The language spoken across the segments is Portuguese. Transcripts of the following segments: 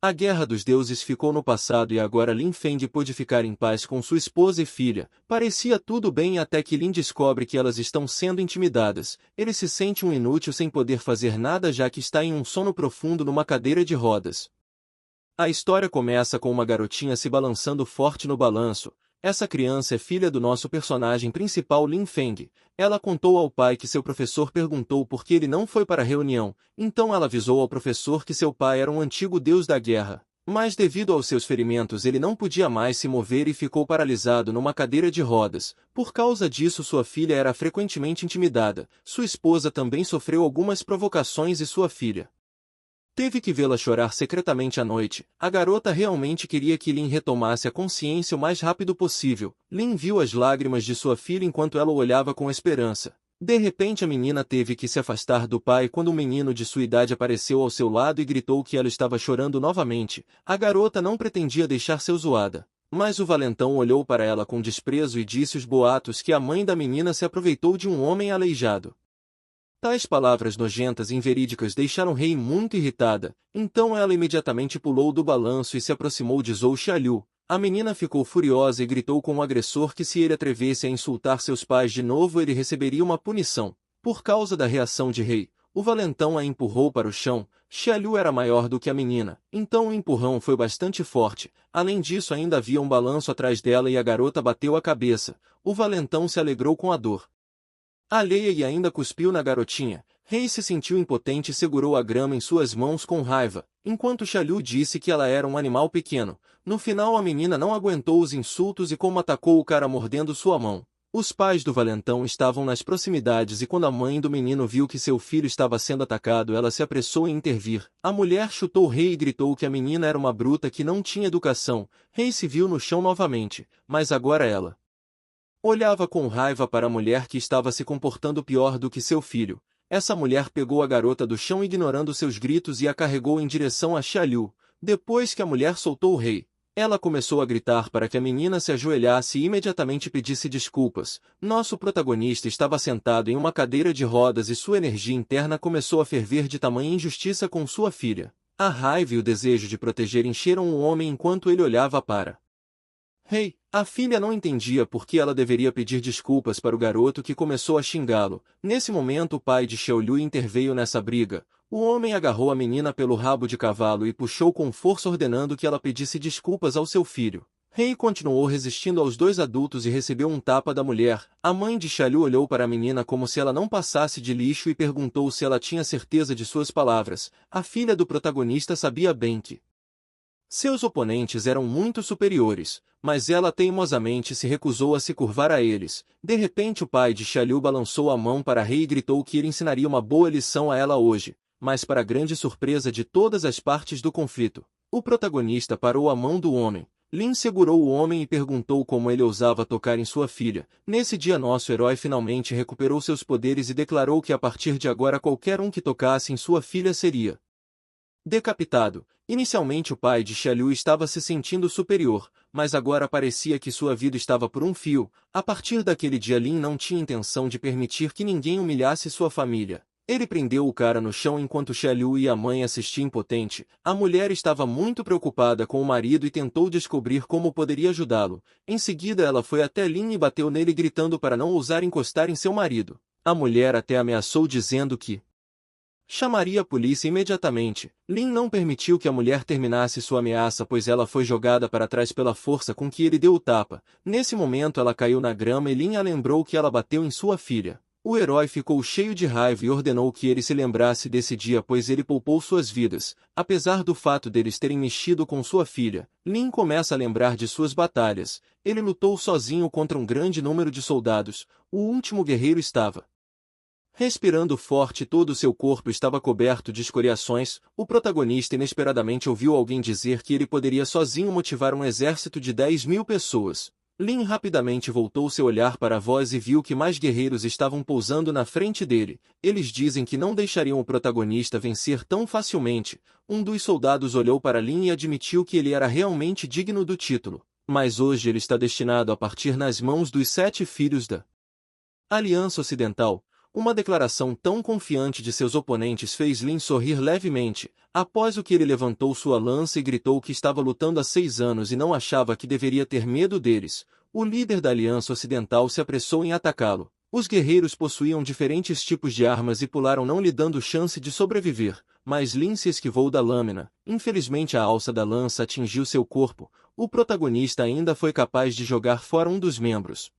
A Guerra dos Deuses ficou no passado e agora Lin Feng pôde ficar em paz com sua esposa e filha. Parecia tudo bem até que Lin descobre que elas estão sendo intimidadas. Ele se sente um inútil sem poder fazer nada já que está em um sono profundo numa cadeira de rodas. A história começa com uma garotinha se balançando forte no balanço. Essa criança é filha do nosso personagem principal Lin Feng. Ela contou ao pai que seu professor perguntou por que ele não foi para a reunião, então ela avisou ao professor que seu pai era um antigo deus da guerra. Mas devido aos seus ferimentos ele não podia mais se mover e ficou paralisado numa cadeira de rodas. Por causa disso sua filha era frequentemente intimidada. Sua esposa também sofreu algumas provocações e sua filha teve que vê-la chorar secretamente à noite. A garota realmente queria que Lin retomasse a consciência o mais rápido possível. Lin viu as lágrimas de sua filha enquanto ela o olhava com esperança. De repente a menina teve que se afastar do pai quando um menino de sua idade apareceu ao seu lado e gritou que ela estava chorando novamente. A garota não pretendia deixar ser zoada. Mas o valentão olhou para ela com desprezo e disse os boatos que a mãe da menina se aproveitou de um homem aleijado. Tais palavras nojentas e inverídicas deixaram Rei muito irritada, então ela imediatamente pulou do balanço e se aproximou de Zhou Xiaoliu. A menina ficou furiosa e gritou com o agressor que se ele atrevesse a insultar seus pais de novo ele receberia uma punição. Por causa da reação de Rei, o valentão a empurrou para o chão. Xiaoliu era maior do que a menina, então o empurrão foi bastante forte. Além disso ainda havia um balanço atrás dela e a garota bateu a cabeça. O valentão se alegrou com a dor alheia e ainda cuspiu na garotinha. Rei se sentiu impotente e segurou a grama em suas mãos com raiva, enquanto Xiaoliu disse que ela era um animal pequeno. No final a menina não aguentou os insultos e como atacou o cara mordendo sua mão. Os pais do valentão estavam nas proximidades e quando a mãe do menino viu que seu filho estava sendo atacado ela se apressou em intervir. A mulher chutou Rei e gritou que a menina era uma bruta que não tinha educação. Rei se viu no chão novamente, mas agora ela olhava com raiva para a mulher que estava se comportando pior do que seu filho. Essa mulher pegou a garota do chão ignorando seus gritos e a carregou em direção a Xiaoliu. Depois que a mulher soltou o rei, ela começou a gritar para que a menina se ajoelhasse e imediatamente pedisse desculpas. Nosso protagonista estava sentado em uma cadeira de rodas e sua energia interna começou a ferver de tamanha injustiça com sua filha. A raiva e o desejo de proteger encheram o homem enquanto ele olhava para Rei. A filha não entendia por que ela deveria pedir desculpas para o garoto que começou a xingá-lo. Nesse momento o pai de Xiaoliu interveio nessa briga. O homem agarrou a menina pelo rabo de cavalo e puxou com força ordenando que ela pedisse desculpas ao seu filho. Rei continuou resistindo aos dois adultos e recebeu um tapa da mulher. A mãe de Xiaoliu olhou para a menina como se ela não passasse de lixo e perguntou se ela tinha certeza de suas palavras. A filha do protagonista sabia bem que seus oponentes eram muito superiores, mas ela teimosamente se recusou a se curvar a eles. De repente o pai de Xiaoliu balançou a mão para Rei e gritou que ele ensinaria uma boa lição a ela hoje, mas para grande surpresa de todas as partes do conflito, o protagonista parou a mão do homem. Lin segurou o homem e perguntou como ele ousava tocar em sua filha. Nesse dia nosso herói finalmente recuperou seus poderes e declarou que a partir de agora qualquer um que tocasse em sua filha seria decapitado. Inicialmente o pai de Xiaoliu estava se sentindo superior, mas agora parecia que sua vida estava por um fio. A partir daquele dia Lin não tinha intenção de permitir que ninguém humilhasse sua família. Ele prendeu o cara no chão enquanto Xiaoliu e a mãe assistiam impotente. A mulher estava muito preocupada com o marido e tentou descobrir como poderia ajudá-lo. Em seguida ela foi até Lin e bateu nele gritando para não ousar encostar em seu marido. A mulher até ameaçou dizendo que chamaria a polícia imediatamente. Lin não permitiu que a mulher terminasse sua ameaça pois ela foi jogada para trás pela força com que ele deu o tapa. Nesse momento ela caiu na grama e Lin a lembrou que ela bateu em sua filha. O herói ficou cheio de raiva e ordenou que ele se lembrasse desse dia pois ele poupou suas vidas. Apesar do fato deles terem mexido com sua filha, Lin começa a lembrar de suas batalhas. Ele lutou sozinho contra um grande número de soldados. O último guerreiro estava respirando forte e todo o seu corpo estava coberto de escoriações. O protagonista inesperadamente ouviu alguém dizer que ele poderia sozinho motivar um exército de 10.000 pessoas. Lin rapidamente voltou seu olhar para a voz e viu que mais guerreiros estavam pousando na frente dele. Eles dizem que não deixariam o protagonista vencer tão facilmente. Um dos soldados olhou para Lin e admitiu que ele era realmente digno do título. Mas hoje ele está destinado a partir nas mãos dos 7 filhos da Aliança Ocidental. Uma declaração tão confiante de seus oponentes fez Lin sorrir levemente, após o que ele levantou sua lança e gritou que estava lutando há 6 anos e não achava que deveria ter medo deles. O líder da Aliança Ocidental se apressou em atacá-lo. Os guerreiros possuíam diferentes tipos de armas e pularam não lhe dando chance de sobreviver, mas Lin se esquivou da lâmina. Infelizmente a alça da lança atingiu seu corpo. O protagonista ainda foi capaz de jogar fora um dos membros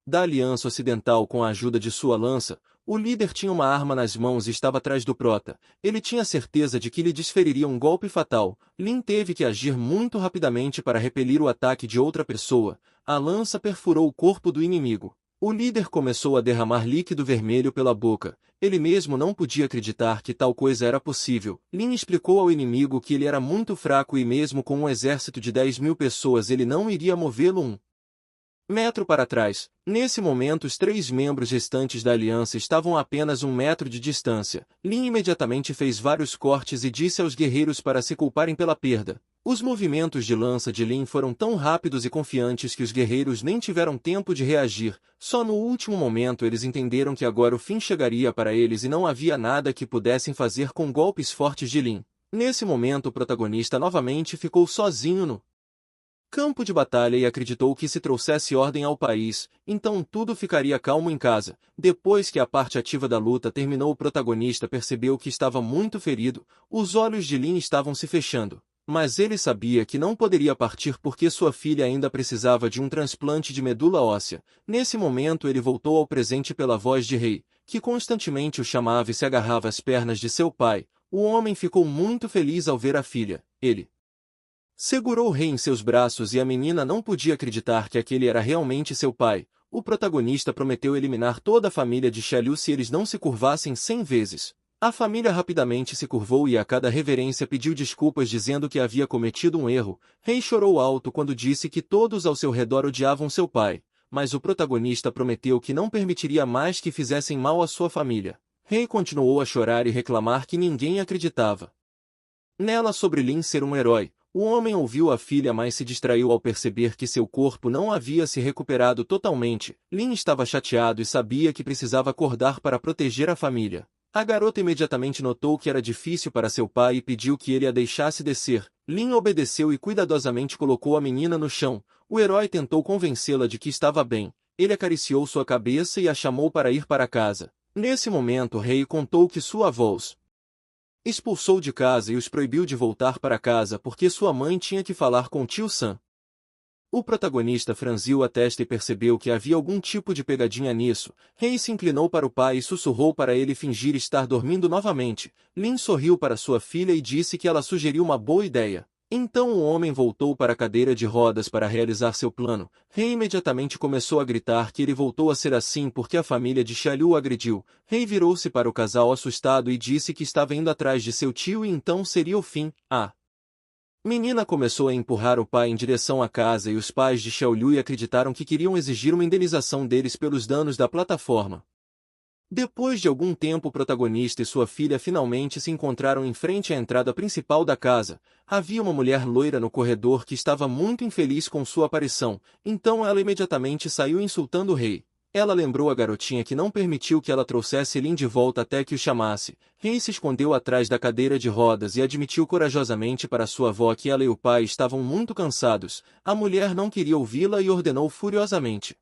da Aliança Ocidental com a ajuda de sua lança. O líder tinha uma arma nas mãos e estava atrás do prota. Ele tinha certeza de que lhe desferiria um golpe fatal. Lin teve que agir muito rapidamente para repelir o ataque de outra pessoa. A lança perfurou o corpo do inimigo. O líder começou a derramar líquido vermelho pela boca. Ele mesmo não podia acreditar que tal coisa era possível. Lin explicou ao inimigo que ele era muito fraco e mesmo com um exército de 10.000 pessoas ele não iria movê-lo um metro para trás. Nesse momento os 3 membros restantes da aliança estavam a apenas 1 metro de distância. Lin imediatamente fez vários cortes e disse aos guerreiros para se culparem pela perda. Os movimentos de lança de Lin foram tão rápidos e confiantes que os guerreiros nem tiveram tempo de reagir. Só no último momento eles entenderam que agora o fim chegaria para eles e não havia nada que pudessem fazer com golpes fortes de Lin. Nesse momento o protagonista novamente ficou sozinho no campo de batalha e acreditou que se trouxesse ordem ao país, então tudo ficaria calmo em casa. Depois que a parte ativa da luta terminou, o protagonista percebeu que estava muito ferido. Os olhos de Lin estavam se fechando. Mas ele sabia que não poderia partir porque sua filha ainda precisava de um transplante de medula óssea. Nesse momento ele voltou ao presente pela voz de Rei, que constantemente o chamava e se agarrava às pernas de seu pai. O homem ficou muito feliz ao ver a filha. Ele segurou o rei em seus braços e a menina não podia acreditar que aquele era realmente seu pai. O protagonista prometeu eliminar toda a família de Xiaoliu se eles não se curvassem 100 vezes. A família rapidamente se curvou e a cada reverência pediu desculpas dizendo que havia cometido um erro. Rei chorou alto quando disse que todos ao seu redor odiavam seu pai, mas o protagonista prometeu que não permitiria mais que fizessem mal à sua família. Rei continuou a chorar e reclamar que ninguém acreditava nela sobre Lin ser um herói. O homem ouviu a filha, mas se distraiu ao perceber que seu corpo não havia se recuperado totalmente. Lin estava chateado e sabia que precisava acordar para proteger a família. A garota imediatamente notou que era difícil para seu pai e pediu que ele a deixasse descer. Lin obedeceu e cuidadosamente colocou a menina no chão. O herói tentou convencê-la de que estava bem. Ele acariciou sua cabeça e a chamou para ir para casa. Nesse momento, Rei contou que sua avó os expulsou de casa e os proibiu de voltar para casa porque sua mãe tinha que falar com tio Sam. O protagonista franziu a testa e percebeu que havia algum tipo de pegadinha nisso. Rei se inclinou para o pai e sussurrou para ele fingir estar dormindo novamente. Lin sorriu para sua filha e disse que ela sugeriu uma boa ideia. Então o homem voltou para a cadeira de rodas para realizar seu plano. Rei imediatamente começou a gritar que ele voltou a ser assim porque a família de Xiaoliu o agrediu. Rei virou-se para o casal assustado e disse que estava indo atrás de seu tio e então seria o fim. A menina começou a empurrar o pai em direção à casa e os pais de Xiaoliu acreditaram que queriam exigir uma indenização deles pelos danos da plataforma. Depois de algum tempo o protagonista e sua filha finalmente se encontraram em frente à entrada principal da casa. Havia uma mulher loira no corredor que estava muito infeliz com sua aparição, então ela imediatamente saiu insultando o rei. Ela lembrou a garotinha que não permitiu que ela trouxesse Lin de volta até que o chamasse. Rei se escondeu atrás da cadeira de rodas e admitiu corajosamente para sua avó que ela e o pai estavam muito cansados. A mulher não queria ouvi-la e ordenou furiosamente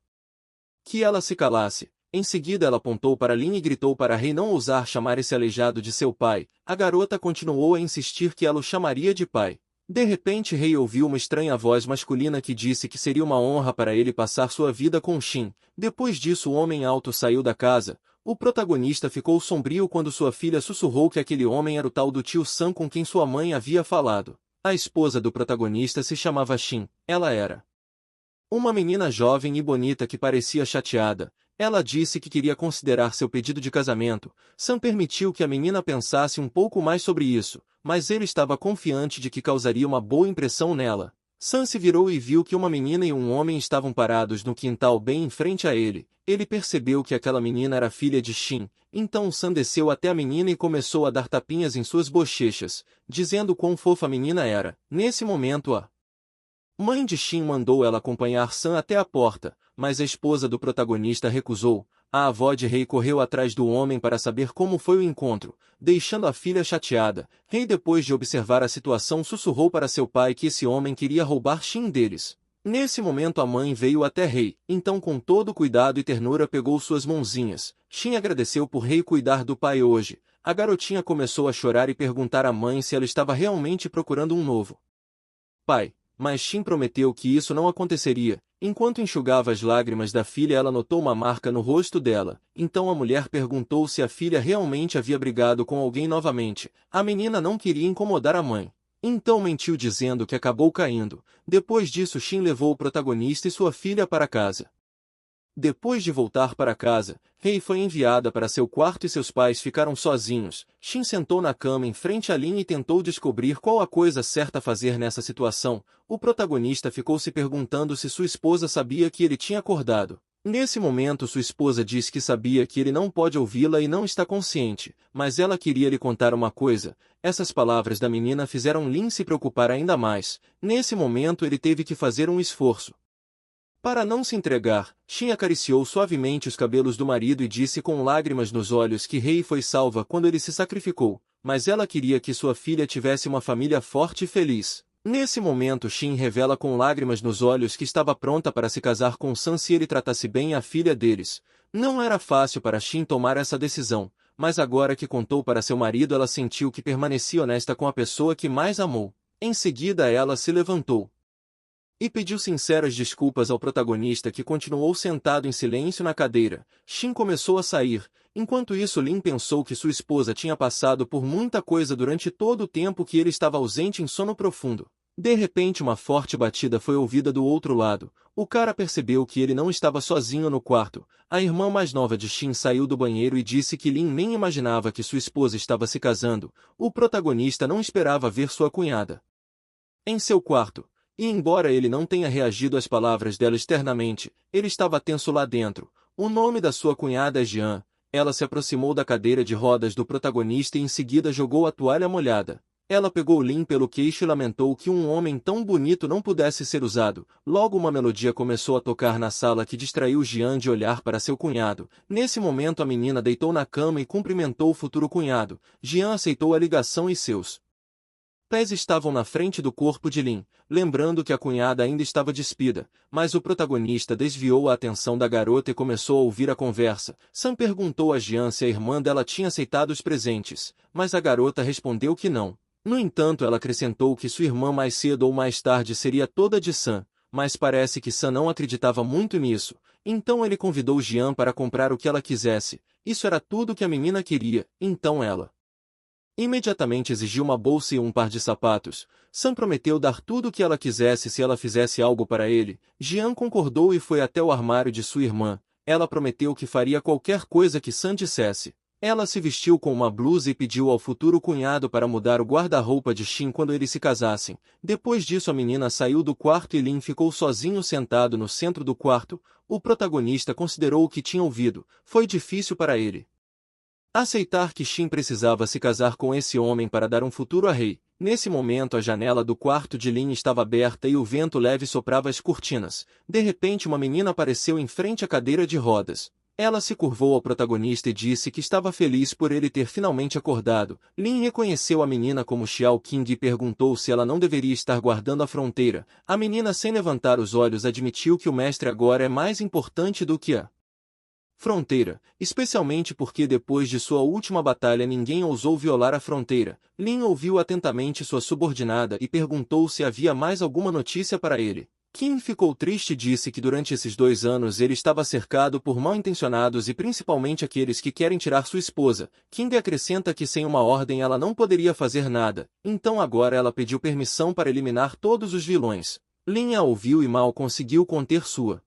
que ela se calasse. Em seguida ela apontou para Lin e gritou para Rei não ousar chamar esse aleijado de seu pai. A garota continuou a insistir que ela o chamaria de pai. De repente Rei ouviu uma estranha voz masculina que disse que seria uma honra para ele passar sua vida com Xin. Depois disso o homem alto saiu da casa. O protagonista ficou sombrio quando sua filha sussurrou que aquele homem era o tal do tio Sam com quem sua mãe havia falado. A esposa do protagonista se chamava Xin. Ela era uma menina jovem e bonita que parecia chateada. Ela disse que queria considerar seu pedido de casamento. Sam permitiu que a menina pensasse um pouco mais sobre isso, mas ele estava confiante de que causaria uma boa impressão nela. Sam se virou e viu que uma menina e um homem estavam parados no quintal bem em frente a ele. Ele percebeu que aquela menina era filha de Xin. Então Sam desceu até a menina e começou a dar tapinhas em suas bochechas, dizendo quão fofa a menina era. Nesse momento a mãe de Xin mandou ela acompanhar Sam até a porta, mas a esposa do protagonista recusou. A avó de Rei correu atrás do homem para saber como foi o encontro, deixando a filha chateada. Rei, depois de observar a situação, sussurrou para seu pai que esse homem queria roubar Shin deles. Nesse momento a mãe veio até Rei, então com todo cuidado e ternura pegou suas mãozinhas. Shin agradeceu por Rei cuidar do pai hoje. A garotinha começou a chorar e perguntar à mãe se ela estava realmente procurando um novo pai. Mas Shin prometeu que isso não aconteceria. Enquanto enxugava as lágrimas da filha, ela notou uma marca no rosto dela. Então a mulher perguntou se a filha realmente havia brigado com alguém novamente. A menina não queria incomodar a mãe. Então mentiu dizendo que acabou caindo. Depois disso, Shin levou o protagonista e sua filha para casa. Depois de voltar para casa, Rei foi enviada para seu quarto e seus pais ficaram sozinhos. Shin sentou na cama em frente a Lin e tentou descobrir qual a coisa certa a fazer nessa situação. O protagonista ficou se perguntando se sua esposa sabia que ele tinha acordado. Nesse momento, sua esposa disse que sabia que ele não pode ouvi-la e não está consciente, mas ela queria lhe contar uma coisa. Essas palavras da menina fizeram Lin se preocupar ainda mais. Nesse momento, ele teve que fazer um esforço para não se entregar. Shin acariciou suavemente os cabelos do marido e disse com lágrimas nos olhos que Rei foi salva quando ele se sacrificou, mas ela queria que sua filha tivesse uma família forte e feliz. Nesse momento, Shin revela com lágrimas nos olhos que estava pronta para se casar com San se ele tratasse bem a filha deles. Não era fácil para Shin tomar essa decisão, mas agora que contou para seu marido, ela sentiu que permanecia honesta com a pessoa que mais amou. Em seguida, ela se levantou e pediu sinceras desculpas ao protagonista, que continuou sentado em silêncio na cadeira. Shin começou a sair. Enquanto isso, Lin pensou que sua esposa tinha passado por muita coisa durante todo o tempo que ele estava ausente em sono profundo. De repente, uma forte batida foi ouvida do outro lado. O cara percebeu que ele não estava sozinho no quarto. A irmã mais nova de Shin saiu do banheiro e disse que Lin nem imaginava que sua esposa estava se casando. O protagonista não esperava ver sua cunhada em seu quarto. E embora ele não tenha reagido às palavras dela externamente, ele estava tenso lá dentro. O nome da sua cunhada é Jian. Ela se aproximou da cadeira de rodas do protagonista e em seguida jogou a toalha molhada. Ela pegou Lin pelo queixo e lamentou que um homem tão bonito não pudesse ser usado. Logo uma melodia começou a tocar na sala que distraiu Jian de olhar para seu cunhado. Nesse momento a menina deitou na cama e cumprimentou o futuro cunhado. Jian aceitou a ligação e seus pés estavam na frente do corpo de Lin, lembrando que a cunhada ainda estava despida, mas o protagonista desviou a atenção da garota e começou a ouvir a conversa. Sam perguntou a Jian se a irmã dela tinha aceitado os presentes, mas a garota respondeu que não. No entanto, ela acrescentou que sua irmã mais cedo ou mais tarde seria toda de Sam, mas parece que Sam não acreditava muito nisso. Então ele convidou Jian para comprar o que ela quisesse. Isso era tudo que a menina queria, então ela imediatamente exigiu uma bolsa e um par de sapatos. Sam prometeu dar tudo o que ela quisesse se ela fizesse algo para ele. Jian concordou e foi até o armário de sua irmã. Ela prometeu que faria qualquer coisa que Sam dissesse. Ela se vestiu com uma blusa e pediu ao futuro cunhado para mudar o guarda-roupa de Shin quando eles se casassem. Depois disso, a menina saiu do quarto e Lin ficou sozinho sentado no centro do quarto. O protagonista considerou o que tinha ouvido. Foi difícil para ele aceitar que Shin precisava se casar com esse homem para dar um futuro a Rei. Nesse momento, a janela do quarto de Lin estava aberta e o vento leve soprava as cortinas. De repente, uma menina apareceu em frente à cadeira de rodas. Ela se curvou ao protagonista e disse que estava feliz por ele ter finalmente acordado. Lin reconheceu a menina como Xiao Qing e perguntou se ela não deveria estar guardando a fronteira. A menina, sem levantar os olhos, admitiu que o mestre agora é mais importante do que a fronteira, especialmente porque depois de sua última batalha ninguém ousou violar a fronteira. Lin ouviu atentamente sua subordinada e perguntou se havia mais alguma notícia para ele. Qin ficou triste e disse que durante esses 2 anos ele estava cercado por mal-intencionados e principalmente aqueles que querem tirar sua esposa. Qin acrescenta que sem uma ordem ela não poderia fazer nada, então agora ela pediu permissão para eliminar todos os vilões. Lin a ouviu e mal conseguiu conter sua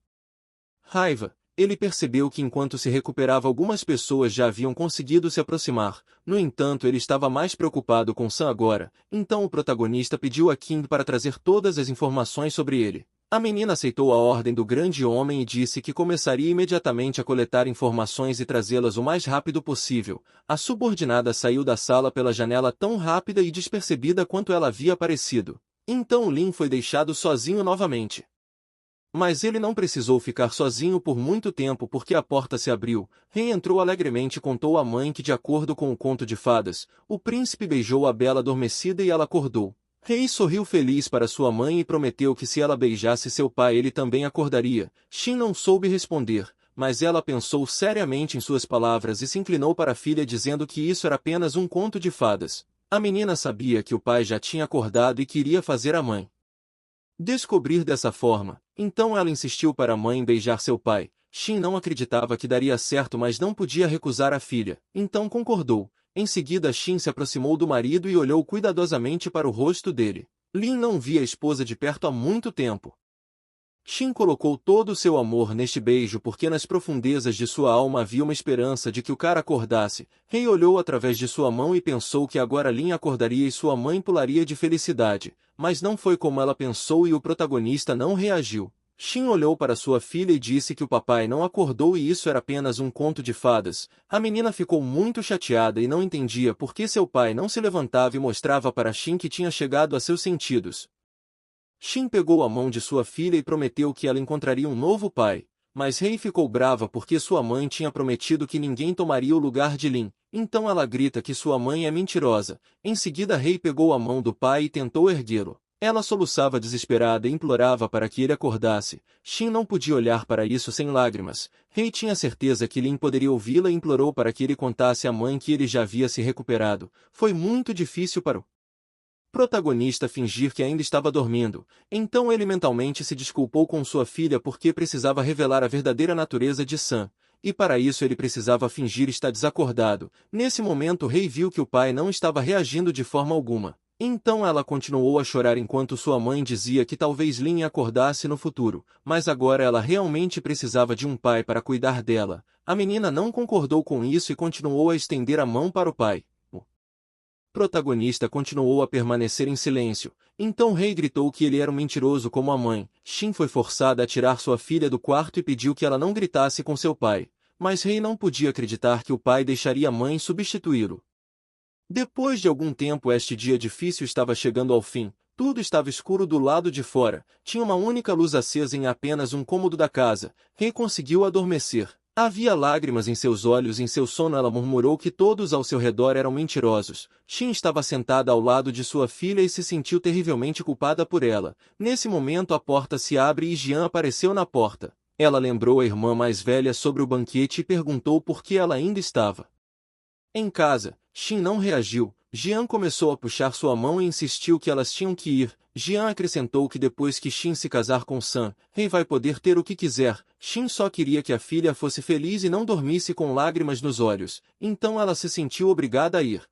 raiva. Ele percebeu que enquanto se recuperava algumas pessoas já haviam conseguido se aproximar. No entanto, ele estava mais preocupado com Sam agora, então o protagonista pediu a King para trazer todas as informações sobre ele. A menina aceitou a ordem do grande homem e disse que começaria imediatamente a coletar informações e trazê-las o mais rápido possível. A subordinada saiu da sala pela janela tão rápida e despercebida quanto ela havia aparecido. Então Lin foi deixado sozinho novamente. Mas ele não precisou ficar sozinho por muito tempo porque a porta se abriu. Rei entrou alegremente e contou à mãe que, de acordo com o conto de fadas, o príncipe beijou a bela adormecida e ela acordou. Rei sorriu feliz para sua mãe e prometeu que se ela beijasse seu pai ele também acordaria. Shin não soube responder, mas ela pensou seriamente em suas palavras e se inclinou para a filha dizendo que isso era apenas um conto de fadas. A menina sabia que o pai já tinha acordado e queria fazer a mãe descobrir dessa forma. Então ela insistiu para a mãe beijar seu pai. Shin não acreditava que daria certo, mas não podia recusar a filha. Então concordou. Em seguida Shin se aproximou do marido e olhou cuidadosamente para o rosto dele. Lin não via a esposa de perto há muito tempo. Shin colocou todo o seu amor neste beijo porque nas profundezas de sua alma havia uma esperança de que o cara acordasse. Rei olhou através de sua mão e pensou que agora Lin acordaria e sua mãe pularia de felicidade. Mas não foi como ela pensou e o protagonista não reagiu. Shin olhou para sua filha e disse que o papai não acordou e isso era apenas um conto de fadas. A menina ficou muito chateada e não entendia por que seu pai não se levantava e mostrava para Shin que tinha chegado a seus sentidos. Shin pegou a mão de sua filha e prometeu que ela encontraria um novo pai. Mas Rei ficou brava porque sua mãe tinha prometido que ninguém tomaria o lugar de Lin. Então ela grita que sua mãe é mentirosa. Em seguida Rei pegou a mão do pai e tentou erguê-lo. Ela soluçava desesperada e implorava para que ele acordasse. Shin não podia olhar para isso sem lágrimas. Rei tinha certeza que Lin poderia ouvi-la e implorou para que ele contasse à mãe que ele já havia se recuperado. Foi muito difícil para o protagonista fingir que ainda estava dormindo. Então ele mentalmente se desculpou com sua filha porque precisava revelar a verdadeira natureza de Sam. E para isso ele precisava fingir estar desacordado. Nesse momento Rei viu que o pai não estava reagindo de forma alguma. Então ela continuou a chorar enquanto sua mãe dizia que talvez Lin acordasse no futuro, mas agora ela realmente precisava de um pai para cuidar dela. A menina não concordou com isso e continuou a estender a mão para o pai. O protagonista continuou a permanecer em silêncio. Então Rei gritou que ele era um mentiroso como a mãe. Shin foi forçada a tirar sua filha do quarto e pediu que ela não gritasse com seu pai. Mas Rei não podia acreditar que o pai deixaria a mãe substituí-lo. Depois de algum tempo este dia difícil estava chegando ao fim. Tudo estava escuro do lado de fora. Tinha uma única luz acesa em apenas um cômodo da casa. Rei conseguiu adormecer. Havia lágrimas em seus olhos e em seu sono ela murmurou que todos ao seu redor eram mentirosos. Shin estava sentada ao lado de sua filha e se sentiu terrivelmente culpada por ela. Nesse momento a porta se abre e Jian apareceu na porta. Ela lembrou a irmã mais velha sobre o banquete e perguntou por que ela ainda estava em casa. Shin não reagiu. Jian começou a puxar sua mão e insistiu que elas tinham que ir. Jian acrescentou que depois que Shin se casar com Sam, Rei vai poder ter o que quiser. Shin só queria que a filha fosse feliz e não dormisse com lágrimas nos olhos. Então ela se sentiu obrigada a ir.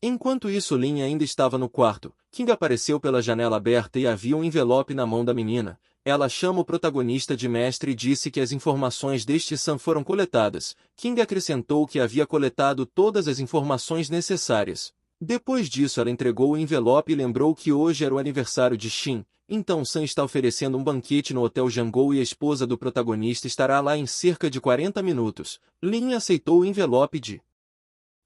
Enquanto isso Lin ainda estava no quarto. King apareceu pela janela aberta e havia um envelope na mão da menina. Ela chama o protagonista de mestre e disse que as informações deste Sam foram coletadas. King acrescentou que havia coletado todas as informações necessárias. Depois disso ela entregou o envelope e lembrou que hoje era o aniversário de Shin. Então Sam está oferecendo um banquete no Hotel Jangou e a esposa do protagonista estará lá em cerca de 40 minutos. Lin aceitou o envelope de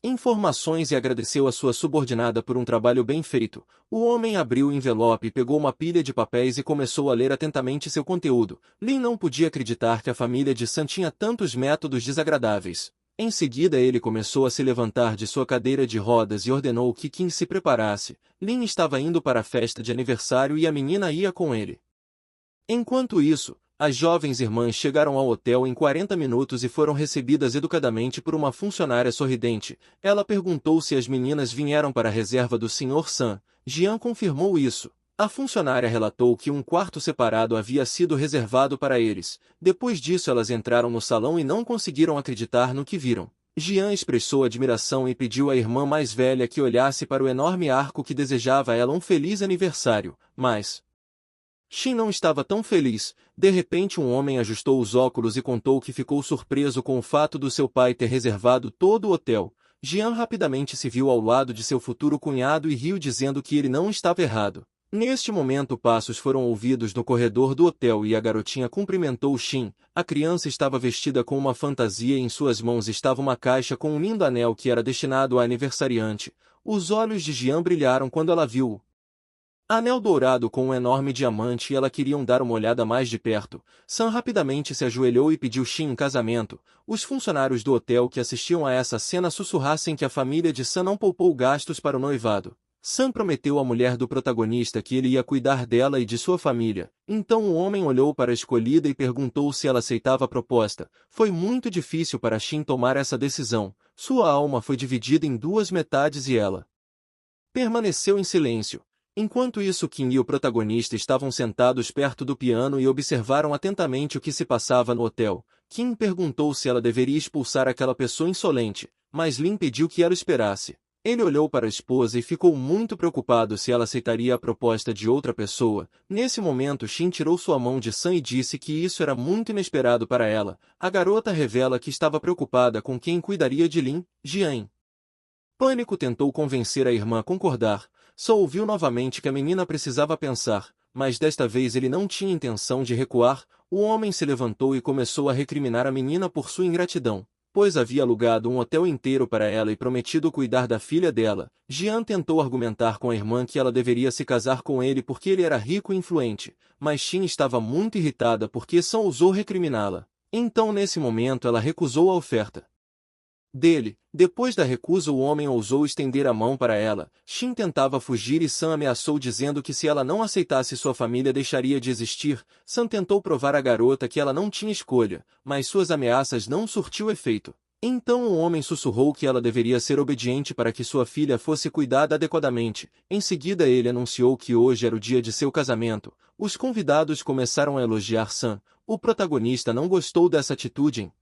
informações e agradeceu a sua subordinada por um trabalho bem feito. O homem abriu o envelope, pegou uma pilha de papéis e começou a ler atentamente seu conteúdo. Lin não podia acreditar que a família de Sam tinha tantos métodos desagradáveis. Em seguida ele começou a se levantar de sua cadeira de rodas e ordenou que Kim se preparasse. Lin estava indo para a festa de aniversário e a menina ia com ele. Enquanto isso, as jovens irmãs chegaram ao hotel em 40 minutos e foram recebidas educadamente por uma funcionária sorridente. Ela perguntou se as meninas vieram para a reserva do Sr. Sam. Jian confirmou isso. A funcionária relatou que um quarto separado havia sido reservado para eles. Depois disso elas entraram no salão e não conseguiram acreditar no que viram. Jian expressou admiração e pediu à irmã mais velha que olhasse para o enorme arco que desejava a ela um feliz aniversário, mas Shin não estava tão feliz. De repente um homem ajustou os óculos e contou que ficou surpreso com o fato do seu pai ter reservado todo o hotel. Jian rapidamente se viu ao lado de seu futuro cunhado e riu dizendo que ele não estava errado. Neste momento passos foram ouvidos no corredor do hotel e a garotinha cumprimentou Shin. A criança estava vestida com uma fantasia e em suas mãos estava uma caixa com um lindo anel que era destinado à aniversariante. Os olhos de Jian brilharam quando ela viu-o. Anel dourado com um enorme diamante e ela queriam dar uma olhada mais de perto. Sam rapidamente se ajoelhou e pediu Shin em casamento. Os funcionários do hotel que assistiam a essa cena sussurrassem que a família de Sam não poupou gastos para o noivado. Sam prometeu à mulher do protagonista que ele ia cuidar dela e de sua família. Então o homem olhou para a escolhida e perguntou se ela aceitava a proposta. Foi muito difícil para Shin tomar essa decisão. Sua alma foi dividida em duas metades e ela permaneceu em silêncio. Enquanto isso, Kim e o protagonista estavam sentados perto do piano e observaram atentamente o que se passava no hotel. Kim perguntou se ela deveria expulsar aquela pessoa insolente, mas Lin pediu que ela esperasse. Ele olhou para a esposa e ficou muito preocupado se ela aceitaria a proposta de outra pessoa. Nesse momento, Shin tirou sua mão de Sam e disse que isso era muito inesperado para ela. A garota revela que estava preocupada com quem cuidaria de Lin, Jian. Pânico tentou convencer a irmã a concordar. Só ouviu novamente que a menina precisava pensar, mas desta vez ele não tinha intenção de recuar. O homem se levantou e começou a recriminar a menina por sua ingratidão, pois havia alugado um hotel inteiro para ela e prometido cuidar da filha dela. Jian tentou argumentar com a irmã que ela deveria se casar com ele porque ele era rico e influente, mas Shin estava muito irritada porque Sam ousou recriminá-la. Então nesse momento ela recusou a oferta dele. Depois da recusa, o homem ousou estender a mão para ela. Shin tentava fugir e Sam ameaçou dizendo que se ela não aceitasse sua família deixaria de existir. Sam tentou provar à garota que ela não tinha escolha, mas suas ameaças não surtiu efeito. Então o homem sussurrou que ela deveria ser obediente para que sua filha fosse cuidada adequadamente. Em seguida ele anunciou que hoje era o dia de seu casamento. Os convidados começaram a elogiar Sam. O protagonista não gostou dessa atitude em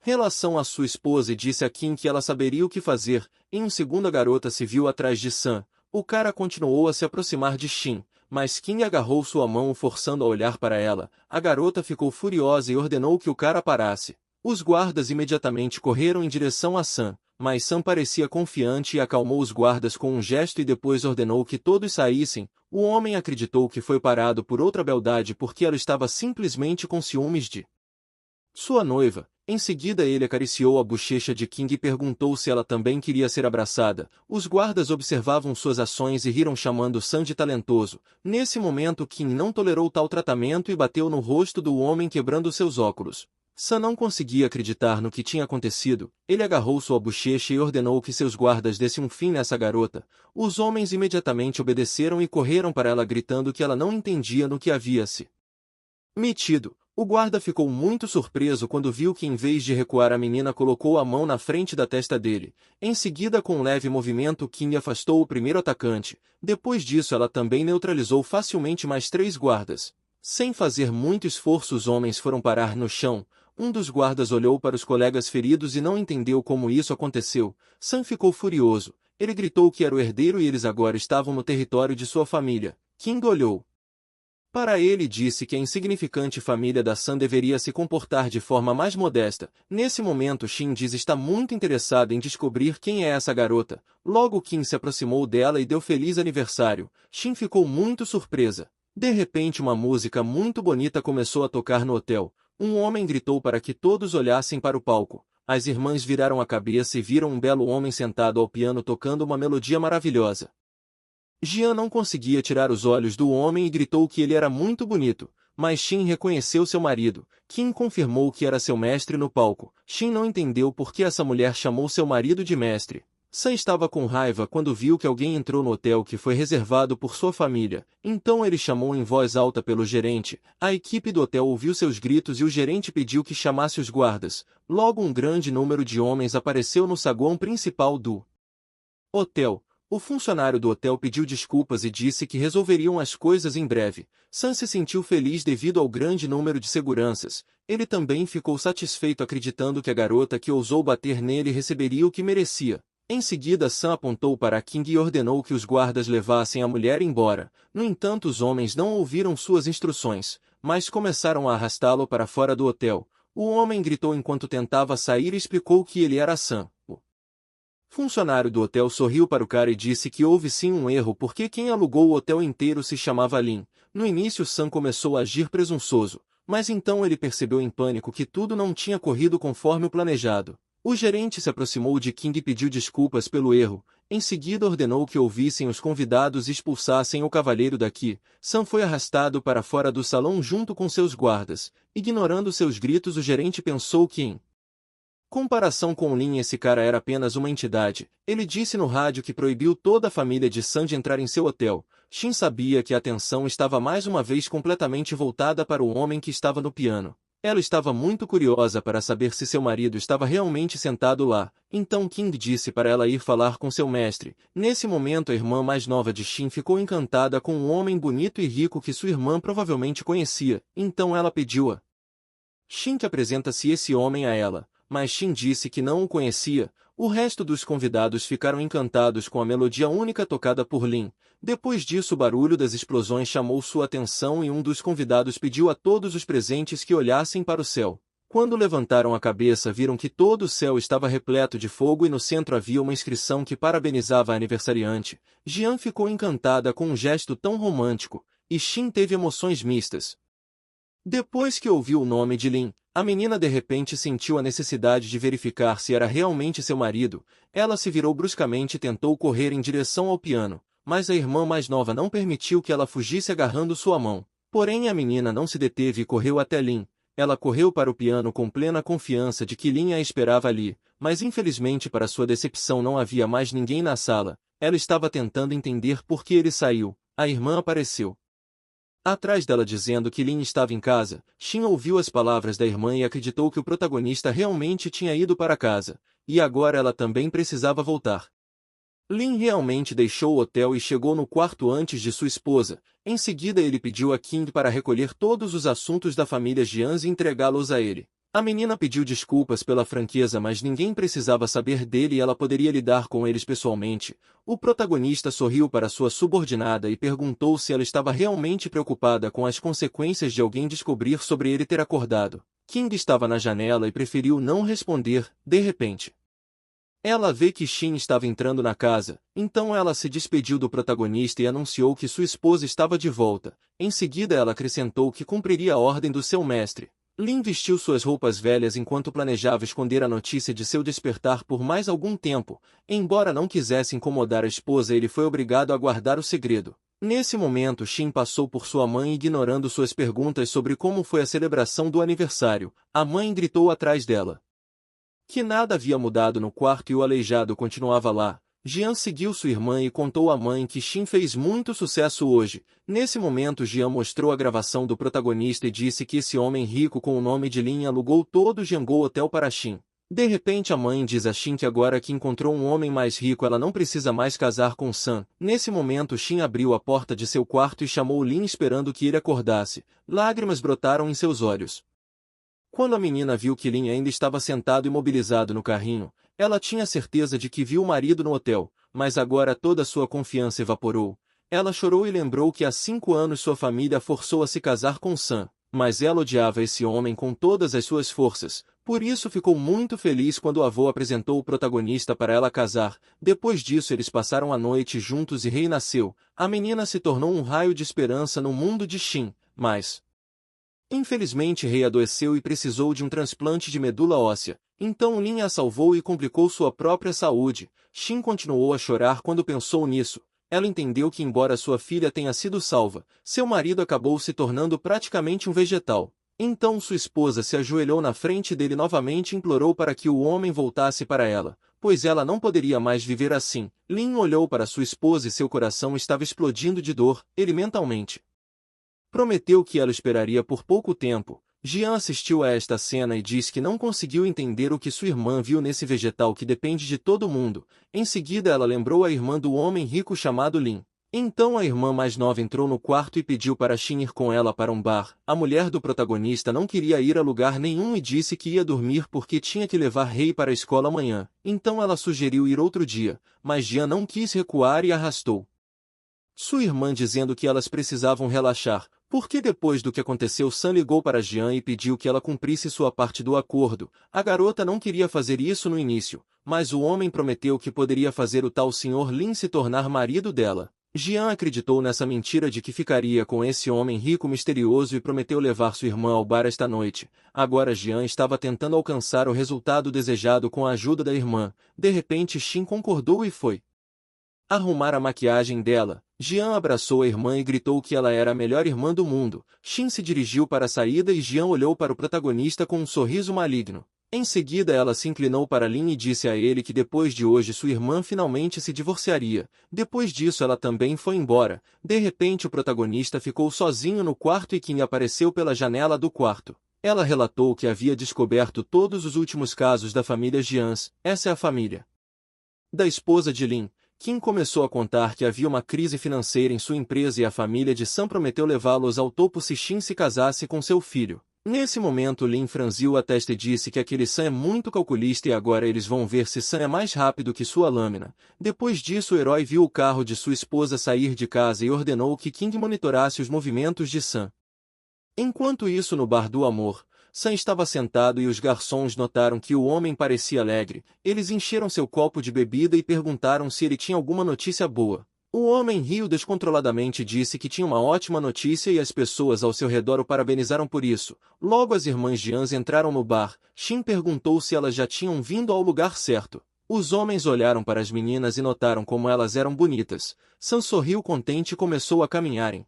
relação à sua esposa e disse a Kim que ela saberia o que fazer. Em um segundo a garota se viu atrás de Sam. O cara continuou a se aproximar de Shin, mas Kim agarrou sua mão forçando a olhar para ela. A garota ficou furiosa e ordenou que o cara parasse. Os guardas imediatamente correram em direção a Sam, mas Sam parecia confiante e acalmou os guardas com um gesto e depois ordenou que todos saíssem. O homem acreditou que foi parado por outra beldade porque ela estava simplesmente com ciúmes de sua noiva. Em seguida ele acariciou a bochecha de King e perguntou se ela também queria ser abraçada. Os guardas observavam suas ações e riram chamando Sam de talentoso. Nesse momento King não tolerou tal tratamento e bateu no rosto do homem quebrando seus óculos. Sam não conseguia acreditar no que tinha acontecido. Ele agarrou sua bochecha e ordenou que seus guardas dessem um fim nessa garota. Os homens imediatamente obedeceram e correram para ela gritando que ela não entendia no que havia se metido. O guarda ficou muito surpreso quando viu que em vez de recuar a menina colocou a mão na frente da testa dele. Em seguida com um leve movimento Kim afastou o primeiro atacante. Depois disso ela também neutralizou facilmente mais 3 guardas. Sem fazer muito esforço os homens foram parar no chão. Um dos guardas olhou para os colegas feridos e não entendeu como isso aconteceu. Sam ficou furioso. Ele gritou que era o herdeiro e eles agora estavam no território de sua família. King olhou para ele e disse que a insignificante família da Sam deveria se comportar de forma mais modesta. Nesse momento Shin diz está muito interessado em descobrir quem é essa garota. Logo Kim se aproximou dela e deu feliz aniversário. Shin ficou muito surpresa. De repente uma música muito bonita começou a tocar no hotel. Um homem gritou para que todos olhassem para o palco. As irmãs viraram a cabeça e viram um belo homem sentado ao piano tocando uma melodia maravilhosa. Jian não conseguia tirar os olhos do homem e gritou que ele era muito bonito, mas Shin reconheceu seu marido. Kim confirmou que era seu mestre no palco. Shin não entendeu por que essa mulher chamou seu marido de mestre. Sam estava com raiva quando viu que alguém entrou no hotel que foi reservado por sua família. Então ele chamou em voz alta pelo gerente. A equipe do hotel ouviu seus gritos e o gerente pediu que chamasse os guardas. Logo um grande número de homens apareceu no saguão principal do hotel. O funcionário do hotel pediu desculpas e disse que resolveriam as coisas em breve. Sam se sentiu feliz devido ao grande número de seguranças. Ele também ficou satisfeito acreditando que a garota que ousou bater nele receberia o que merecia. Em seguida Sam apontou para King e ordenou que os guardas levassem a mulher embora. No entanto os homens não ouviram suas instruções, mas começaram a arrastá-lo para fora do hotel. O homem gritou enquanto tentava sair e explicou que ele era Sam. O funcionário do hotel sorriu para o cara e disse que houve sim um erro porque quem alugou o hotel inteiro se chamava Lin. No início Sam começou a agir presunçoso, mas então ele percebeu em pânico que tudo não tinha corrido conforme o planejado. O gerente se aproximou de King e pediu desculpas pelo erro. Em seguida ordenou que ouvissem os convidados e expulsassem o cavalheiro daqui. Sam foi arrastado para fora do salão junto com seus guardas. Ignorando seus gritos, o gerente pensou que em comparação com Lin, esse cara era apenas uma entidade. Ele disse no rádio que proibiu toda a família de Sam de entrar em seu hotel. Shin sabia que a atenção estava mais uma vez completamente voltada para o homem que estava no piano. Ela estava muito curiosa para saber se seu marido estava realmente sentado lá. Então King disse para ela ir falar com seu mestre. Nesse momento a irmã mais nova de Shin ficou encantada com um homem bonito e rico que sua irmã provavelmente conhecia. Então ela pediu a Shin que apresentasse esse homem a ela. Mas Shin disse que não o conhecia. O resto dos convidados ficaram encantados com a melodia única tocada por Lin. Depois disso o barulho das explosões chamou sua atenção e um dos convidados pediu a todos os presentes que olhassem para o céu. Quando levantaram a cabeça viram que todo o céu estava repleto de fogo e no centro havia uma inscrição que parabenizava a aniversariante. Jian ficou encantada com um gesto tão romântico, e Shin teve emoções mistas. Depois que ouviu o nome de Lin, a menina de repente sentiu a necessidade de verificar se era realmente seu marido. Ela se virou bruscamente e tentou correr em direção ao piano, mas a irmã mais nova não permitiu que ela fugisse agarrando sua mão. Porém a menina não se deteve e correu até Lin. Ela correu para o piano com plena confiança de que Lin a esperava ali, mas infelizmente para sua decepção não havia mais ninguém na sala. Ela estava tentando entender por que ele saiu. A irmã apareceu atrás dela dizendo que Lin estava em casa. Shin ouviu as palavras da irmã e acreditou que o protagonista realmente tinha ido para casa, e agora ela também precisava voltar. Lin realmente deixou o hotel e chegou no quarto antes de sua esposa. Em seguida ele pediu a King para recolher todos os assuntos da família Jian e entregá-los a ele. A menina pediu desculpas pela franqueza, mas ninguém precisava saber dele e ela poderia lidar com eles pessoalmente. O protagonista sorriu para sua subordinada e perguntou se ela estava realmente preocupada com as consequências de alguém descobrir sobre ele ter acordado. King estava na janela e preferiu não responder. De repente, ela vê que Shin estava entrando na casa, então ela se despediu do protagonista e anunciou que sua esposa estava de volta. Em seguida ela acrescentou que cumpriria a ordem do seu mestre. Lin vestiu suas roupas velhas enquanto planejava esconder a notícia de seu despertar por mais algum tempo. Embora não quisesse incomodar a esposa, ele foi obrigado a guardar o segredo. Nesse momento Shin passou por sua mãe ignorando suas perguntas sobre como foi a celebração do aniversário. A mãe gritou atrás dela que nada havia mudado no quarto e o aleijado continuava lá. Jian seguiu sua irmã e contou à mãe que Shin fez muito sucesso hoje. Nesse momento Jian mostrou a gravação do protagonista e disse que esse homem rico com o nome de Lin alugou todo o Jiangou Hotel para Shin. De repente a mãe diz a Shin que agora que encontrou um homem mais rico ela não precisa mais casar com Sam. Nesse momento Shin abriu a porta de seu quarto e chamou Lin esperando que ele acordasse. Lágrimas brotaram em seus olhos. Quando a menina viu que Lin ainda estava sentado imobilizado no carrinho, ela tinha certeza de que viu o marido no hotel, mas agora toda sua confiança evaporou. Ela chorou e lembrou que há 5 anos sua família a forçou a se casar com Sam, mas ela odiava esse homem com todas as suas forças. Por isso ficou muito feliz quando o avô apresentou o protagonista para ela casar. Depois disso eles passaram a noite juntos e Rei nasceu. A menina se tornou um raio de esperança no mundo de Shin, mas infelizmente Rei adoeceu e precisou de um transplante de medula óssea. Então Lin a salvou e complicou sua própria saúde. Shin continuou a chorar quando pensou nisso. Ela entendeu que embora sua filha tenha sido salva, seu marido acabou se tornando praticamente um vegetal. Então sua esposa se ajoelhou na frente dele novamente e implorou para que o homem voltasse para ela, pois ela não poderia mais viver assim. Lin olhou para sua esposa e seu coração estava explodindo de dor. Ele mentalmente prometeu que ela esperaria por pouco tempo. Jian assistiu a esta cena e disse que não conseguiu entender o que sua irmã viu nesse vegetal que depende de todo mundo. Em seguida ela lembrou a irmã do homem rico chamado Lin. Então a irmã mais nova entrou no quarto e pediu para Shin ir com ela para um bar. A mulher do protagonista não queria ir a lugar nenhum e disse que ia dormir porque tinha que levar Rei para a escola amanhã. Então ela sugeriu ir outro dia, mas Jian não quis recuar e arrastou sua irmã dizendo que elas precisavam relaxar, porque depois do que aconteceu Sam ligou para Jian e pediu que ela cumprisse sua parte do acordo. A garota não queria fazer isso no início, mas o homem prometeu que poderia fazer o tal Sr. Lin se tornar marido dela. Jian acreditou nessa mentira de que ficaria com esse homem rico misterioso e prometeu levar sua irmã ao bar esta noite. Agora Jian estava tentando alcançar o resultado desejado com a ajuda da irmã. De repente Shin concordou e foi arrumar a maquiagem dela. Jian abraçou a irmã e gritou que ela era a melhor irmã do mundo. Xin se dirigiu para a saída e Jian olhou para o protagonista com um sorriso maligno. Em seguida ela se inclinou para Lin e disse a ele que depois de hoje sua irmã finalmente se divorciaria. Depois disso ela também foi embora. De repente o protagonista ficou sozinho no quarto e Qin apareceu pela janela do quarto. Ela relatou que havia descoberto todos os últimos casos da família Jians. Essa é a família da esposa de Lin. Qin começou a contar que havia uma crise financeira em sua empresa e a família de Sam prometeu levá-los ao topo se Xin se casasse com seu filho. Nesse momento Lin franziu a testa e disse que aquele Sam é muito calculista e agora eles vão ver se Sam é mais rápido que sua lâmina. Depois disso o herói viu o carro de sua esposa sair de casa e ordenou que King monitorasse os movimentos de Sam. Enquanto isso no bar do amor, Sam estava sentado e os garçons notaram que o homem parecia alegre. Eles encheram seu copo de bebida e perguntaram se ele tinha alguma notícia boa. O homem riu descontroladamente e disse que tinha uma ótima notícia e as pessoas ao seu redor o parabenizaram por isso. Logo as irmãs Jians entraram no bar. Xin perguntou se elas já tinham vindo ao lugar certo. Os homens olharam para as meninas e notaram como elas eram bonitas. Sam sorriu contente e começou a caminhar em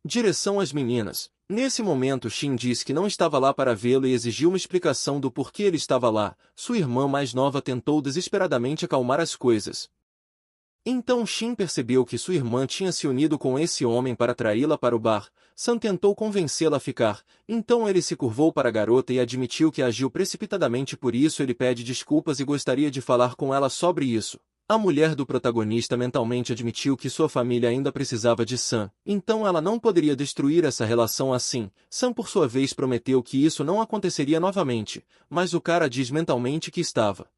direção às meninas. Nesse momento Xin disse que não estava lá para vê-lo e exigiu uma explicação do porquê ele estava lá. Sua irmã mais nova tentou desesperadamente acalmar as coisas. Então Xin percebeu que sua irmã tinha se unido com esse homem para traí-la para o bar. Sam tentou convencê-la a ficar. Então ele se curvou para a garota e admitiu que agiu precipitadamente, por isso ele pede desculpas e gostaria de falar com ela sobre isso. A mulher do protagonista mentalmente admitiu que sua família ainda precisava de Sam, então ela não poderia destruir essa relação assim. Sam por sua vez prometeu que isso não aconteceria novamente, mas o cara diz mentalmente que estava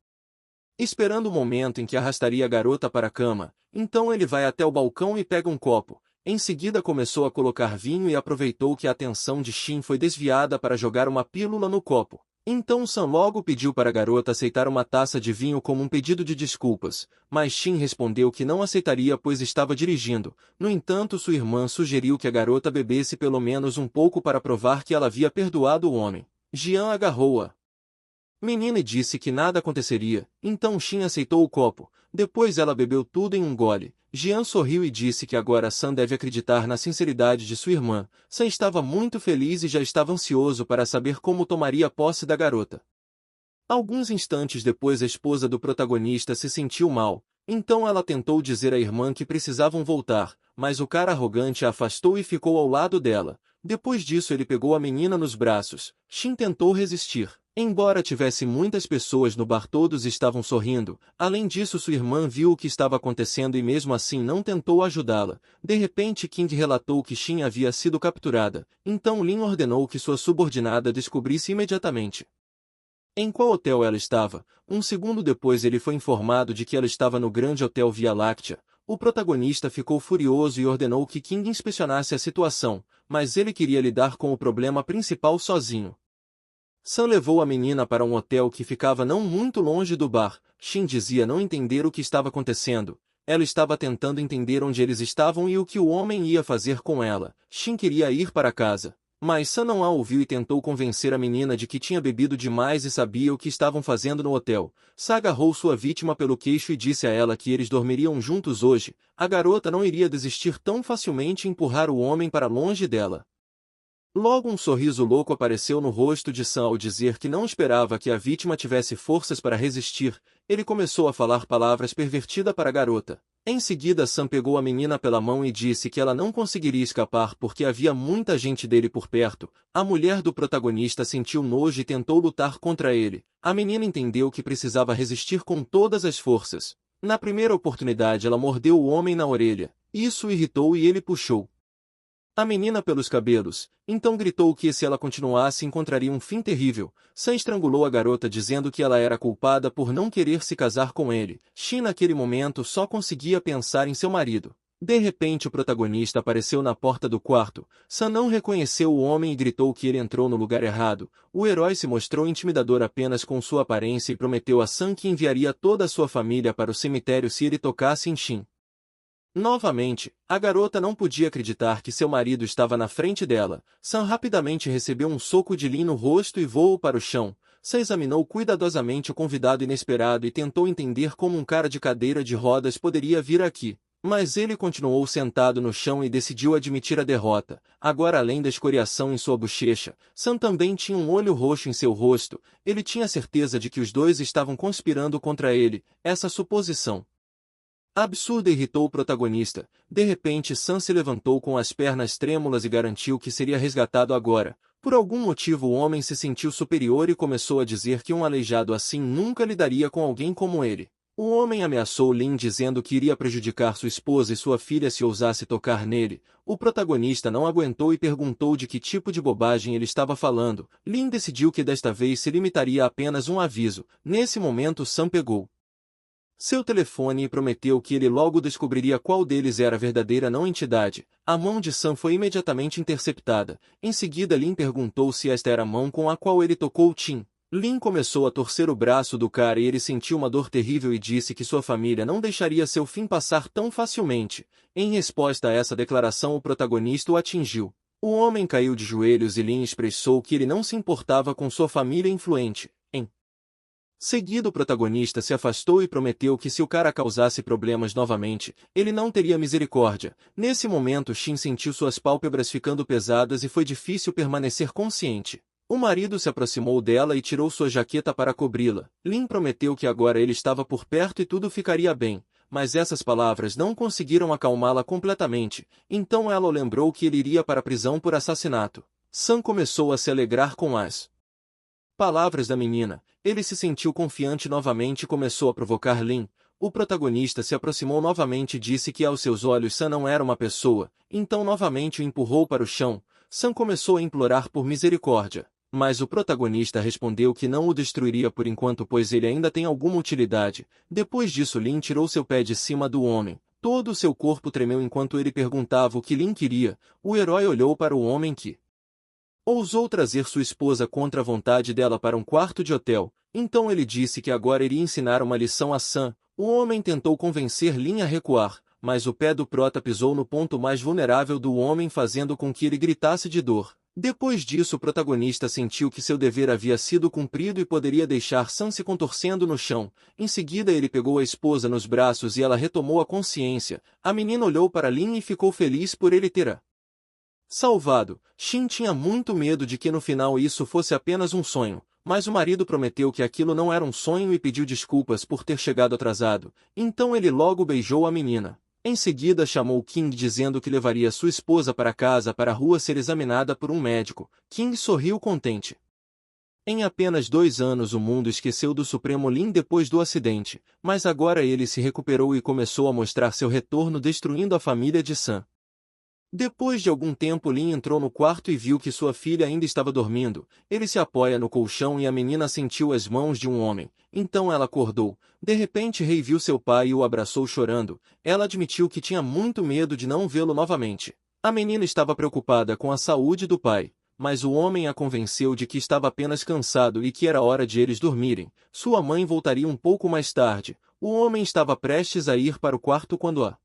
esperando o momento em que arrastaria a garota para a cama. Então ele vai até o balcão e pega um copo. Em seguida começou a colocar vinho e aproveitou que a atenção de Xin foi desviada para jogar uma pílula no copo. Então Sam logo pediu para a garota aceitar uma taça de vinho como um pedido de desculpas, mas Xin respondeu que não aceitaria pois estava dirigindo. No entanto sua irmã sugeriu que a garota bebesse pelo menos um pouco para provar que ela havia perdoado o homem. Jian agarrou-a menina e disse que nada aconteceria, então Xin aceitou o copo. Depois ela bebeu tudo em um gole. Jian sorriu e disse que agora Sam deve acreditar na sinceridade de sua irmã. Sam estava muito feliz e já estava ansioso para saber como tomaria posse da garota. Alguns instantes depois a esposa do protagonista se sentiu mal, então ela tentou dizer à irmã que precisavam voltar, mas o cara arrogante a afastou e ficou ao lado dela. Depois disso ele pegou a menina nos braços. Xin tentou resistir. Embora tivesse muitas pessoas no bar, todos estavam sorrindo. Além disso sua irmã viu o que estava acontecendo e mesmo assim não tentou ajudá-la. De repente King relatou que Xin havia sido capturada, então Lin ordenou que sua subordinada descobrisse imediatamente em qual hotel ela estava. Um segundo depois ele foi informado de que ela estava no grande hotel Via Láctea. O protagonista ficou furioso e ordenou que King inspecionasse a situação, mas ele queria lidar com o problema principal sozinho. Sam levou a menina para um hotel que ficava não muito longe do bar. Xin dizia não entender o que estava acontecendo. Ela estava tentando entender onde eles estavam e o que o homem ia fazer com ela. Xin queria ir para casa, mas Sam não a ouviu e tentou convencer a menina de que tinha bebido demais e sabia o que estavam fazendo no hotel. Sam agarrou sua vítima pelo queixo e disse a ela que eles dormiriam juntos hoje. A garota não iria desistir tão facilmente e empurrar o homem para longe dela. Logo um sorriso louco apareceu no rosto de Sam ao dizer que não esperava que a vítima tivesse forças para resistir. Ele começou a falar palavras pervertidas para a garota. Em seguida Sam pegou a menina pela mão e disse que ela não conseguiria escapar porque havia muita gente dele por perto. A mulher do protagonista sentiu nojo e tentou lutar contra ele. A menina entendeu que precisava resistir com todas as forças. Na primeira oportunidade ela mordeu o homem na orelha. Isso o irritou e ele puxou a menina pelos cabelos, então gritou que se ela continuasse encontraria um fim terrível. Sam estrangulou a garota dizendo que ela era culpada por não querer se casar com ele. Xin naquele momento só conseguia pensar em seu marido. De repente o protagonista apareceu na porta do quarto. Sam não reconheceu o homem e gritou que ele entrou no lugar errado. O herói se mostrou intimidador apenas com sua aparência e prometeu a Sam que enviaria toda a sua família para o cemitério se ele tocasse em Xin. Novamente, a garota não podia acreditar que seu marido estava na frente dela. Sam rapidamente recebeu um soco de Lin no rosto e voou para o chão. Sam examinou cuidadosamente o convidado inesperado e tentou entender como um cara de cadeira de rodas poderia vir aqui. Mas ele continuou sentado no chão e decidiu admitir a derrota. Agora, além da escoriação em sua bochecha, Sam também tinha um olho roxo em seu rosto. Ele tinha certeza de que os dois estavam conspirando contra ele. Essa suposição absurda irritou o protagonista. De repente, Sam se levantou com as pernas trêmulas e garantiu que seria resgatado agora. Por algum motivo, o homem se sentiu superior e começou a dizer que um aleijado assim nunca lidaria com alguém como ele. O homem ameaçou Lin dizendo que iria prejudicar sua esposa e sua filha se ousasse tocar nele. O protagonista não aguentou e perguntou de que tipo de bobagem ele estava falando. Lin decidiu que desta vez se limitaria a apenas um aviso. Nesse momento, Sam pegou seu telefone e prometeu que ele logo descobriria qual deles era a verdadeira não entidade. A mão de Sam foi imediatamente interceptada. Em seguida, Lin perguntou se esta era a mão com a qual ele tocou Tim. Lin começou a torcer o braço do cara e ele sentiu uma dor terrível e disse que sua família não deixaria seu fim passar tão facilmente. Em resposta a essa declaração, o protagonista o atingiu. O homem caiu de joelhos e Lin expressou que ele não se importava com sua família influente. Em seguida, o protagonista se afastou e prometeu que se o cara causasse problemas novamente, ele não teria misericórdia. Nesse momento, Shin sentiu suas pálpebras ficando pesadas e foi difícil permanecer consciente. O marido se aproximou dela e tirou sua jaqueta para cobri-la. Lin prometeu que agora ele estava por perto e tudo ficaria bem, mas essas palavras não conseguiram acalmá-la completamente. Então ela o lembrou que ele iria para a prisão por assassinato. Sam começou a se alegrar com as palavras da menina. Ele se sentiu confiante novamente e começou a provocar Lin. O protagonista se aproximou novamente e disse que aos seus olhos Sam não era uma pessoa, então novamente o empurrou para o chão. Sam começou a implorar por misericórdia, mas o protagonista respondeu que não o destruiria por enquanto pois ele ainda tem alguma utilidade. Depois disso, Lin tirou seu pé de cima do homem. Todo o seu corpo tremeu enquanto ele perguntava o que Lin queria. O herói olhou para o homem que ousou trazer sua esposa contra a vontade dela para um quarto de hotel. Então ele disse que agora iria ensinar uma lição a Sam. O homem tentou convencer Lin a recuar, mas o pé do prota pisou no ponto mais vulnerável do homem, fazendo com que ele gritasse de dor. Depois disso, o protagonista sentiu que seu dever havia sido cumprido e poderia deixar Sam se contorcendo no chão. Em seguida, ele pegou a esposa nos braços e ela retomou a consciência. A menina olhou para Lin e ficou feliz por ele ter salvado. Shin tinha muito medo de que no final isso fosse apenas um sonho, mas o marido prometeu que aquilo não era um sonho e pediu desculpas por ter chegado atrasado. Então ele logo beijou a menina. Em seguida chamou King dizendo que levaria sua esposa para casa para a rua ser examinada por um médico. King sorriu contente. Em apenas 2 anos o mundo esqueceu do Supremo Lin depois do acidente, mas agora ele se recuperou e começou a mostrar seu retorno destruindo a família de Sam. Depois de algum tempo, Lin entrou no quarto e viu que sua filha ainda estava dormindo. Ele se apoia no colchão e a menina sentiu as mãos de um homem. Então ela acordou. De repente, Rei viu seu pai e o abraçou chorando. Ela admitiu que tinha muito medo de não vê-lo novamente. A menina estava preocupada com a saúde do pai, mas o homem a convenceu de que estava apenas cansado e que era hora de eles dormirem. Sua mãe voltaria um pouco mais tarde. O homem estava prestes a ir para o quarto quando a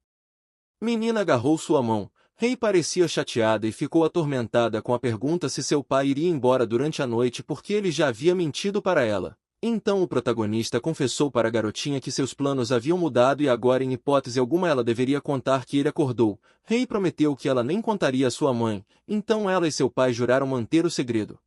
menina agarrou sua mão. Rei parecia chateada e ficou atormentada com a pergunta se seu pai iria embora durante a noite porque ele já havia mentido para ela. Então o protagonista confessou para a garotinha que seus planos haviam mudado e agora em hipótese alguma ela deveria contar que ele acordou. Rei prometeu que ela nem contaria a sua mãe, então ela e seu pai juraram manter o segredo.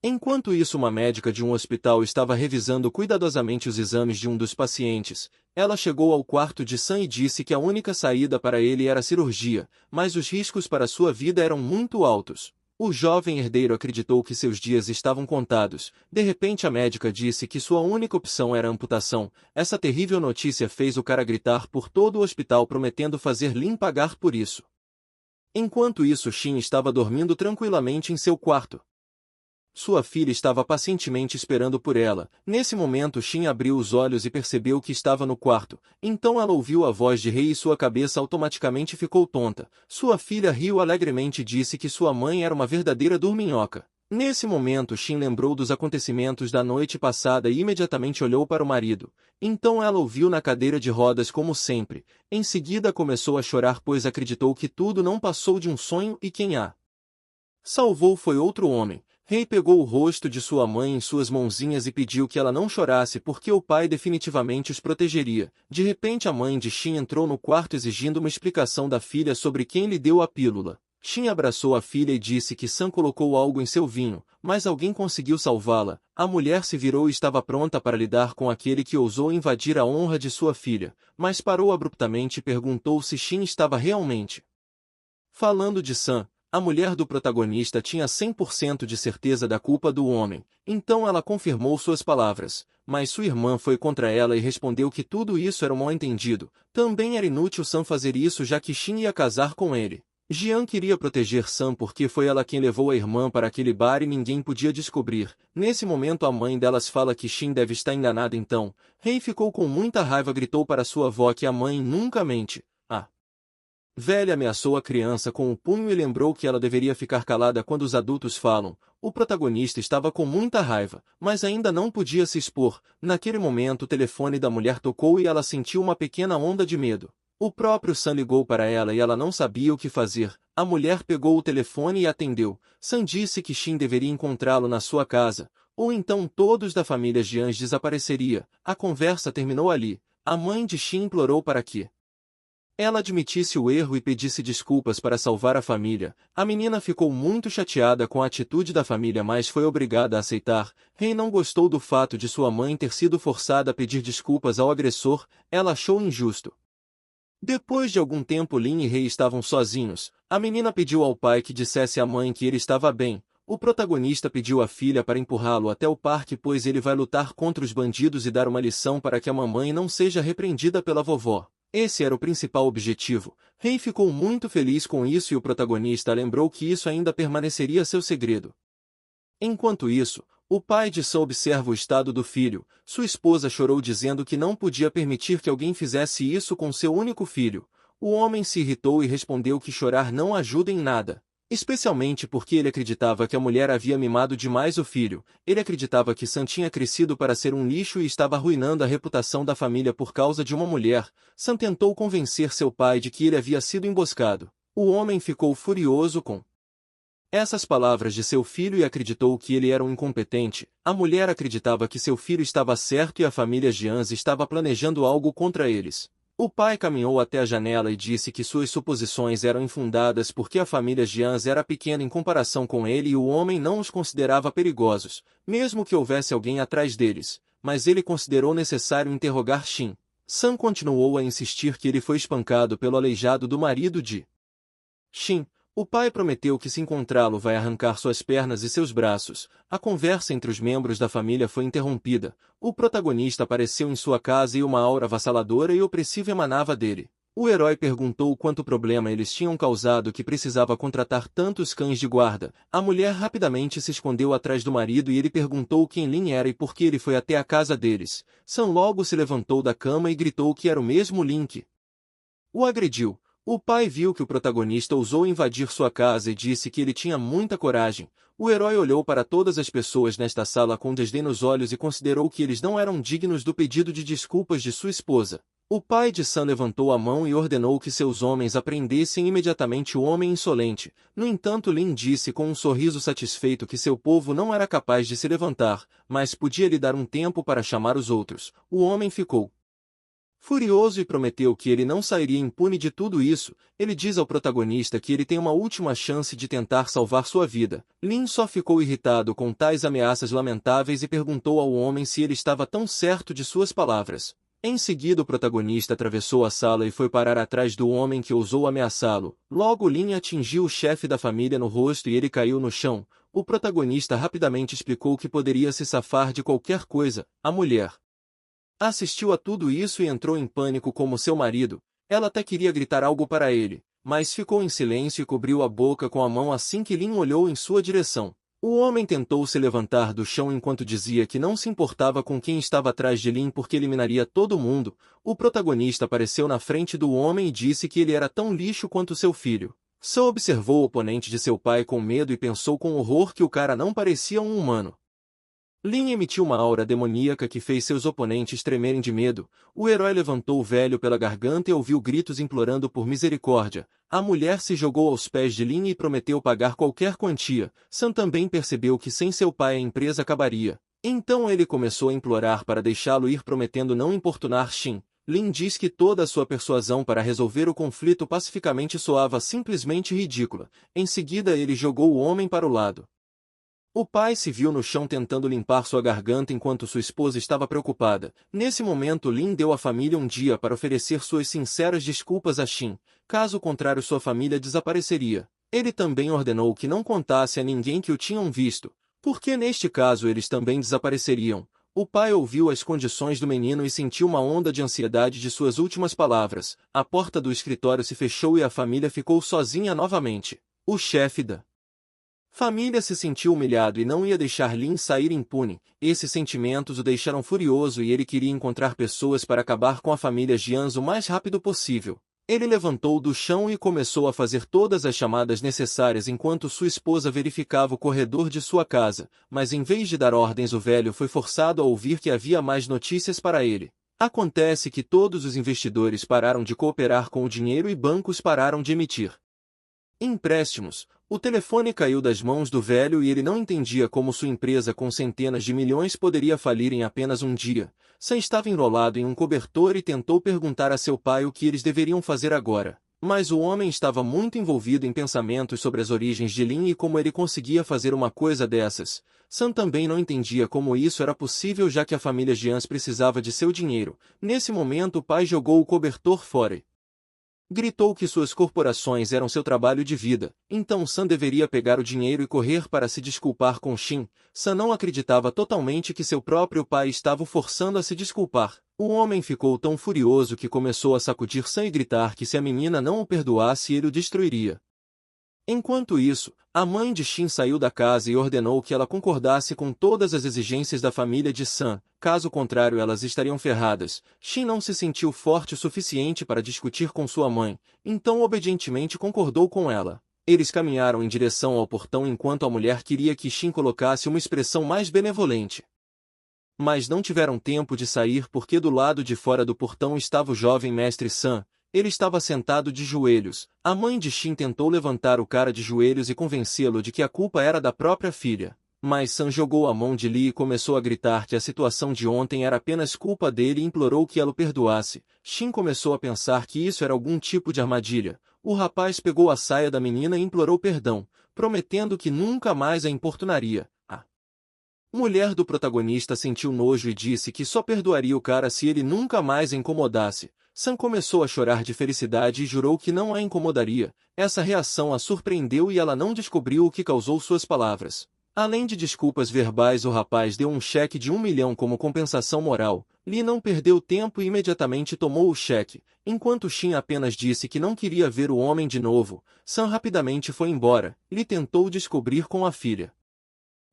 Enquanto isso, uma médica de um hospital estava revisando cuidadosamente os exames de um dos pacientes. Ela chegou ao quarto de Sam e disse que a única saída para ele era a cirurgia, mas os riscos para sua vida eram muito altos. O jovem herdeiro acreditou que seus dias estavam contados. De repente, a médica disse que sua única opção era a amputação. Essa terrível notícia fez o cara gritar por todo o hospital prometendo fazer Lin pagar por isso. Enquanto isso, Shin estava dormindo tranquilamente em seu quarto. Sua filha estava pacientemente esperando por ela. Nesse momento, Shin abriu os olhos e percebeu que estava no quarto. Então ela ouviu a voz de Rei e sua cabeça automaticamente ficou tonta. Sua filha riu alegremente e disse que sua mãe era uma verdadeira dorminhoca. Nesse momento, Shin lembrou dos acontecimentos da noite passada e imediatamente olhou para o marido. Então ela o viu na cadeira de rodas como sempre. Em seguida começou a chorar pois acreditou que tudo não passou de um sonho e quem a salvou foi outro homem. Rei pegou o rosto de sua mãe em suas mãozinhas e pediu que ela não chorasse porque o pai definitivamente os protegeria. De repente a mãe de Shin entrou no quarto exigindo uma explicação da filha sobre quem lhe deu a pílula. Shin abraçou a filha e disse que Sam colocou algo em seu vinho, mas alguém conseguiu salvá-la. A mulher se virou e estava pronta para lidar com aquele que ousou invadir a honra de sua filha, mas parou abruptamente e perguntou se Shin estava realmente falando de Sam. A mulher do protagonista tinha 100% de certeza da culpa do homem, então ela confirmou suas palavras, mas sua irmã foi contra ela e respondeu que tudo isso era um mal-entendido. Também era inútil Sam fazer isso já que Shin ia casar com ele. Jian queria proteger Sam porque foi ela quem levou a irmã para aquele bar e ninguém podia descobrir. Nesse momento a mãe delas fala que Shin deve estar enganada então. Rei ficou com muita raiva e gritou para sua avó que a mãe nunca mente. Velha ameaçou a criança com o punho e lembrou que ela deveria ficar calada quando os adultos falam. O protagonista estava com muita raiva, mas ainda não podia se expor. Naquele momento o telefone da mulher tocou e ela sentiu uma pequena onda de medo. O próprio Sam ligou para ela e ela não sabia o que fazer. A mulher pegou o telefone e atendeu. Sam disse que Shin deveria encontrá-lo na sua casa, ou então todos da família Jian desapareceria. A conversa terminou ali. A mãe de Shin implorou para que ela admitisse o erro e pedisse desculpas para salvar a família. A menina ficou muito chateada com a atitude da família, mas foi obrigada a aceitar. Rei não gostou do fato de sua mãe ter sido forçada a pedir desculpas ao agressor, ela achou injusto. Depois de algum tempo Lin e Rei estavam sozinhos. A menina pediu ao pai que dissesse à mãe que ele estava bem. O protagonista pediu à filha para empurrá-lo até o parque pois ele vai lutar contra os bandidos e dar uma lição para que a mamãe não seja repreendida pela vovó. Esse era o principal objetivo. Rei ficou muito feliz com isso e o protagonista lembrou que isso ainda permaneceria seu segredo. Enquanto isso, o pai de Sam observa o estado do filho. Sua esposa chorou dizendo que não podia permitir que alguém fizesse isso com seu único filho. O homem se irritou e respondeu que chorar não ajuda em nada. Especialmente porque ele acreditava que a mulher havia mimado demais o filho. Ele acreditava que Sam tinha crescido para ser um lixo e estava arruinando a reputação da família por causa de uma mulher. Sam tentou convencer seu pai de que ele havia sido emboscado. O homem ficou furioso com essas palavras de seu filho e acreditou que ele era um incompetente. A mulher acreditava que seu filho estava certo e a família Jian estava planejando algo contra eles. O pai caminhou até a janela e disse que suas suposições eram infundadas porque a família Jian era pequena em comparação com ele e o homem não os considerava perigosos, mesmo que houvesse alguém atrás deles, mas ele considerou necessário interrogar Shin. Sam continuou a insistir que ele foi espancado pelo aleijado do marido de Shin. O pai prometeu que se encontrá-lo vai arrancar suas pernas e seus braços. A conversa entre os membros da família foi interrompida. O protagonista apareceu em sua casa e uma aura avassaladora e opressiva emanava dele. O herói perguntou quanto problema eles tinham causado que precisava contratar tantos cães de guarda. A mulher rapidamente se escondeu atrás do marido e ele perguntou quem Lin era e por que ele foi até a casa deles. Sam logo se levantou da cama e gritou que era o mesmo Lin que o agrediu. O pai viu que o protagonista ousou invadir sua casa e disse que ele tinha muita coragem. O herói olhou para todas as pessoas nesta sala com desdém nos olhos e considerou que eles não eram dignos do pedido de desculpas de sua esposa. O pai de Sam levantou a mão e ordenou que seus homens apreendessem imediatamente o homem insolente. No entanto, Lin disse com um sorriso satisfeito que seu povo não era capaz de se levantar, mas podia lhe dar um tempo para chamar os outros. O homem ficou furioso e prometeu que ele não sairia impune de tudo isso. Ele diz ao protagonista que ele tem uma última chance de tentar salvar sua vida. Lin só ficou irritado com tais ameaças lamentáveis e perguntou ao homem se ele estava tão certo de suas palavras. Em seguida o protagonista atravessou a sala e foi parar atrás do homem que ousou ameaçá-lo. Logo Lin atingiu o chefe da família no rosto e ele caiu no chão. O protagonista rapidamente explicou que poderia se safar de qualquer coisa. A mulher assistiu a tudo isso e entrou em pânico como seu marido. Ela até queria gritar algo para ele, mas ficou em silêncio e cobriu a boca com a mão assim que Lin olhou em sua direção. O homem tentou se levantar do chão enquanto dizia que não se importava com quem estava atrás de Lin porque eliminaria todo mundo. O protagonista apareceu na frente do homem e disse que ele era tão lixo quanto seu filho. Sam observou o oponente de seu pai com medo e pensou com horror que o cara não parecia um humano. Lin emitiu uma aura demoníaca que fez seus oponentes tremerem de medo. O herói levantou o velho pela garganta e ouviu gritos implorando por misericórdia. A mulher se jogou aos pés de Lin e prometeu pagar qualquer quantia. Sam também percebeu que sem seu pai a empresa acabaria. Então ele começou a implorar para deixá-lo ir, prometendo não importunar Shin. Lin diz que toda a sua persuasão para resolver o conflito pacificamente soava simplesmente ridícula. Em seguida ele jogou o homem para o lado. O pai se viu no chão tentando limpar sua garganta enquanto sua esposa estava preocupada. Nesse momento Lin deu à família um dia para oferecer suas sinceras desculpas a Shin. Caso contrário sua família desapareceria. Ele também ordenou que não contasse a ninguém que o tinham visto, porque neste caso eles também desapareceriam. O pai ouviu as condições do menino e sentiu uma onda de ansiedade de suas últimas palavras. A porta do escritório se fechou e a família ficou sozinha novamente. O chefe da família se sentiu humilhado e não ia deixar Lin sair impune. Esses sentimentos o deixaram furioso e ele queria encontrar pessoas para acabar com a família Jiang o mais rápido possível. Ele levantou do chão e começou a fazer todas as chamadas necessárias enquanto sua esposa verificava o corredor de sua casa, mas em vez de dar ordens o velho foi forçado a ouvir que havia mais notícias para ele. Acontece que todos os investidores pararam de cooperar com o dinheiro e bancos pararam de emitir empréstimos. O telefone caiu das mãos do velho e ele não entendia como sua empresa com centenas de milhões poderia falir em apenas um dia. Sam estava enrolado em um cobertor e tentou perguntar a seu pai o que eles deveriam fazer agora. Mas o homem estava muito envolvido em pensamentos sobre as origens de Lin e como ele conseguia fazer uma coisa dessas. Sam também não entendia como isso era possível já que a família Jiang precisava de seu dinheiro. Nesse momento o pai jogou o cobertor fora. Gritou que suas corporações eram seu trabalho de vida, então Sam deveria pegar o dinheiro e correr para se desculpar com Shin. Sam não acreditava totalmente que seu próprio pai estava o forçando a se desculpar. O homem ficou tão furioso que começou a sacudir Sam e gritar que se a menina não o perdoasse ele o destruiria. Enquanto isso, a mãe de Shin saiu da casa e ordenou que ela concordasse com todas as exigências da família de Sam, caso contrário elas estariam ferradas. Shin não se sentiu forte o suficiente para discutir com sua mãe, então obedientemente concordou com ela. Eles caminharam em direção ao portão enquanto a mulher queria que Shin colocasse uma expressão mais benevolente. Mas não tiveram tempo de sair porque do lado de fora do portão estava o jovem mestre Sam. Ele estava sentado de joelhos. A mãe de Shin tentou levantar o cara de joelhos e convencê-lo de que a culpa era da própria filha. Mas Sam jogou a mão de Lee e começou a gritar que a situação de ontem era apenas culpa dele e implorou que ela o perdoasse. Shin começou a pensar que isso era algum tipo de armadilha. O rapaz pegou a saia da menina e implorou perdão, prometendo que nunca mais a importunaria. A mulher do protagonista sentiu nojo e disse que só perdoaria o cara se ele nunca mais a incomodasse. Sam começou a chorar de felicidade e jurou que não a incomodaria. Essa reação a surpreendeu e ela não descobriu o que causou suas palavras. Além de desculpas verbais, o rapaz deu um cheque de 1 milhão como compensação moral. Lee não perdeu tempo e imediatamente tomou o cheque. Enquanto Shin apenas disse que não queria ver o homem de novo, Sam rapidamente foi embora. Lee tentou descobrir com a filha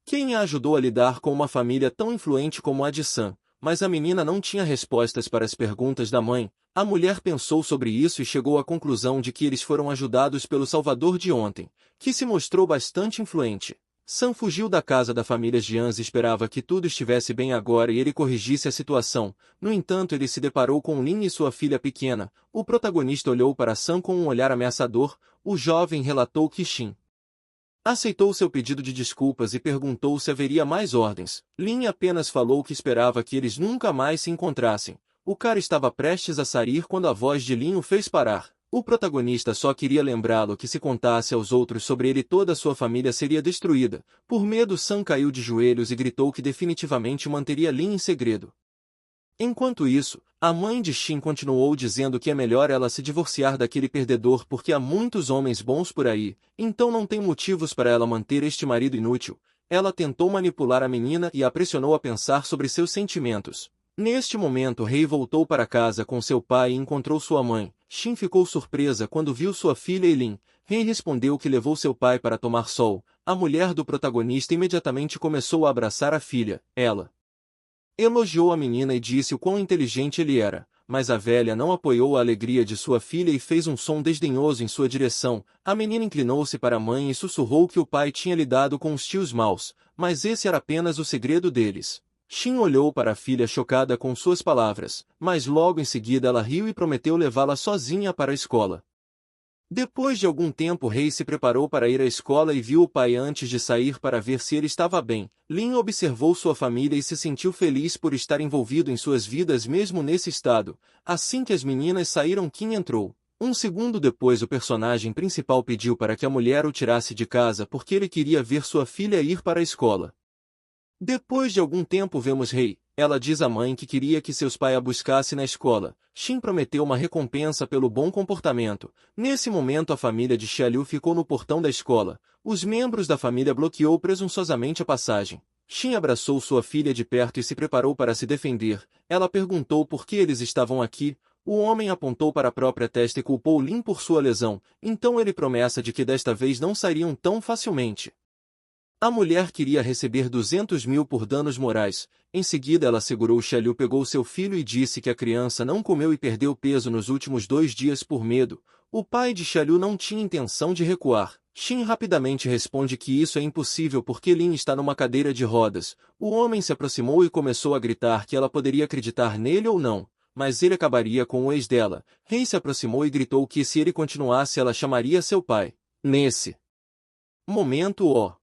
quem a ajudou a lidar com uma família tão influente como a de Sam, mas a menina não tinha respostas para as perguntas da mãe. A mulher pensou sobre isso e chegou à conclusão de que eles foram ajudados pelo Salvador de ontem, que se mostrou bastante influente. Sam fugiu da casa da família Jiang e esperava que tudo estivesse bem agora e ele corrigisse a situação. No entanto, ele se deparou com Lin e sua filha pequena. O protagonista olhou para Sam com um olhar ameaçador. O jovem relatou que Shin aceitou seu pedido de desculpas e perguntou se haveria mais ordens. Lin apenas falou que esperava que eles nunca mais se encontrassem. O cara estava prestes a sair quando a voz de Lin o fez parar. O protagonista só queria lembrá-lo que se contasse aos outros sobre ele toda a sua família seria destruída. Por medo, Sam caiu de joelhos e gritou que definitivamente manteria Lin em segredo. Enquanto isso, a mãe de Shin continuou dizendo que é melhor ela se divorciar daquele perdedor porque há muitos homens bons por aí, então não tem motivos para ela manter este marido inútil. Ela tentou manipular a menina e a pressionou a pensar sobre seus sentimentos. Neste momento, Rei voltou para casa com seu pai e encontrou sua mãe. Shin ficou surpresa quando viu sua filha e Lin. Rei respondeu que levou seu pai para tomar sol. A mulher do protagonista imediatamente começou a abraçar a filha. Ela elogiou a menina e disse o quão inteligente ele era, mas a velha não apoiou a alegria de sua filha e fez um som desdenhoso em sua direção. A menina inclinou-se para a mãe e sussurrou que o pai tinha lidado com os tios maus, mas esse era apenas o segredo deles. Shin olhou para a filha chocada com suas palavras, mas logo em seguida ela riu e prometeu levá-la sozinha para a escola. Depois de algum tempo, Rei se preparou para ir à escola e viu o pai antes de sair para ver se ele estava bem. Lin observou sua família e se sentiu feliz por estar envolvido em suas vidas mesmo nesse estado. Assim que as meninas saíram, Kim entrou. Um segundo depois, o personagem principal pediu para que a mulher o tirasse de casa porque ele queria ver sua filha ir para a escola. Depois de algum tempo vemos Rei. Ela diz à mãe que queria que seus pais a buscassem na escola. Shin prometeu uma recompensa pelo bom comportamento. Nesse momento a família de Xiaoliu ficou no portão da escola. Os membros da família bloqueou presunçosamente a passagem. Shin abraçou sua filha de perto e se preparou para se defender. Ela perguntou por que eles estavam aqui. O homem apontou para a própria testa e culpou Lin por sua lesão. Então ele promessa de que desta vez não sairiam tão facilmente. A mulher queria receber 200 mil por danos morais. Em seguida ela segurou Xiaoliu, pegou seu filho e disse que a criança não comeu e perdeu peso nos últimos 2 dias por medo. O pai de Xiaoliu não tinha intenção de recuar. Shin rapidamente responde que isso é impossível porque Lin está numa cadeira de rodas. O homem se aproximou e começou a gritar que ela poderia acreditar nele ou não, mas ele acabaria com o ex dela. Rei se aproximou e gritou que se ele continuasse ela chamaria seu pai. Nesse momento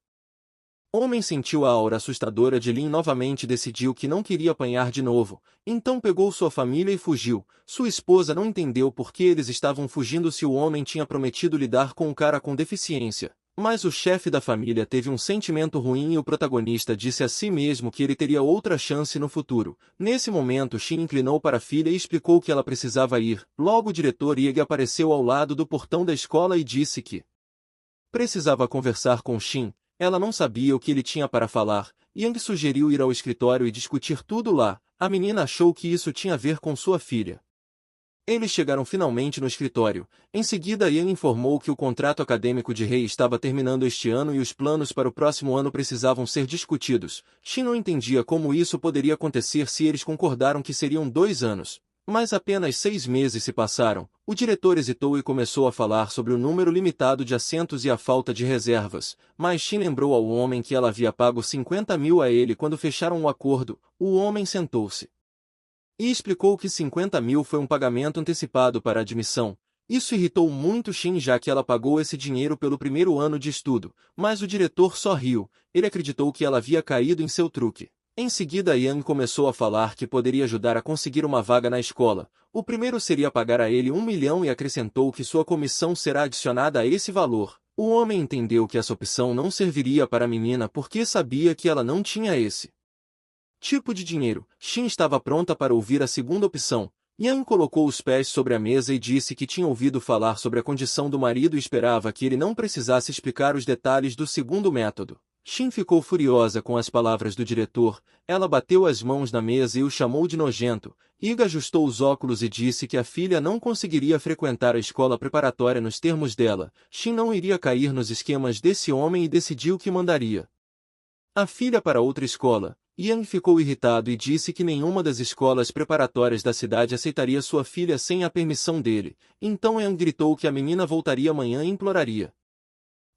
homem sentiu a aura assustadora de Lin novamente e decidiu que não queria apanhar de novo. Então pegou sua família e fugiu. Sua esposa não entendeu por que eles estavam fugindo se o homem tinha prometido lidar com um cara com deficiência. Mas o chefe da família teve um sentimento ruim e o protagonista disse a si mesmo que ele teria outra chance no futuro. Nesse momento Shin inclinou para a filha e explicou que ela precisava ir. Logo o diretor Yang apareceu ao lado do portão da escola e disse que precisava conversar com Shin. Ela não sabia o que ele tinha para falar. Yang sugeriu ir ao escritório e discutir tudo lá. A menina achou que isso tinha a ver com sua filha. Eles chegaram finalmente no escritório. Em seguida, Yang informou que o contrato acadêmico de Rei estava terminando este ano e os planos para o próximo ano precisavam ser discutidos. Shin não entendia como isso poderia acontecer se eles concordaram que seriam 2 anos. Mas apenas 6 meses se passaram. O diretor hesitou e começou a falar sobre o número limitado de assentos e a falta de reservas. Mas Shin lembrou ao homem que ela havia pago 50 mil a ele quando fecharam o acordo. O homem sentou-se e explicou que 50 mil foi um pagamento antecipado para a admissão. Isso irritou muito Shin, já que ela pagou esse dinheiro pelo primeiro ano de estudo. Mas o diretor só riu. Ele acreditou que ela havia caído em seu truque. Em seguida Yang começou a falar que poderia ajudar a conseguir uma vaga na escola. O primeiro seria pagar a ele 1 milhão e acrescentou que sua comissão será adicionada a esse valor. O homem entendeu que essa opção não serviria para a menina porque sabia que ela não tinha esse tipo de dinheiro. Shin estava pronta para ouvir a segunda opção. Yang colocou os pés sobre a mesa e disse que tinha ouvido falar sobre a condição do marido e esperava que ele não precisasse explicar os detalhes do segundo método. Shin ficou furiosa com as palavras do diretor. Ela bateu as mãos na mesa e o chamou de nojento. Iga ajustou os óculos e disse que a filha não conseguiria frequentar a escola preparatória nos termos dela. Shin não iria cair nos esquemas desse homem e decidiu que mandaria a filha para outra escola. Yang ficou irritado e disse que nenhuma das escolas preparatórias da cidade aceitaria sua filha sem a permissão dele. Então Yang gritou que a menina voltaria amanhã e imploraria.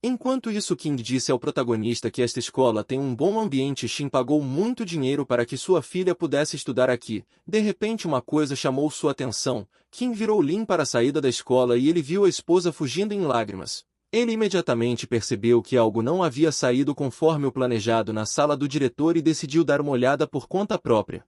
Enquanto isso, King disse ao protagonista que esta escola tem um bom ambiente e Shin pagou muito dinheiro para que sua filha pudesse estudar aqui. De repente uma coisa chamou sua atenção. King virou Lin para a saída da escola e ele viu a esposa fugindo em lágrimas. Ele imediatamente percebeu que algo não havia saído conforme o planejado na sala do diretor e decidiu dar uma olhada por conta própria.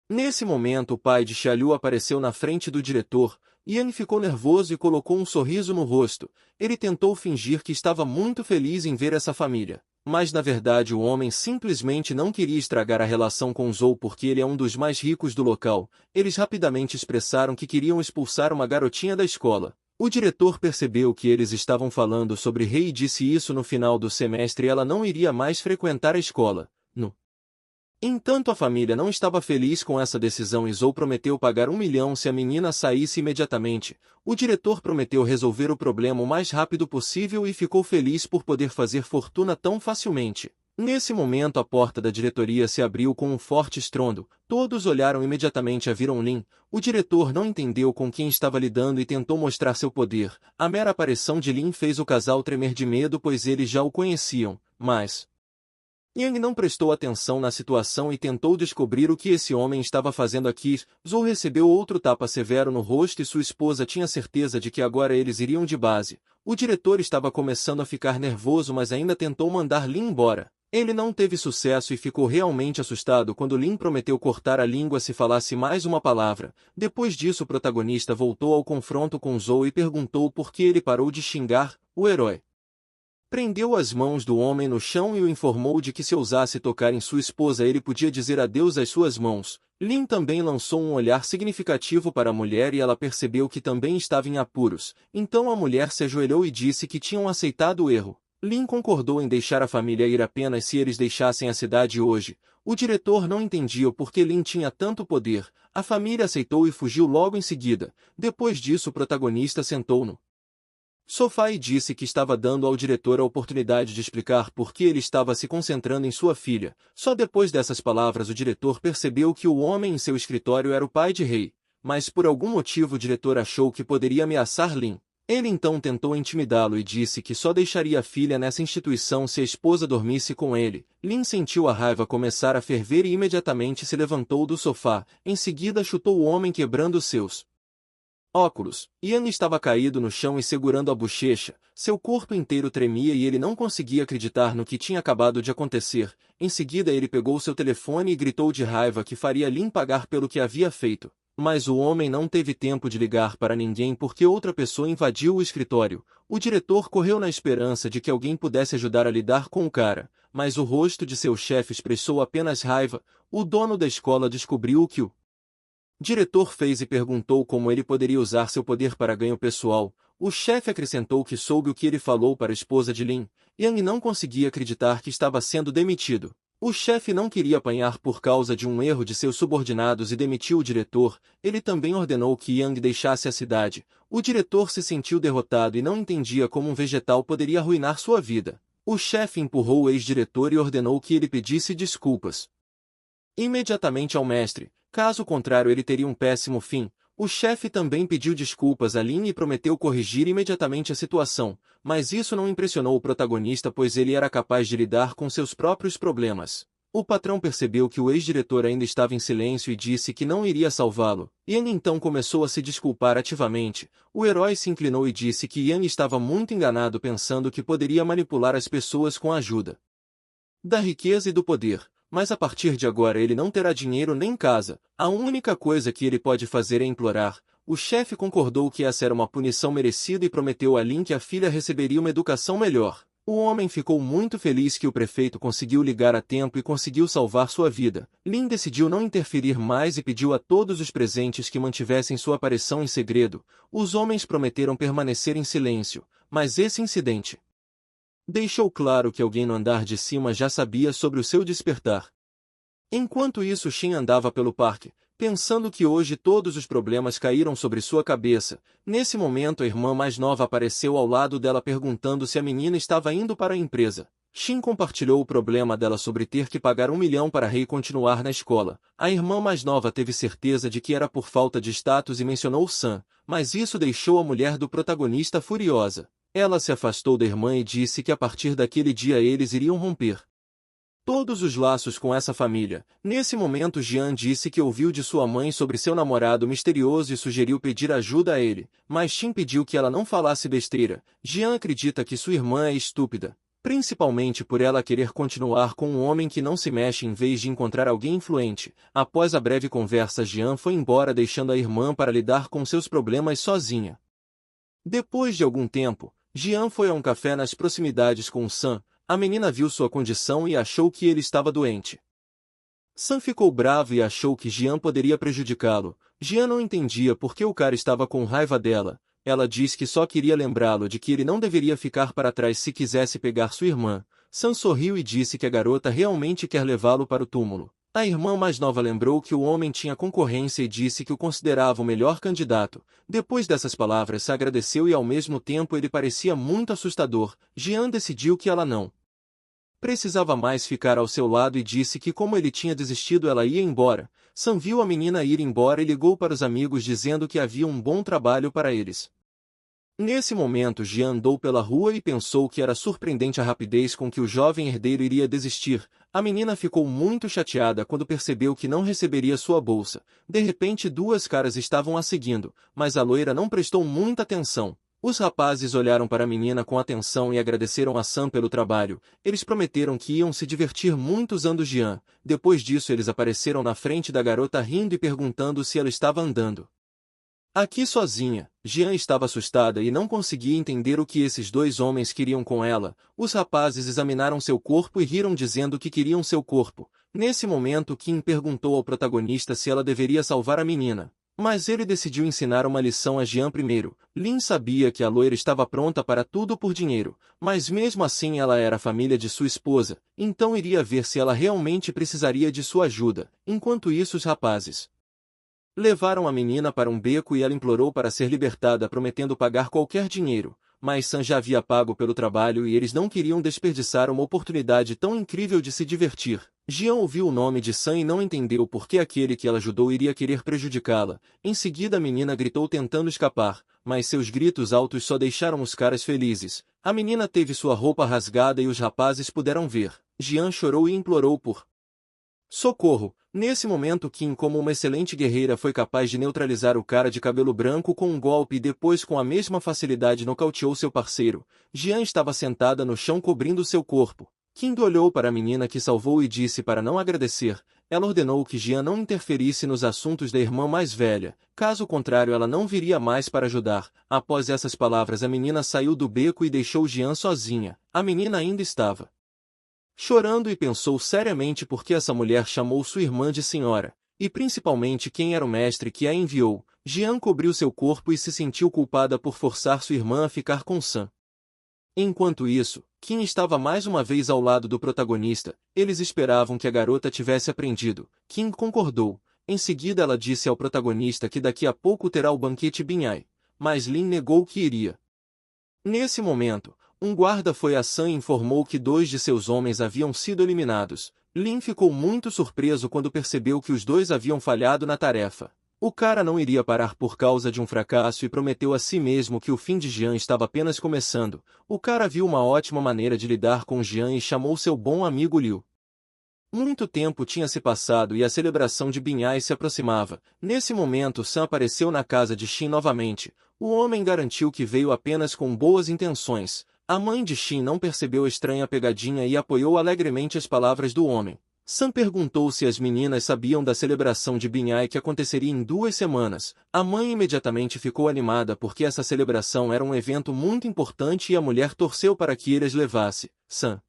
Nesse momento o pai de Xiaoliu apareceu na frente do diretor. Yang ficou nervoso e colocou um sorriso no rosto. Ele tentou fingir que estava muito feliz em ver essa família. Mas na verdade o homem simplesmente não queria estragar a relação com Zhou porque ele é um dos mais ricos do local. Eles rapidamente expressaram que queriam expulsar uma garotinha da escola. O diretor percebeu que eles estavam falando sobre Rei e disse isso no final do semestre e ela não iria mais frequentar a escola. No entanto, a família não estava feliz com essa decisão e Zhou prometeu pagar 1 milhão se a menina saísse imediatamente. O diretor prometeu resolver o problema o mais rápido possível e ficou feliz por poder fazer fortuna tão facilmente. Nesse momento a porta da diretoria se abriu com um forte estrondo. Todos olharam imediatamente e viram Lin. O diretor não entendeu com quem estava lidando e tentou mostrar seu poder. A mera aparição de Lin fez o casal tremer de medo pois eles já o conheciam, mas Yang não prestou atenção na situação e tentou descobrir o que esse homem estava fazendo aqui. Zhou recebeu outro tapa severo no rosto e sua esposa tinha certeza de que agora eles iriam de base. O diretor estava começando a ficar nervoso, mas ainda tentou mandar Lin embora. Ele não teve sucesso e ficou realmente assustado quando Lin prometeu cortar a língua se falasse mais uma palavra. Depois disso, o protagonista voltou ao confronto com Zhou e perguntou por que ele parou de xingar o herói. Prendeu as mãos do homem no chão e o informou de que se ousasse tocar em sua esposa ele podia dizer adeus às suas mãos. Lin também lançou um olhar significativo para a mulher e ela percebeu que também estava em apuros. Então a mulher se ajoelhou e disse que tinham aceitado o erro. Lin concordou em deixar a família ir apenas se eles deixassem a cidade hoje. O diretor não entendia o porquê Lin tinha tanto poder. A família aceitou e fugiu logo em seguida. Depois disso o protagonista sentou no sofá e disse que estava dando ao diretor a oportunidade de explicar por que ele estava se concentrando em sua filha. Só depois dessas palavras o diretor percebeu que o homem em seu escritório era o pai de Rei. Mas por algum motivo o diretor achou que poderia ameaçar Lin. Ele então tentou intimidá-lo e disse que só deixaria a filha nessa instituição se a esposa dormisse com ele. Lin sentiu a raiva começar a ferver e imediatamente se levantou do sofá. Em seguida chutou o homem quebrando seus óculos. Yang estava caído no chão e segurando a bochecha. Seu corpo inteiro tremia e ele não conseguia acreditar no que tinha acabado de acontecer. Em seguida ele pegou seu telefone e gritou de raiva que faria Lin pagar pelo que havia feito. Mas o homem não teve tempo de ligar para ninguém porque outra pessoa invadiu o escritório. O diretor correu na esperança de que alguém pudesse ajudar a lidar com o cara, mas o rosto de seu chefe expressou apenas raiva. O dono da escola descobriu o que o diretor fez e perguntou como ele poderia usar seu poder para ganho pessoal. O chefe acrescentou que soube o que ele falou para a esposa de Lin. Yang não conseguia acreditar que estava sendo demitido. O chefe não queria apanhar por causa de um erro de seus subordinados e demitiu o diretor. Ele também ordenou que Yang deixasse a cidade. O diretor se sentiu derrotado e não entendia como um vegetal poderia arruinar sua vida. O chefe empurrou o ex-diretor e ordenou que ele pedisse desculpas imediatamente ao mestre. Caso contrário ele teria um péssimo fim. O chefe também pediu desculpas a Lin e prometeu corrigir imediatamente a situação, mas isso não impressionou o protagonista pois ele era capaz de lidar com seus próprios problemas. O patrão percebeu que o ex-diretor ainda estava em silêncio e disse que não iria salvá-lo. Yang então começou a se desculpar ativamente. O herói se inclinou e disse que Yang estava muito enganado pensando que poderia manipular as pessoas com a ajuda da riqueza e do poder. Mas a partir de agora ele não terá dinheiro nem casa. A única coisa que ele pode fazer é implorar. O chefe concordou que essa era uma punição merecida e prometeu a Lin que a filha receberia uma educação melhor. O homem ficou muito feliz que o prefeito conseguiu ligar a tempo e conseguiu salvar sua vida. Lin decidiu não interferir mais e pediu a todos os presentes que mantivessem sua aparição em segredo. Os homens prometeram permanecer em silêncio, mas esse incidente deixou claro que alguém no andar de cima já sabia sobre o seu despertar. Enquanto isso Xin andava pelo parque, pensando que hoje todos os problemas caíram sobre sua cabeça. Nesse momento a irmã mais nova apareceu ao lado dela perguntando se a menina estava indo para a empresa. Xin compartilhou o problema dela sobre ter que pagar 1 milhão para Rei continuar na escola. A irmã mais nova teve certeza de que era por falta de status e mencionou Sam, mas isso deixou a mulher do protagonista furiosa. Ela se afastou da irmã e disse que a partir daquele dia eles iriam romper todos os laços com essa família. Nesse momento Jian disse que ouviu de sua mãe sobre seu namorado misterioso e sugeriu pedir ajuda a ele, mas Xin pediu que ela não falasse besteira. Jian acredita que sua irmã é estúpida, principalmente por ela querer continuar com um homem que não se mexe em vez de encontrar alguém influente. Após a breve conversa Jian foi embora deixando a irmã para lidar com seus problemas sozinha. Depois de algum tempo, Jian foi a um café nas proximidades com Sam. A menina viu sua condição e achou que ele estava doente. Sam ficou bravo e achou que Jian poderia prejudicá-lo. Jian não entendia por que o cara estava com raiva dela. Ela disse que só queria lembrá-lo de que ele não deveria ficar para trás se quisesse pegar sua irmã. Sam sorriu e disse que a garota realmente quer levá-lo para o túmulo. A irmã mais nova lembrou que o homem tinha concorrência e disse que o considerava o melhor candidato. Depois dessas palavras se agradeceu e ao mesmo tempo ele parecia muito assustador. Jian decidiu que ela não precisava mais ficar ao seu lado e disse que como ele tinha desistido ela ia embora. Sam viu a menina ir embora e ligou para os amigos dizendo que havia um bom trabalho para eles. Nesse momento Jian andou pela rua e pensou que era surpreendente a rapidez com que o jovem herdeiro iria desistir. A menina ficou muito chateada quando percebeu que não receberia sua bolsa. De repente 2 caras estavam a seguindo, mas a loira não prestou muita atenção. Os rapazes olharam para a menina com atenção e agradeceram a Sam pelo trabalho. Eles prometeram que iam se divertir muito usando Jian. Depois disso eles apareceram na frente da garota rindo e perguntando se ela estava andando aqui sozinha. Jian estava assustada e não conseguia entender o que esses 2 homens queriam com ela. Os rapazes examinaram seu corpo e riram dizendo que queriam seu corpo. Nesse momento Kim perguntou ao protagonista se ela deveria salvar a menina. Mas ele decidiu ensinar uma lição a Jian primeiro. Lin sabia que a loira estava pronta para tudo por dinheiro, mas mesmo assim ela era a família de sua esposa, então iria ver se ela realmente precisaria de sua ajuda. Enquanto isso os rapazes levaram a menina para um beco e ela implorou para ser libertada prometendo pagar qualquer dinheiro, mas Sam já havia pago pelo trabalho e eles não queriam desperdiçar uma oportunidade tão incrível de se divertir. Jian ouviu o nome de Sam e não entendeu por que aquele que ela ajudou iria querer prejudicá-la. Em seguida a menina gritou tentando escapar, mas seus gritos altos só deixaram os caras felizes. A menina teve sua roupa rasgada e os rapazes puderam ver. Jian chorou e implorou por socorro. Nesse momento Kim, como uma excelente guerreira, foi capaz de neutralizar o cara de cabelo branco com um golpe e depois com a mesma facilidade nocauteou seu parceiro. Jian estava sentada no chão cobrindo seu corpo. Kim olhou para a menina que salvou e disse para não agradecer. Ela ordenou que Jian não interferisse nos assuntos da irmã mais velha, caso contrário ela não viria mais para ajudar. Após essas palavras a menina saiu do beco e deixou Jian sozinha. A menina ainda estava chorando e pensou seriamente por que essa mulher chamou sua irmã de senhora, e principalmente quem era o mestre que a enviou. Jian cobriu seu corpo e se sentiu culpada por forçar sua irmã a ficar com Sam. Enquanto isso, Kim estava mais uma vez ao lado do protagonista. Eles esperavam que a garota tivesse aprendido. Kim concordou. Em seguida ela disse ao protagonista que daqui a pouco terá o banquete Binhai, mas Lin negou que iria. Nesse momento, um guarda foi a Sam e informou que 2 de seus homens haviam sido eliminados. Lin ficou muito surpreso quando percebeu que os 2 haviam falhado na tarefa. O cara não iria parar por causa de um fracasso e prometeu a si mesmo que o fim de Jian estava apenas começando. O cara viu uma ótima maneira de lidar com Jian e chamou seu bom amigo Liu. Muito tempo tinha se passado e a celebração de Binhai se aproximava. Nesse momento Sam apareceu na casa de Xin novamente. O homem garantiu que veio apenas com boas intenções. A mãe de Xin não percebeu a estranha pegadinha e apoiou alegremente as palavras do homem. Sam perguntou se as meninas sabiam da celebração de Binhai que aconteceria em 2 semanas. A mãe imediatamente ficou animada porque essa celebração era um evento muito importante e a mulher torceu para que ele as levasse. Sam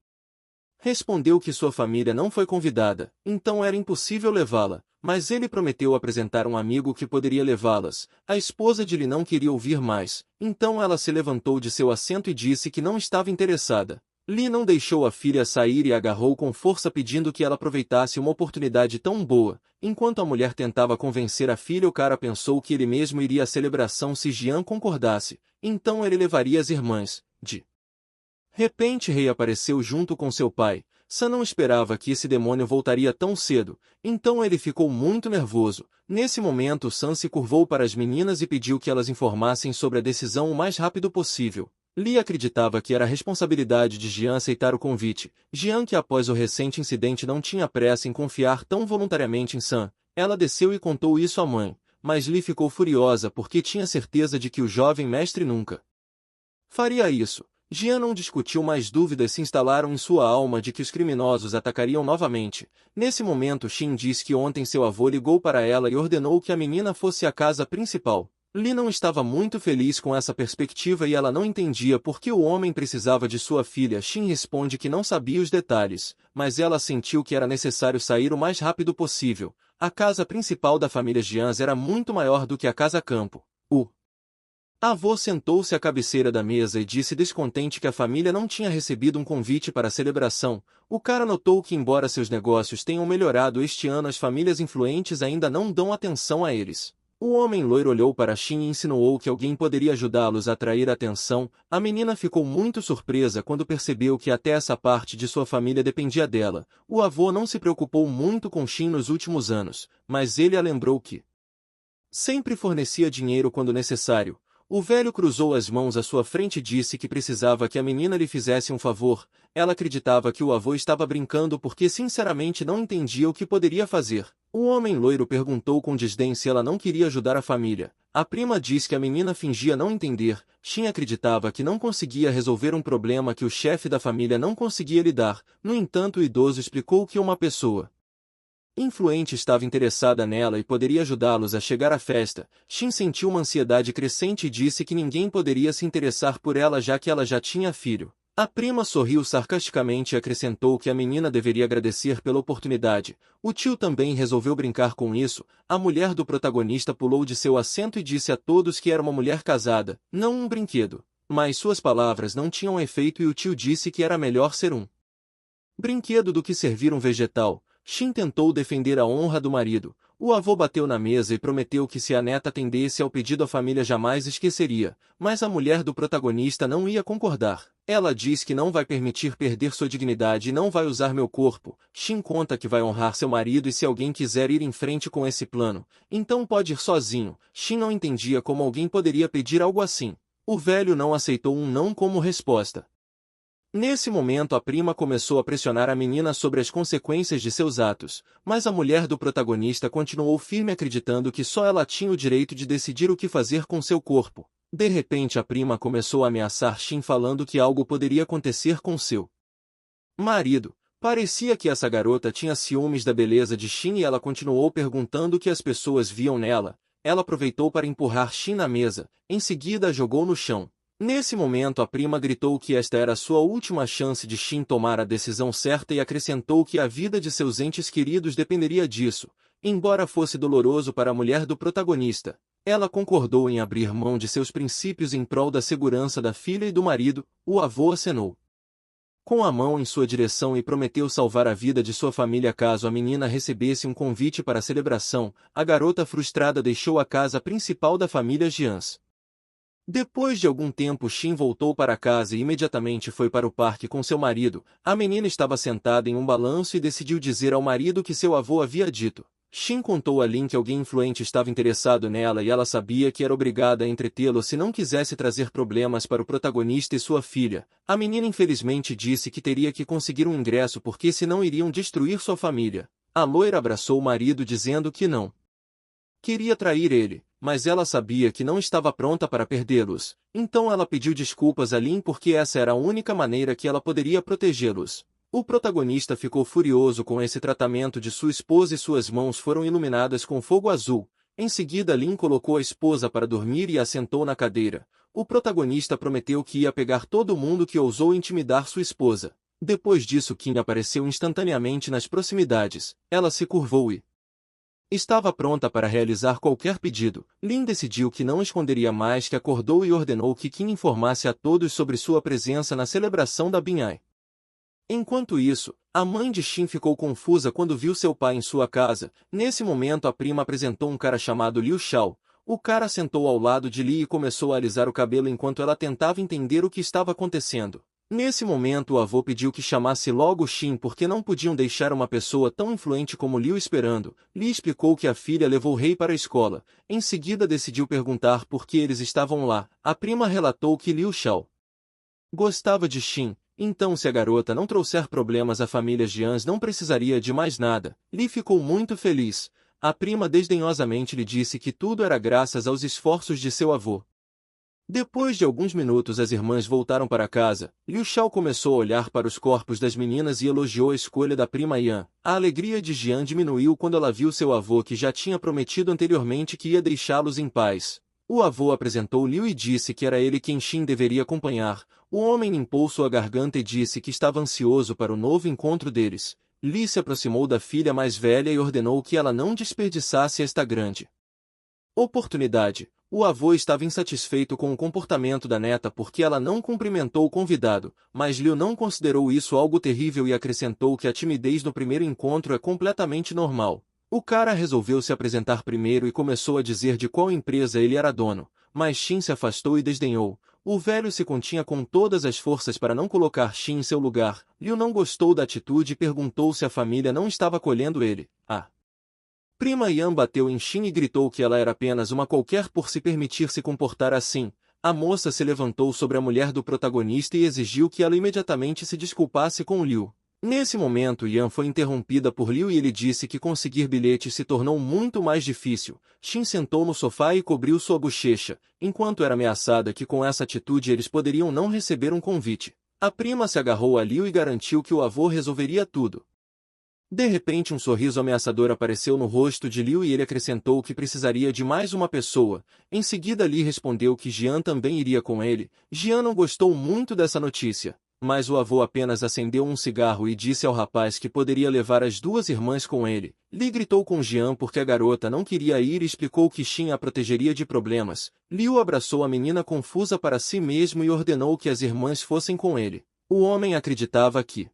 respondeu que sua família não foi convidada, então era impossível levá-la, mas ele prometeu apresentar um amigo que poderia levá-las. A esposa de Li não queria ouvir mais, então ela se levantou de seu assento e disse que não estava interessada. Li não deixou a filha sair e agarrou com força pedindo que ela aproveitasse uma oportunidade tão boa. Enquanto a mulher tentava convencer a filha, o cara pensou que ele mesmo iria à celebração se Jian concordasse, então ele levaria as irmãs. De repente Rei apareceu junto com seu pai. Sam não esperava que esse demônio voltaria tão cedo, então ele ficou muito nervoso. Nesse momento Sam se curvou para as meninas e pediu que elas informassem sobre a decisão o mais rápido possível. Li acreditava que era responsabilidade de Jian aceitar o convite. Jian, que após o recente incidente não tinha pressa em confiar tão voluntariamente em Sam, ela desceu e contou isso à mãe, mas Li ficou furiosa porque tinha certeza de que o jovem mestre nunca faria isso. Jian não discutiu mais, dúvidas se instalaram em sua alma de que os criminosos atacariam novamente. Nesse momento Xin disse que ontem seu avô ligou para ela e ordenou que a menina fosse à casa principal. Li não estava muito feliz com essa perspectiva e ela não entendia por que o homem precisava de sua filha. Xin responde que não sabia os detalhes, mas ela sentiu que era necessário sair o mais rápido possível. A casa principal da família Jian era muito maior do que a casa-campo. O avô sentou-se à cabeceira da mesa e disse descontente que a família não tinha recebido um convite para a celebração. O cara notou que embora seus negócios tenham melhorado este ano, as famílias influentes ainda não dão atenção a eles. O homem loiro olhou para Xin e insinuou que alguém poderia ajudá-los a atrair a atenção. A menina ficou muito surpresa quando percebeu que até essa parte de sua família dependia dela. O avô não se preocupou muito com Xin nos últimos anos, mas ele a lembrou que sempre fornecia dinheiro quando necessário. O velho cruzou as mãos à sua frente e disse que precisava que a menina lhe fizesse um favor. Ela acreditava que o avô estava brincando porque sinceramente não entendia o que poderia fazer. O homem loiro perguntou com desdém se ela não queria ajudar a família. A prima disse que a menina fingia não entender. Shin acreditava que não conseguia resolver um problema que o chefe da família não conseguia lidar. No entanto, o idoso explicou que uma pessoa influente estava interessada nela e poderia ajudá-los a chegar à festa. Shin sentiu uma ansiedade crescente e disse que ninguém poderia se interessar por ela já que ela já tinha filho. A prima sorriu sarcasticamente e acrescentou que a menina deveria agradecer pela oportunidade. O tio também resolveu brincar com isso. A mulher do protagonista pulou de seu assento e disse a todos que era uma mulher casada, não um brinquedo. Mas suas palavras não tinham efeito e o tio disse que era melhor ser um brinquedo do que servir um vegetal. Shin tentou defender a honra do marido. O avô bateu na mesa e prometeu que se a neta atendesse ao pedido a família jamais esqueceria, mas a mulher do protagonista não ia concordar. Ela diz que não vai permitir perder sua dignidade e não vai usar meu corpo. Shin conta que vai honrar seu marido e se alguém quiser ir em frente com esse plano, então pode ir sozinho. Shin não entendia como alguém poderia pedir algo assim. O velho não aceitou um não como resposta. Nesse momento a prima começou a pressionar a menina sobre as consequências de seus atos, mas a mulher do protagonista continuou firme acreditando que só ela tinha o direito de decidir o que fazer com seu corpo. De repente a prima começou a ameaçar Shin falando que algo poderia acontecer com seu marido. Parecia que essa garota tinha ciúmes da beleza de Shin e ela continuou perguntando o que as pessoas viam nela. Ela aproveitou para empurrar Shin na mesa, em seguida a jogou no chão. Nesse momento a prima gritou que esta era sua última chance de Shin tomar a decisão certa e acrescentou que a vida de seus entes queridos dependeria disso. Embora fosse doloroso para a mulher do protagonista, ela concordou em abrir mão de seus princípios em prol da segurança da filha e do marido. O avô acenou com a mão em sua direção e prometeu salvar a vida de sua família caso a menina recebesse um convite para a celebração. A garota frustrada deixou a casa principal da família Jians. Depois de algum tempo Shin voltou para casa e imediatamente foi para o parque com seu marido. A menina estava sentada em um balanço e decidiu dizer ao marido que seu avô havia dito. Shin contou a Lin que alguém influente estava interessado nela e ela sabia que era obrigada a entretê-lo se não quisesse trazer problemas para o protagonista e sua filha. A menina infelizmente disse que teria que conseguir um ingresso porque senão iriam destruir sua família. A loira abraçou o marido dizendo que não queria trair ele, mas ela sabia que não estava pronta para perdê-los. Então ela pediu desculpas a Lin porque essa era a única maneira que ela poderia protegê-los. O protagonista ficou furioso com esse tratamento de sua esposa e suas mãos foram iluminadas com fogo azul. Em seguida Lin colocou a esposa para dormir e a sentou na cadeira. O protagonista prometeu que ia pegar todo mundo que ousou intimidar sua esposa. Depois disso Kim apareceu instantaneamente nas proximidades. Ela se curvou e estava pronta para realizar qualquer pedido. Lin decidiu que não esconderia mais que acordou e ordenou que Kim informasse a todos sobre sua presença na celebração da Binhai. Enquanto isso, a mãe de Shin ficou confusa quando viu seu pai em sua casa. Nesse momento a prima apresentou um cara chamado Liu Xiao. O cara sentou ao lado de Li e começou a alisar o cabelo enquanto ela tentava entender o que estava acontecendo. Nesse momento o avô pediu que chamasse logo Shin porque não podiam deixar uma pessoa tão influente como Liu esperando. Li explicou que a filha levou o rei para a escola. Em seguida decidiu perguntar por que eles estavam lá. A prima relatou que Liu Xiao gostava de Shin, então se a garota não trouxer problemas à família Jians não precisaria de mais nada. Li ficou muito feliz. A prima desdenhosamente lhe disse que tudo era graças aos esforços de seu avô. Depois de alguns minutos as irmãs voltaram para casa. Liu Xiao começou a olhar para os corpos das meninas e elogiou a escolha da prima Yan. A alegria de Jian diminuiu quando ela viu seu avô que já tinha prometido anteriormente que ia deixá-los em paz. O avô apresentou Liu e disse que era ele quem Shin deveria acompanhar. O homem limpou sua garganta e disse que estava ansioso para o novo encontro deles. Li se aproximou da filha mais velha e ordenou que ela não desperdiçasse esta grande oportunidade. O avô estava insatisfeito com o comportamento da neta porque ela não cumprimentou o convidado, mas Liu não considerou isso algo terrível e acrescentou que a timidez no primeiro encontro é completamente normal. O cara resolveu se apresentar primeiro e começou a dizer de qual empresa ele era dono, mas Shin se afastou e desdenhou. O velho se continha com todas as forças para não colocar Shin em seu lugar. Liu não gostou da atitude e perguntou se a família não estava acolhendo ele. Prima Yan bateu em Shin e gritou que ela era apenas uma qualquer por se permitir se comportar assim. A moça se levantou sobre a mulher do protagonista e exigiu que ela imediatamente se desculpasse com Liu. Nesse momento, Yan foi interrompida por Liu e ele disse que conseguir bilhetes se tornou muito mais difícil. Xin sentou no sofá e cobriu sua bochecha, enquanto era ameaçada que com essa atitude eles poderiam não receber um convite. A prima se agarrou a Liu e garantiu que o avô resolveria tudo. De repente um sorriso ameaçador apareceu no rosto de Liu e ele acrescentou que precisaria de mais uma pessoa. Em seguida Li respondeu que Jian também iria com ele. Jian não gostou muito dessa notícia, mas o avô apenas acendeu um cigarro e disse ao rapaz que poderia levar as duas irmãs com ele. Li gritou com Jian porque a garota não queria ir e explicou que Xin a protegeria de problemas. Liu abraçou a menina confusa para si mesmo e ordenou que as irmãs fossem com ele. O homem acreditava que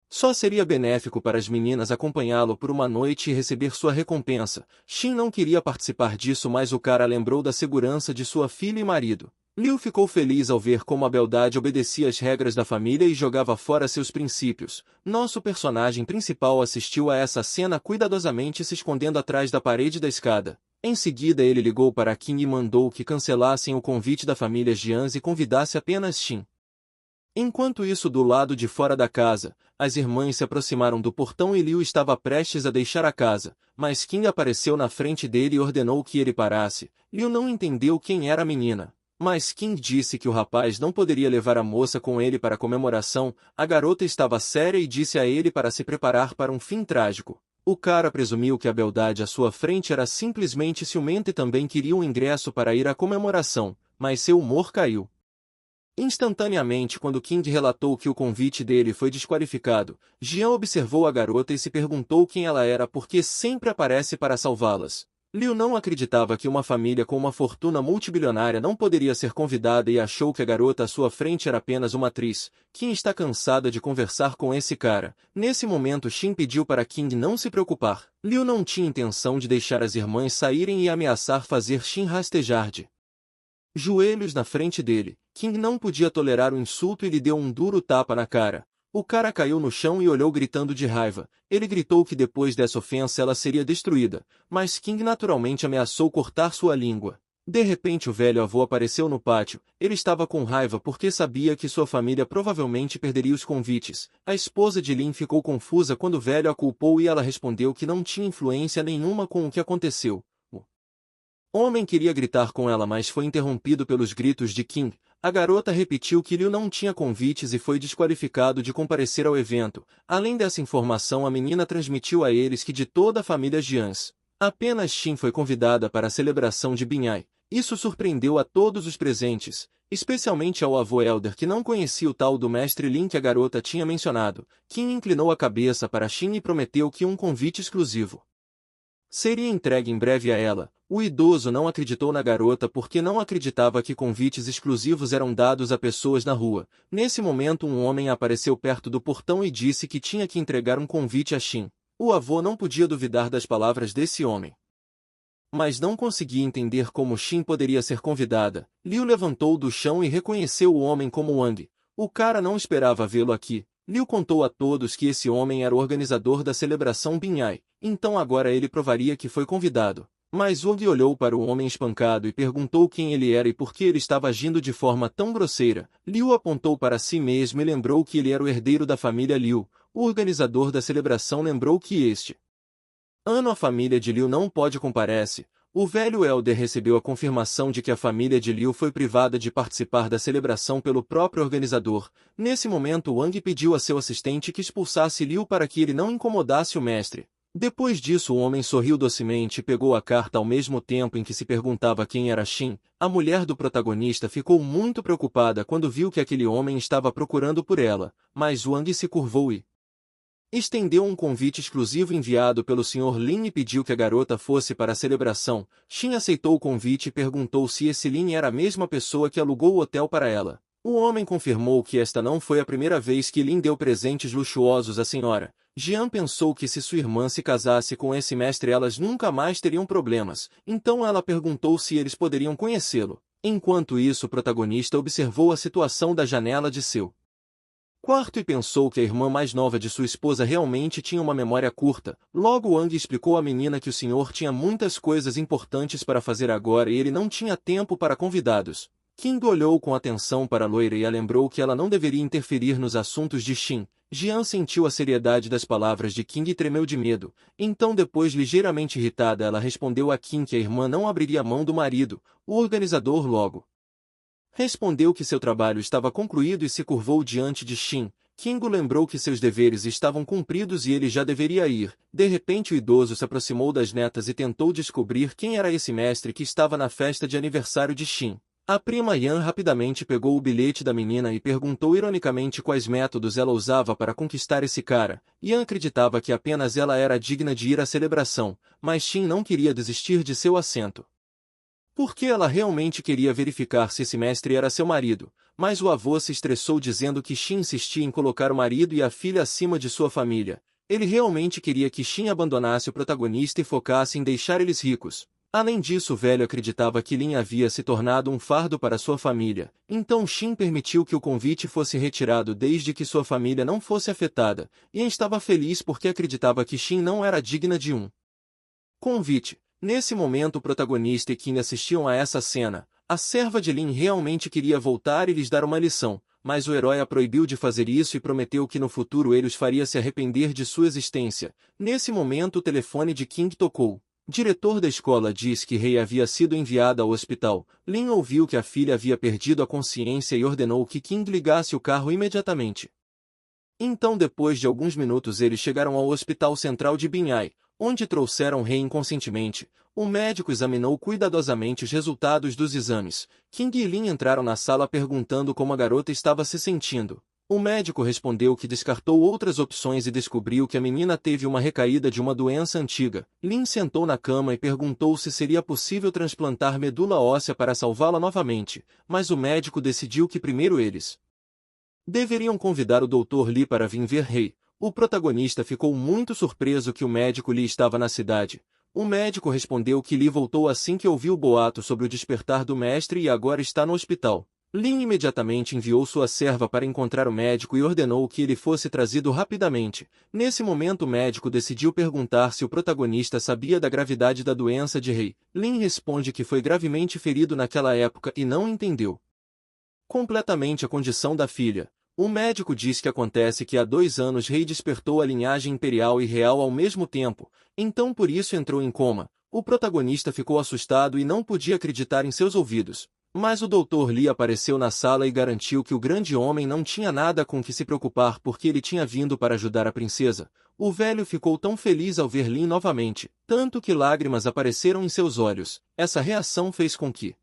só seria benéfico para as meninas acompanhá-lo por uma noite e receber sua recompensa. Xin não queria participar disso, mas o cara lembrou da segurança de sua filha e marido. Liu ficou feliz ao ver como a beldade obedecia às regras da família e jogava fora seus princípios. Nosso personagem principal assistiu a essa cena cuidadosamente se escondendo atrás da parede da escada. Em seguida ele ligou para Qing e mandou que cancelassem o convite da família Jian e convidasse apenas Xin. Enquanto isso, do lado de fora da casa, as irmãs se aproximaram do portão e Liu estava prestes a deixar a casa, mas Qing apareceu na frente dele e ordenou que ele parasse. Liu não entendeu quem era a menina, mas Qing disse que o rapaz não poderia levar a moça com ele para a comemoração. A garota estava séria e disse a ele para se preparar para um fim trágico. O cara presumiu que a beldade à sua frente era simplesmente ciumenta e também queria um ingresso para ir à comemoração, mas seu humor caiu instantaneamente quando Qing relatou que o convite dele foi desqualificado. Jian observou a garota e se perguntou quem ela era porque sempre aparece para salvá-las. Liu não acreditava que uma família com uma fortuna multibilionária não poderia ser convidada e achou que a garota à sua frente era apenas uma atriz. Qing está cansada de conversar com esse cara. Nesse momento Xin pediu para Qing não se preocupar. Liu não tinha intenção de deixar as irmãs saírem e ameaçar fazer Xin rastejar de joelhos na frente dele. Qing não podia tolerar o insulto e lhe deu um duro tapa na cara. O cara caiu no chão e olhou gritando de raiva. Ele gritou que depois dessa ofensa ela seria destruída, mas Qing naturalmente ameaçou cortar sua língua. De repente o velho avô apareceu no pátio. Ele estava com raiva porque sabia que sua família provavelmente perderia os convites. A esposa de Lin ficou confusa quando o velho a culpou e ela respondeu que não tinha influência nenhuma com o que aconteceu. O homem queria gritar com ela, mas foi interrompido pelos gritos de Qing. A garota repetiu que Liu não tinha convites e foi desqualificado de comparecer ao evento. Além dessa informação, a menina transmitiu a eles que de toda a família Jian, apenas Xin foi convidada para a celebração de Binhai. Isso surpreendeu a todos os presentes, especialmente ao avô Elder que não conhecia o tal do mestre Lin que a garota tinha mencionado. Qing inclinou a cabeça para Xin e prometeu que um convite exclusivo seria entregue em breve a ela. O idoso não acreditou na garota porque não acreditava que convites exclusivos eram dados a pessoas na rua. Nesse momento um homem apareceu perto do portão e disse que tinha que entregar um convite a Xin. O avô não podia duvidar das palavras desse homem, mas não conseguia entender como Xin poderia ser convidada. Liu levantou do chão e reconheceu o homem como Wang. O cara não esperava vê-lo aqui. Liu contou a todos que esse homem era o organizador da celebração Binhai, então agora ele provaria que foi convidado. Mas Wang olhou para o homem espancado e perguntou quem ele era e por que ele estava agindo de forma tão grosseira. Liu apontou para si mesmo e lembrou que ele era o herdeiro da família Liu. O organizador da celebração lembrou que este ano a família de Liu não pode comparecer. O velho Elder recebeu a confirmação de que a família de Liu foi privada de participar da celebração pelo próprio organizador. Nesse momento Wang pediu a seu assistente que expulsasse Liu para que ele não incomodasse o mestre. Depois disso o homem sorriu docemente e pegou a carta ao mesmo tempo em que se perguntava quem era Xin. A mulher do protagonista ficou muito preocupada quando viu que aquele homem estava procurando por ela, mas Wang se curvou e estendeu um convite exclusivo enviado pelo Sr. Lin e pediu que a garota fosse para a celebração. Xin aceitou o convite e perguntou se esse Lin era a mesma pessoa que alugou o hotel para ela. O homem confirmou que esta não foi a primeira vez que Lin deu presentes luxuosos à senhora. Jian pensou que se sua irmã se casasse com esse mestre elas nunca mais teriam problemas, então ela perguntou se eles poderiam conhecê-lo. Enquanto isso o protagonista observou a situação da janela de seu quarto e pensou que a irmã mais nova de sua esposa realmente tinha uma memória curta. Logo Wang explicou à menina que o senhor tinha muitas coisas importantes para fazer agora e ele não tinha tempo para convidados. King olhou com atenção para a loira e a lembrou que ela não deveria interferir nos assuntos de Shin. Jian sentiu a seriedade das palavras de King e tremeu de medo. Então, depois, ligeiramente irritada, ela respondeu a King que a irmã não abriria mão do marido. O organizador logo respondeu que seu trabalho estava concluído e se curvou diante de Shin. King lembrou que seus deveres estavam cumpridos e ele já deveria ir. De repente, o idoso se aproximou das netas e tentou descobrir quem era esse mestre que estava na festa de aniversário de Shin. A prima Yan rapidamente pegou o bilhete da menina e perguntou ironicamente quais métodos ela usava para conquistar esse cara. Yan acreditava que apenas ela era digna de ir à celebração, mas Shin não queria desistir de seu assento. Porque ela realmente queria verificar se esse mestre era seu marido, mas o avô se estressou dizendo que Shin insistia em colocar o marido e a filha acima de sua família. Ele realmente queria que Shin abandonasse o protagonista e focasse em deixar eles ricos. Além disso, o velho acreditava que Lin havia se tornado um fardo para sua família, então Shin permitiu que o convite fosse retirado desde que sua família não fosse afetada, e estava feliz porque acreditava que Shin não era digna de um convite. Nesse momento, o protagonista e King assistiam a essa cena. A serva de Lin realmente queria voltar e lhes dar uma lição, mas o herói a proibiu de fazer isso e prometeu que no futuro ele os faria se arrepender de sua existência. Nesse momento, o telefone de King tocou. Diretor da escola diz que Rei havia sido enviada ao hospital. Lin ouviu que a filha havia perdido a consciência e ordenou que King ligasse o carro imediatamente. Então, depois de alguns minutos, eles chegaram ao Hospital Central de Binhai, onde trouxeram Rei inconscientemente. O médico examinou cuidadosamente os resultados dos exames. King e Lin entraram na sala perguntando como a garota estava se sentindo. O médico respondeu que descartou outras opções e descobriu que a menina teve uma recaída de uma doença antiga. Lin sentou na cama e perguntou se seria possível transplantar medula óssea para salvá-la novamente, mas o médico decidiu que primeiro eles deveriam convidar o Dr. Li para vir ver Rei. O protagonista ficou muito surpreso que o médico Li estava na cidade. O médico respondeu que Li voltou assim que ouviu o boato sobre o despertar do mestre e agora está no hospital. Lin imediatamente enviou sua serva para encontrar o médico e ordenou que ele fosse trazido rapidamente. Nesse momento, o médico decidiu perguntar se o protagonista sabia da gravidade da doença de Rei. Lin responde que foi gravemente ferido naquela época e não entendeu completamente a condição da filha. O médico diz que acontece que há 2 anos Rei despertou a linhagem imperial e real ao mesmo tempo, então por isso entrou em coma. O protagonista ficou assustado e não podia acreditar em seus ouvidos. Mas o Dr. Li apareceu na sala e garantiu que o grande homem não tinha nada com que se preocupar porque ele tinha vindo para ajudar a princesa. O velho ficou tão feliz ao ver Lin novamente, tanto que lágrimas apareceram em seus olhos. Essa reação fez com que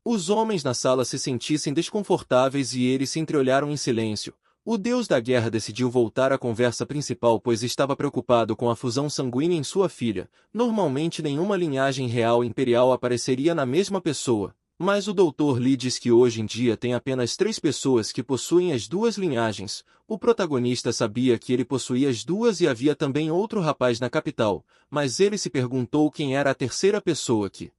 os homens na sala se sentissem desconfortáveis e eles se entreolharam em silêncio. O deus da guerra decidiu voltar à conversa principal pois estava preocupado com a fusão sanguínea em sua filha. Normalmente nenhuma linhagem real imperial apareceria na mesma pessoa. Mas o Dr. Li diz que hoje em dia tem apenas 3 pessoas que possuem as 2 linhagens. O protagonista sabia que ele possuía as 2 e havia também outro rapaz na capital, mas ele se perguntou quem era a terceira pessoa que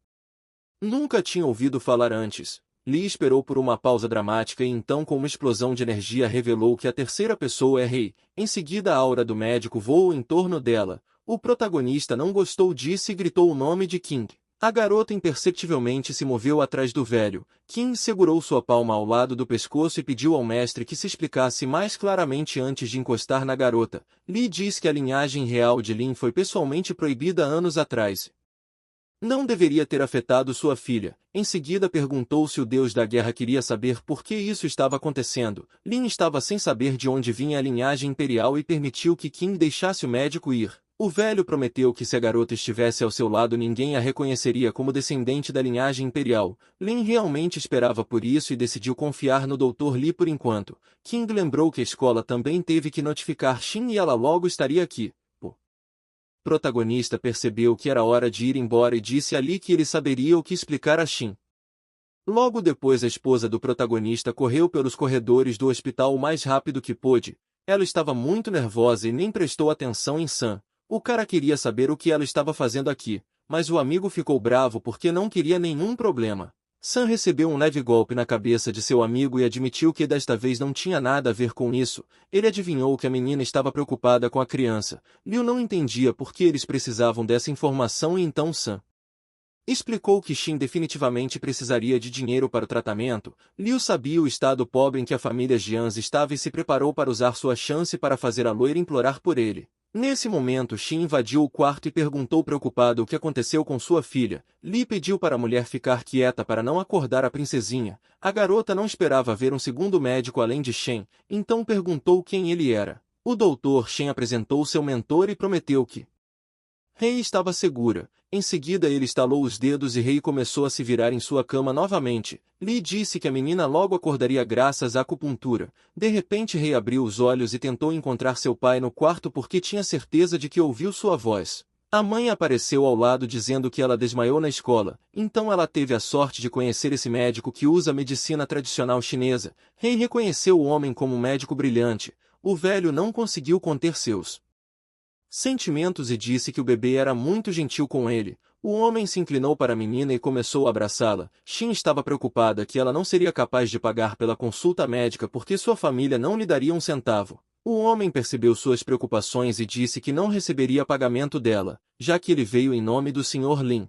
nunca tinha ouvido falar antes. Li esperou por uma pausa dramática e então com uma explosão de energia revelou que a terceira pessoa é Rei. Em seguida a aura do médico voou em torno dela. O protagonista não gostou disso e gritou o nome de King. A garota imperceptivelmente se moveu atrás do velho. King segurou sua palma ao lado do pescoço e pediu ao mestre que se explicasse mais claramente antes de encostar na garota. Li diz que a linhagem real de Lin foi pessoalmente proibida anos atrás. Não deveria ter afetado sua filha. Em seguida perguntou se o deus da guerra queria saber por que isso estava acontecendo. Lin estava sem saber de onde vinha a linhagem imperial e permitiu que King deixasse o médico ir. O velho prometeu que se a garota estivesse ao seu lado ninguém a reconheceria como descendente da linhagem imperial. Lin realmente esperava por isso e decidiu confiar no Dr. Li por enquanto. King lembrou que a escola também teve que notificar Shin e ela logo estaria aqui. O protagonista percebeu que era hora de ir embora e disse a Li que ele saberia o que explicar a Shin. Logo depois a esposa do protagonista correu pelos corredores do hospital o mais rápido que pôde. Ela estava muito nervosa e nem prestou atenção em Sam. O cara queria saber o que ela estava fazendo aqui, mas o amigo ficou bravo porque não queria nenhum problema. Sam recebeu um leve golpe na cabeça de seu amigo e admitiu que desta vez não tinha nada a ver com isso. Ele adivinhou que a menina estava preocupada com a criança. Liu não entendia por que eles precisavam dessa informação e então Sam Explicou que Xin definitivamente precisaria de dinheiro para o tratamento. Liu sabia o estado pobre em que a família Jiang estava e se preparou para usar sua chance para fazer a loira implorar por ele. Nesse momento, Xin invadiu o quarto e perguntou preocupado o que aconteceu com sua filha. Li pediu para a mulher ficar quieta para não acordar a princesinha. A garota não esperava ver um segundo médico além de Shen, então perguntou quem ele era. O doutor Shen apresentou seu mentor e prometeu que Rei estava segura. Em seguida ele estalou os dedos e Rei começou a se virar em sua cama novamente. Li disse que a menina logo acordaria graças à acupuntura. De repente Rei abriu os olhos e tentou encontrar seu pai no quarto porque tinha certeza de que ouviu sua voz. A mãe apareceu ao lado dizendo que ela desmaiou na escola, então ela teve a sorte de conhecer esse médico que usa a medicina tradicional chinesa. Rei reconheceu o homem como um médico brilhante. O velho não conseguiu conter seus sentimentos e disse que o bebê era muito gentil com ele. O homem se inclinou para a menina e começou a abraçá-la. Xin estava preocupada que ela não seria capaz de pagar pela consulta médica porque sua família não lhe daria um centavo. O homem percebeu suas preocupações e disse que não receberia pagamento dela, já que ele veio em nome do Sr. Lin.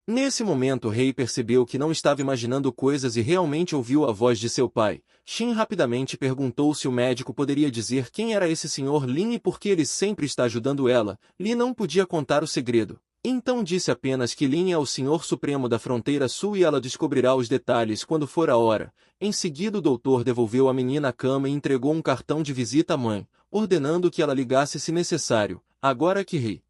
Nesse momento o rei percebeu que não estava imaginando coisas e realmente ouviu a voz de seu pai. Xin rapidamente perguntou se o médico poderia dizer quem era esse Sr. Lin e por que ele sempre está ajudando ela. Li não podia contar o segredo. Então disse apenas que Lin é o Senhor Supremo da Fronteira Sul e ela descobrirá os detalhes quando for a hora. Em seguida o doutor devolveu a menina à cama e entregou um cartão de visita à mãe, ordenando que ela ligasse se necessário. Agora que Rei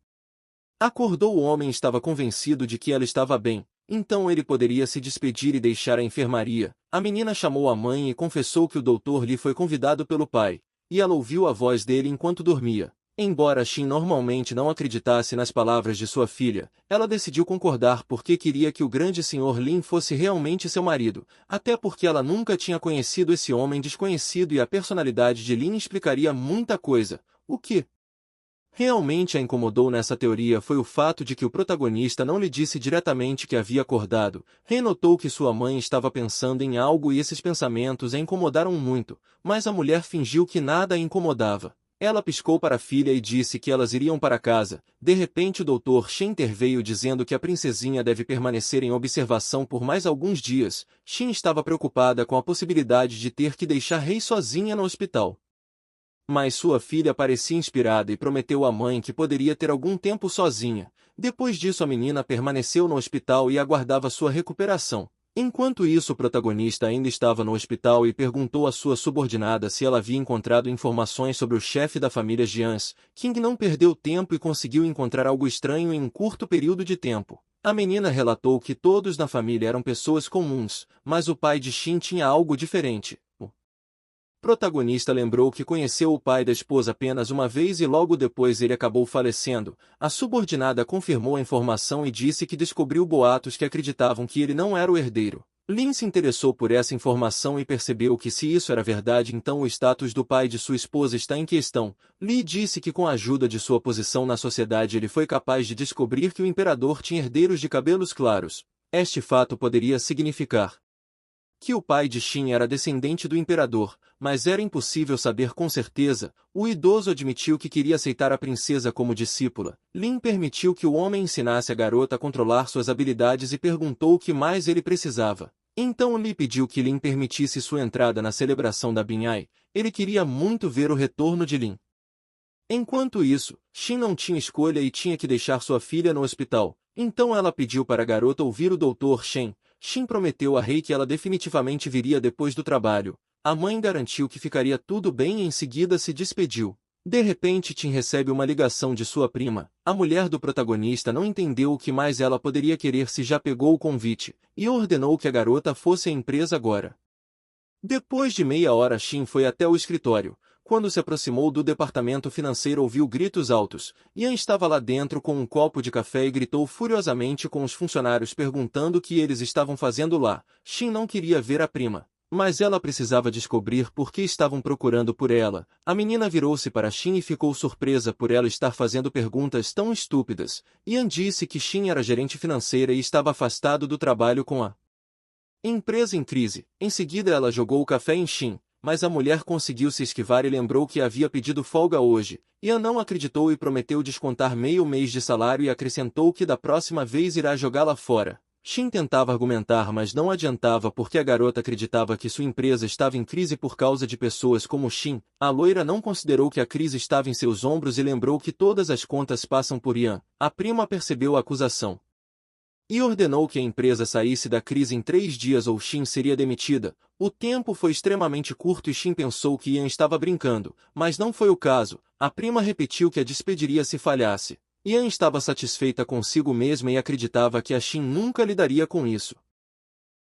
acordou, o homem estava convencido de que ela estava bem, então ele poderia se despedir e deixar a enfermaria. A menina chamou a mãe e confessou que o doutor lhe foi convidado pelo pai, e ela ouviu a voz dele enquanto dormia. Embora Xin normalmente não acreditasse nas palavras de sua filha, ela decidiu concordar porque queria que o grande Sr. Lin fosse realmente seu marido, até porque ela nunca tinha conhecido esse homem desconhecido e a personalidade de Lin explicaria muita coisa. O que realmente a incomodou nessa teoria foi o fato de que o protagonista não lhe disse diretamente que havia acordado. Rei notou que sua mãe estava pensando em algo e esses pensamentos a incomodaram muito, mas a mulher fingiu que nada a incomodava. Ela piscou para a filha e disse que elas iriam para casa. De repente o Dr. Shen interveio dizendo que a princesinha deve permanecer em observação por mais alguns dias. Shen estava preocupada com a possibilidade de ter que deixar Rei sozinha no hospital. Mas sua filha parecia inspirada e prometeu à mãe que poderia ter algum tempo sozinha. Depois disso a menina permaneceu no hospital e aguardava sua recuperação. Enquanto isso o protagonista ainda estava no hospital e perguntou à sua subordinada se ela havia encontrado informações sobre o chefe da família Jiang. King não perdeu tempo e conseguiu encontrar algo estranho em um curto período de tempo. A menina relatou que todos na família eram pessoas comuns, mas o pai de Xin tinha algo diferente. O protagonista lembrou que conheceu o pai da esposa apenas uma vez e logo depois ele acabou falecendo. A subordinada confirmou a informação e disse que descobriu boatos que acreditavam que ele não era o herdeiro. Lin se interessou por essa informação e percebeu que se isso era verdade então o status do pai de sua esposa está em questão. Li disse que com a ajuda de sua posição na sociedade ele foi capaz de descobrir que o imperador tinha herdeiros de cabelos claros. Este fato poderia significar que o pai de Xin era descendente do imperador, mas era impossível saber com certeza. O idoso admitiu que queria aceitar a princesa como discípula. Lin permitiu que o homem ensinasse a garota a controlar suas habilidades e perguntou o que mais ele precisava. Então Li pediu que Lin permitisse sua entrada na celebração da Binhai. Ele queria muito ver o retorno de Lin. Enquanto isso, Xin não tinha escolha e tinha que deixar sua filha no hospital. Então ela pediu para a garota ouvir o Dr. Shen. Xin prometeu a Rei que ela definitivamente viria depois do trabalho. A mãe garantiu que ficaria tudo bem e em seguida se despediu. De repente Tin recebe uma ligação de sua prima. A mulher do protagonista não entendeu o que mais ela poderia querer se já pegou o convite, e ordenou que a garota fosse à empresa agora. Depois de meia hora Xin foi até o escritório. Quando se aproximou do departamento financeiro ouviu gritos altos. Ian estava lá dentro com um copo de café e gritou furiosamente com os funcionários perguntando o que eles estavam fazendo lá. Xin não queria ver a prima, mas ela precisava descobrir por que estavam procurando por ela. A menina virou-se para Xin e ficou surpresa por ela estar fazendo perguntas tão estúpidas. Ian disse que Xin era gerente financeira e estava afastado do trabalho com a empresa em crise. Em seguida ela jogou o café em Xin. mas a mulher conseguiu se esquivar e lembrou que havia pedido folga hoje. Ian não acreditou e prometeu descontar meio mês de salário e acrescentou que da próxima vez irá jogá-la fora. Shin tentava argumentar, mas não adiantava porque a garota acreditava que sua empresa estava em crise por causa de pessoas como Shin. A loira não considerou que a crise estava em seus ombros e lembrou que todas as contas passam por Ian. A prima percebeu a acusação e ordenou que a empresa saísse da crise em 3 dias ou Shin seria demitida. O tempo foi extremamente curto e Shin pensou que Ian estava brincando, mas não foi o caso. A prima repetiu que a despediria se falhasse. Ian estava satisfeita consigo mesma e acreditava que a Shin nunca lidaria com isso.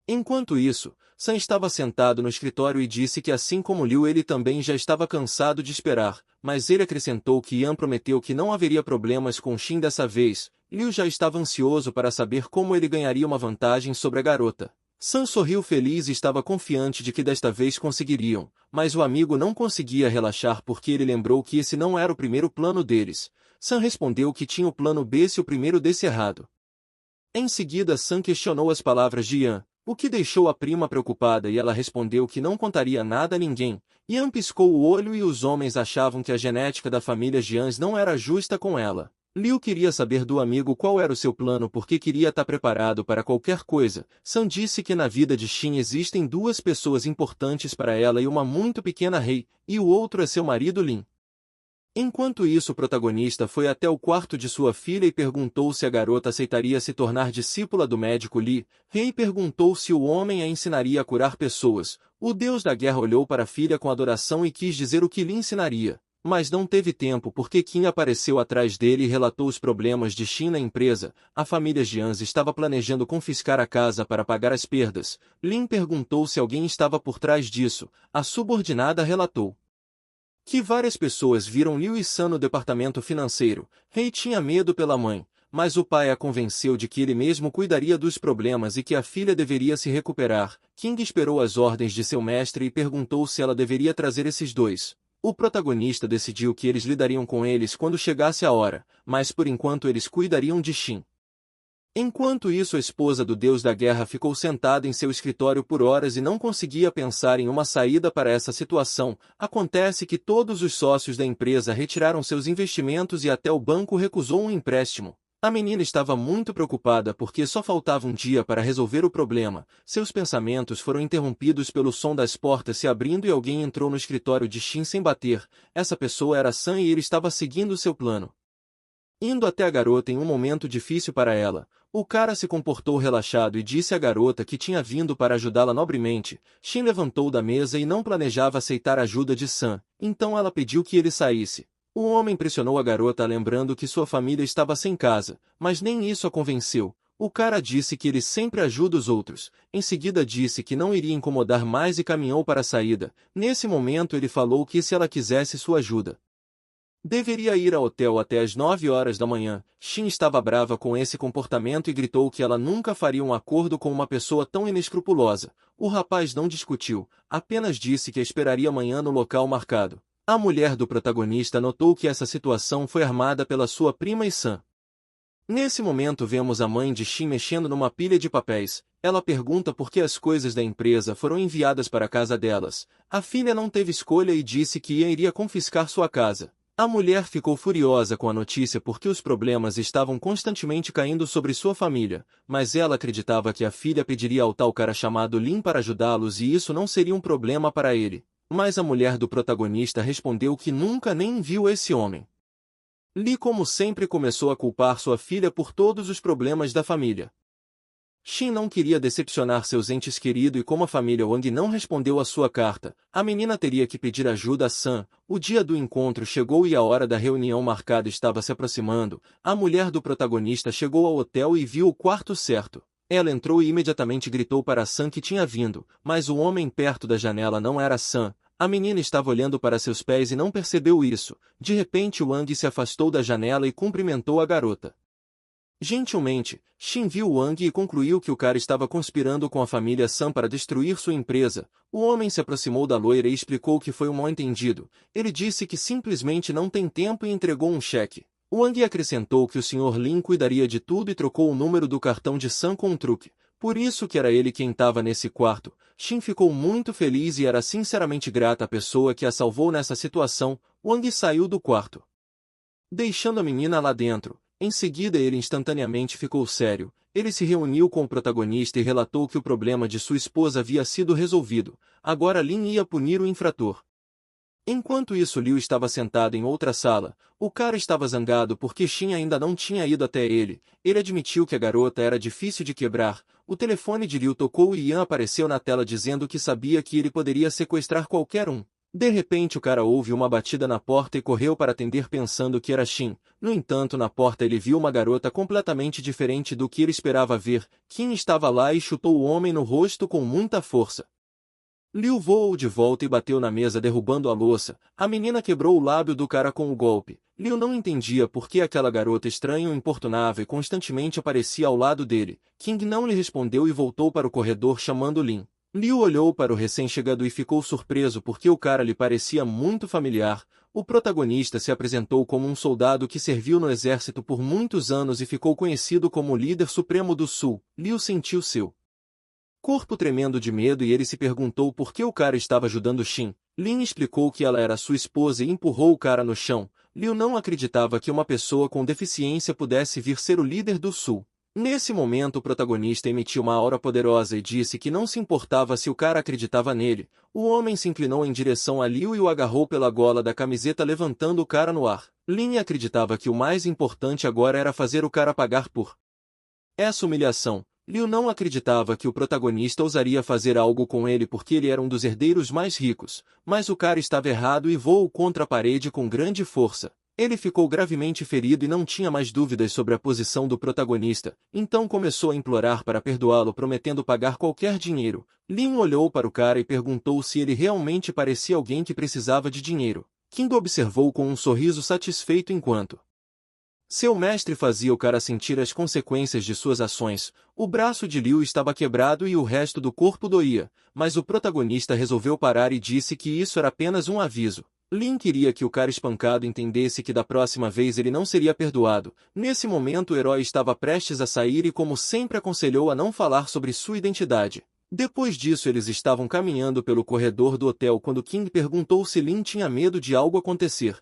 Enquanto isso, Sam estava sentado no escritório e disse que assim como Liu ele também já estava cansado de esperar, mas ele acrescentou que Ian prometeu que não haveria problemas com Shin dessa vez. Liu já estava ansioso para saber como ele ganharia uma vantagem sobre a garota. Sam sorriu feliz e estava confiante de que desta vez conseguiriam, mas o amigo não conseguia relaxar porque ele lembrou que esse não era o primeiro plano deles. Sam respondeu que tinha o plano B se o primeiro desse errado. Em seguida Sam questionou as palavras de Ian, o que deixou a prima preocupada e ela respondeu que não contaria nada a ninguém. Ian piscou o olho e os homens achavam que a genética da família Jians não era justa com ela. Liu queria saber do amigo qual era o seu plano porque queria estar preparado para qualquer coisa. Sam disse que na vida de Shin existem 2 pessoas importantes para ela e uma muito pequena Rei, e o outro é seu marido Lin. Enquanto isso o protagonista foi até o quarto de sua filha e perguntou se a garota aceitaria se tornar discípula do médico Li. Rei perguntou se o homem a ensinaria a curar pessoas. O deus da guerra olhou para a filha com adoração e quis dizer o que lhe ensinaria. Mas não teve tempo porque Qin apareceu atrás dele e relatou os problemas de Shin na empresa. A família Jians estava planejando confiscar a casa para pagar as perdas. Lin perguntou se alguém estava por trás disso. A subordinada relatou que várias pessoas viram Liu e San no departamento financeiro. Rei tinha medo pela mãe, mas o pai a convenceu de que ele mesmo cuidaria dos problemas e que a filha deveria se recuperar. King esperou as ordens de seu mestre e perguntou se ela deveria trazer esses 2. O protagonista decidiu que eles lidariam com eles quando chegasse a hora, mas por enquanto eles cuidariam de Shin. Enquanto isso a esposa do deus da guerra ficou sentada em seu escritório por horas e não conseguia pensar em uma saída para essa situação. Acontece que todos os sócios da empresa retiraram seus investimentos e até o banco recusou um empréstimo. A menina estava muito preocupada porque só faltava um dia para resolver o problema. Seus pensamentos foram interrompidos pelo som das portas se abrindo e alguém entrou no escritório de Shin sem bater. Essa pessoa era Sam e ele estava seguindo seu plano, indo até a garota em um momento difícil para ela. O cara se comportou relaxado e disse à garota que tinha vindo para ajudá-la nobremente. Shin levantou da mesa e não planejava aceitar a ajuda de Sam, então ela pediu que ele saísse. O homem pressionou a garota lembrando que sua família estava sem casa, mas nem isso a convenceu. O cara disse que ele sempre ajuda os outros. Em seguida disse que não iria incomodar mais e caminhou para a saída. Nesse momento ele falou que se ela quisesse sua ajuda, deveria ir ao hotel até às 9 horas da manhã. Shin estava brava com esse comportamento e gritou que ela nunca faria um acordo com uma pessoa tão inescrupulosa. O rapaz não discutiu, apenas disse que a esperaria amanhã no local marcado. A mulher do protagonista notou que essa situação foi armada pela sua prima e Sam. Nesse momento vemos a mãe de Shin mexendo numa pilha de papéis. Ela pergunta por que as coisas da empresa foram enviadas para a casa delas. A filha não teve escolha e disse que iria confiscar sua casa. A mulher ficou furiosa com a notícia porque os problemas estavam constantemente caindo sobre sua família, mas ela acreditava que a filha pediria ao tal cara chamado Lin para ajudá-los e isso não seria um problema para ele. Mas a mulher do protagonista respondeu que nunca nem viu esse homem. Li, como sempre, começou a culpar sua filha por todos os problemas da família. Shin não queria decepcionar seus entes queridos e como a família Wang não respondeu à sua carta, a menina teria que pedir ajuda a Sam. O dia do encontro chegou e a hora da reunião marcada estava se aproximando. A mulher do protagonista chegou ao hotel e viu o quarto certo. Ela entrou e imediatamente gritou para Sam que tinha vindo, mas o homem perto da janela não era Sam. A menina estava olhando para seus pés e não percebeu isso. De repente Wang se afastou da janela e cumprimentou a garota gentilmente. Shin viu Wang e concluiu que o cara estava conspirando com a família Sam para destruir sua empresa. O homem se aproximou da loira e explicou que foi um mal-entendido. Ele disse que simplesmente não tem tempo e entregou um cheque. Wang acrescentou que o Sr. Lin cuidaria de tudo e trocou o número do cartão de Sam com um truque. Por isso que era ele quem estava nesse quarto. Shin ficou muito feliz e era sinceramente grata à pessoa que a salvou nessa situação. Wang saiu do quarto, deixando a menina lá dentro. Em seguida ele instantaneamente ficou sério. Ele se reuniu com o protagonista e relatou que o problema de sua esposa havia sido resolvido. Agora Lin ia punir o infrator. Enquanto isso, Liu estava sentado em outra sala. O cara estava zangado porque Shin ainda não tinha ido até ele. Ele admitiu que a garota era difícil de quebrar. O telefone de Liu tocou e Yan apareceu na tela dizendo que sabia que ele poderia sequestrar qualquer um. De repente o cara ouve uma batida na porta e correu para atender pensando que era Shin. No entanto, na porta ele viu uma garota completamente diferente do que ele esperava ver. Kim estava lá e chutou o homem no rosto com muita força. Liu voou de volta e bateu na mesa derrubando a louça. A menina quebrou o lábio do cara com o golpe. Liu não entendia por que aquela garota estranha o importunava e constantemente aparecia ao lado dele. King não lhe respondeu e voltou para o corredor chamando Lin. Liu olhou para o recém-chegado e ficou surpreso porque o cara lhe parecia muito familiar. O protagonista se apresentou como um soldado que serviu no exército por muitos anos e ficou conhecido como o líder supremo do Sul. Liu sentiu seu corpo tremendo de medo e ele se perguntou por que o cara estava ajudando Shin. Lin explicou que ela era sua esposa e empurrou o cara no chão. Liu não acreditava que uma pessoa com deficiência pudesse vir ser o líder do Sul. Nesse momento o protagonista emitiu uma aura poderosa e disse que não se importava se o cara acreditava nele. O homem se inclinou em direção a Liu e o agarrou pela gola da camiseta levantando o cara no ar. Lin acreditava que o mais importante agora era fazer o cara pagar por essa humilhação. Liu não acreditava que o protagonista ousaria fazer algo com ele porque ele era um dos herdeiros mais ricos, mas o cara estava errado e voou contra a parede com grande força. Ele ficou gravemente ferido e não tinha mais dúvidas sobre a posição do protagonista, então começou a implorar para perdoá-lo prometendo pagar qualquer dinheiro. Lin olhou para o cara e perguntou se ele realmente parecia alguém que precisava de dinheiro. King observou com um sorriso satisfeito enquanto seu mestre fazia o cara sentir as consequências de suas ações. O braço de Liu estava quebrado e o resto do corpo doía, mas o protagonista resolveu parar e disse que isso era apenas um aviso. Lin queria que o cara espancado entendesse que da próxima vez ele não seria perdoado. Nesse momento o herói estava prestes a sair e como sempre aconselhou a não falar sobre sua identidade. Depois disso eles estavam caminhando pelo corredor do hotel quando King perguntou se Lin tinha medo de algo acontecer.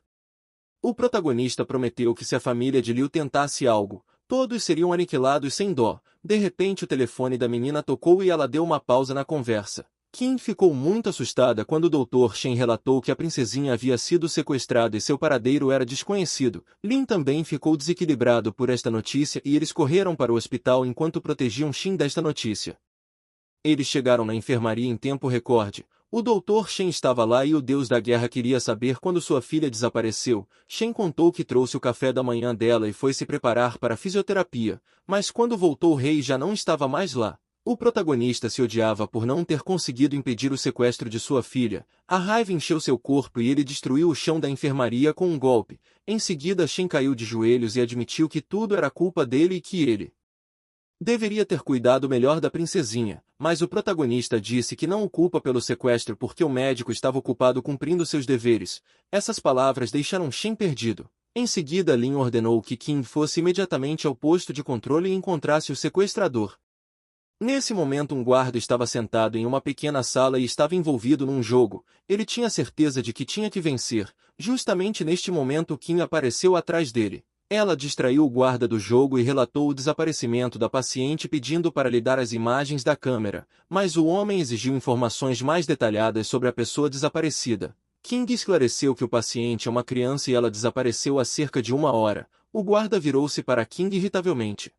O protagonista prometeu que se a família de Liu tentasse algo, todos seriam aniquilados sem dó. De repente o telefone da menina tocou e ela deu uma pausa na conversa. Kim ficou muito assustada quando o Dr. Shen relatou que a princesinha havia sido sequestrada e seu paradeiro era desconhecido. Lin também ficou desequilibrado por esta notícia e eles correram para o hospital enquanto protegiam Shin desta notícia. Eles chegaram na enfermaria em tempo recorde. O Dr. Shen estava lá e o deus da guerra queria saber quando sua filha desapareceu. Shen contou que trouxe o café da manhã dela e foi se preparar para a fisioterapia, mas quando voltou o rei já não estava mais lá. O protagonista se odiava por não ter conseguido impedir o sequestro de sua filha. A raiva encheu seu corpo e ele destruiu o chão da enfermaria com um golpe. Em seguida Shen caiu de joelhos e admitiu que tudo era culpa dele e que ele deveria ter cuidado melhor da princesinha, mas o protagonista disse que não o culpa pelo sequestro porque o médico estava ocupado cumprindo seus deveres. Essas palavras deixaram Shen perdido. Em seguida Lin ordenou que King fosse imediatamente ao posto de controle e encontrasse o sequestrador. Nesse momento um guarda estava sentado em uma pequena sala e estava envolvido num jogo. Ele tinha certeza de que tinha que vencer. Justamente neste momento Kim apareceu atrás dele. Ela distraiu o guarda do jogo e relatou o desaparecimento da paciente pedindo para lhe dar as imagens da câmera, mas o homem exigiu informações mais detalhadas sobre a pessoa desaparecida. King esclareceu que o paciente é uma criança e ela desapareceu há cerca de 1 hora. O guarda virou-se para King irritavelmente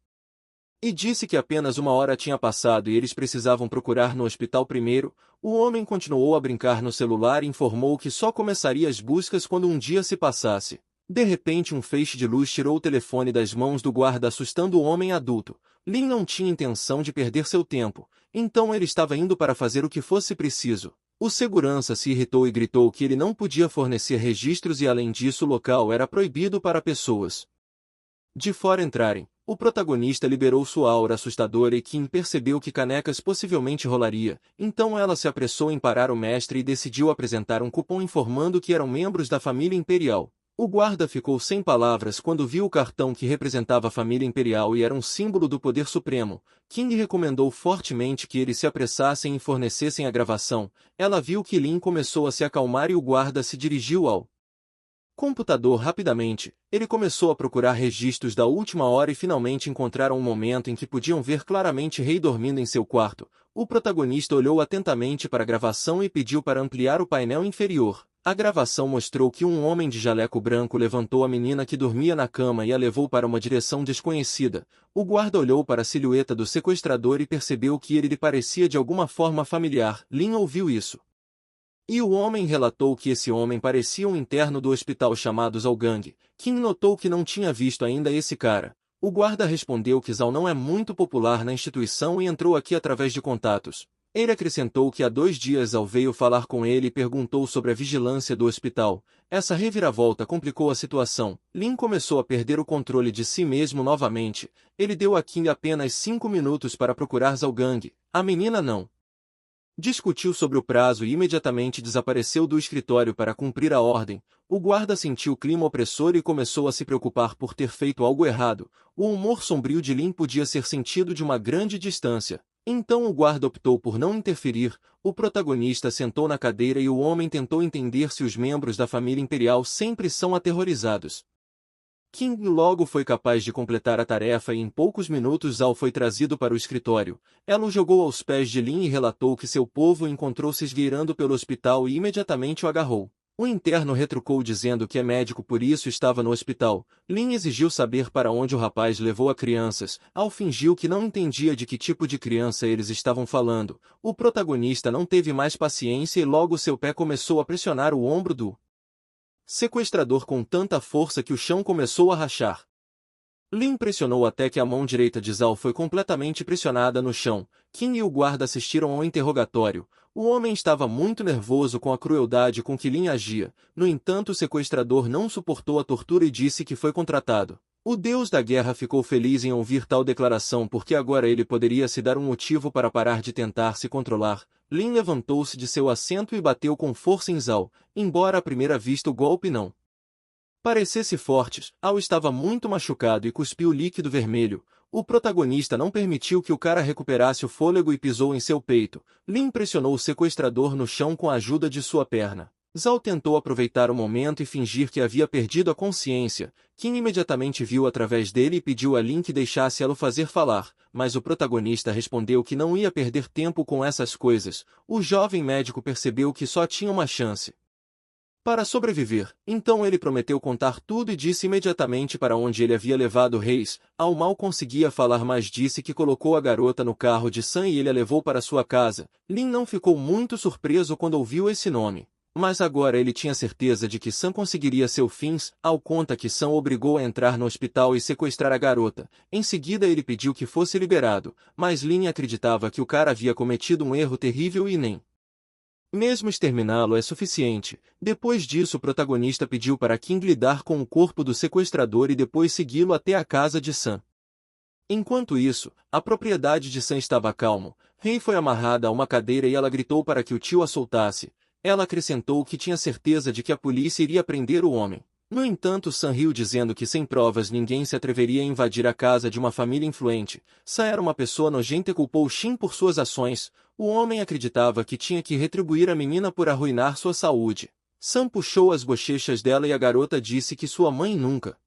e disse que apenas 1 hora tinha passado e eles precisavam procurar no hospital primeiro. O homem continuou a brincar no celular e informou que só começaria as buscas quando um dia se passasse. De repente um feixe de luz tirou o telefone das mãos do guarda assustando o homem adulto. Lin não tinha intenção de perder seu tempo, então ele estava indo para fazer o que fosse preciso. O segurança se irritou e gritou que ele não podia fornecer registros e além disso o local era proibido para pessoas de fora entrarem. O protagonista liberou sua aura assustadora e Kim percebeu que Canecas possivelmente rolaria, então ela se apressou em parar o mestre e decidiu apresentar um cupom informando que eram membros da família imperial. O guarda ficou sem palavras quando viu o cartão que representava a família imperial e era um símbolo do poder supremo. King recomendou fortemente que eles se apressassem e fornecessem a gravação. Ela viu que Lin começou a se acalmar e o guarda se dirigiu ao computador rapidamente. Ele começou a procurar registros da última hora e finalmente encontraram um momento em que podiam ver claramente Rei dormindo em seu quarto. O protagonista olhou atentamente para a gravação e pediu para ampliar o painel inferior. A gravação mostrou que um homem de jaleco branco levantou a menina que dormia na cama e a levou para uma direção desconhecida. O guarda olhou para a silhueta do sequestrador e percebeu que ele lhe parecia de alguma forma familiar. Lin ouviu isso. E o homem relatou que esse homem parecia um interno do hospital chamado Zhao Gang. Kim notou que não tinha visto ainda esse cara. O guarda respondeu que Zhao não é muito popular na instituição e entrou aqui através de contatos. Ele acrescentou que há 2 dias Zhao veio falar com ele e perguntou sobre a vigilância do hospital. Essa reviravolta complicou a situação. Lin começou a perder o controle de si mesmo novamente. Ele deu a Kim apenas 5 minutos para procurar Zhao Gang. A menina não discutiu sobre o prazo e imediatamente desapareceu do escritório para cumprir a ordem. O guarda sentiu o clima opressor e começou a se preocupar por ter feito algo errado. O humor sombrio de Lin podia ser sentido de uma grande distância. Então o guarda optou por não interferir. O protagonista sentou na cadeira e o homem tentou entender se os membros da família imperial sempre são aterrorizados. King logo foi capaz de completar a tarefa e em poucos minutos Zhao foi trazido para o escritório. Ela o jogou aos pés de Lin e relatou que seu povo o encontrou se esgueirando pelo hospital e imediatamente o agarrou. O interno retrucou dizendo que é médico, por isso estava no hospital. Lin exigiu saber para onde o rapaz levou as crianças. Al fingiu que não entendia de que tipo de criança eles estavam falando. O protagonista não teve mais paciência e logo seu pé começou a pressionar o ombro do sequestrador com tanta força que o chão começou a rachar. Lin pressionou até que a mão direita de Zhao foi completamente pressionada no chão. Qin e o guarda assistiram ao interrogatório. O homem estava muito nervoso com a crueldade com que Lin agia. No entanto, o sequestrador não suportou a tortura e disse que foi contratado. O deus da guerra ficou feliz em ouvir tal declaração porque agora ele poderia se dar um motivo para parar de tentar se controlar. Lin levantou-se de seu assento e bateu com força em Zhao, embora à primeira vista o golpe não parecesse forte. Al estava muito machucado e cuspiu líquido vermelho. O protagonista não permitiu que o cara recuperasse o fôlego e pisou em seu peito. Lin pressionou o sequestrador no chão com a ajuda de sua perna. Zhao tentou aproveitar o momento e fingir que havia perdido a consciência. Qin imediatamente viu através dele e pediu a Lin que deixasse ela o fazer falar, mas o protagonista respondeu que não ia perder tempo com essas coisas. O jovem médico percebeu que só tinha uma chance para sobreviver. Então ele prometeu contar tudo e disse imediatamente para onde ele havia levado Reis. Al mal conseguia falar, mas disse que colocou a garota no carro de Sun e ele a levou para sua casa. Lin não ficou muito surpreso quando ouviu esse nome. Mas agora ele tinha certeza de que Sam conseguiria seus fins. Al conta que Sam o obrigou a entrar no hospital e sequestrar a garota. Em seguida ele pediu que fosse liberado, mas Lin acreditava que o cara havia cometido um erro terrível e nem mesmo exterminá-lo é suficiente. Depois disso o protagonista pediu para King lidar com o corpo do sequestrador e depois segui-lo até a casa de Sam. Enquanto isso, a propriedade de Sam estava calmo. Rei foi amarrada a uma cadeira e ela gritou para que o tio a soltasse. Ela acrescentou que tinha certeza de que a polícia iria prender o homem. No entanto, Sam riu dizendo que sem provas ninguém se atreveria a invadir a casa de uma família influente. Sam era uma pessoa nojenta e culpou Shin por suas ações. O homem acreditava que tinha que retribuir a menina por arruinar sua saúde. Sam puxou as bochechas dela e a garota disse que sua mãe nunca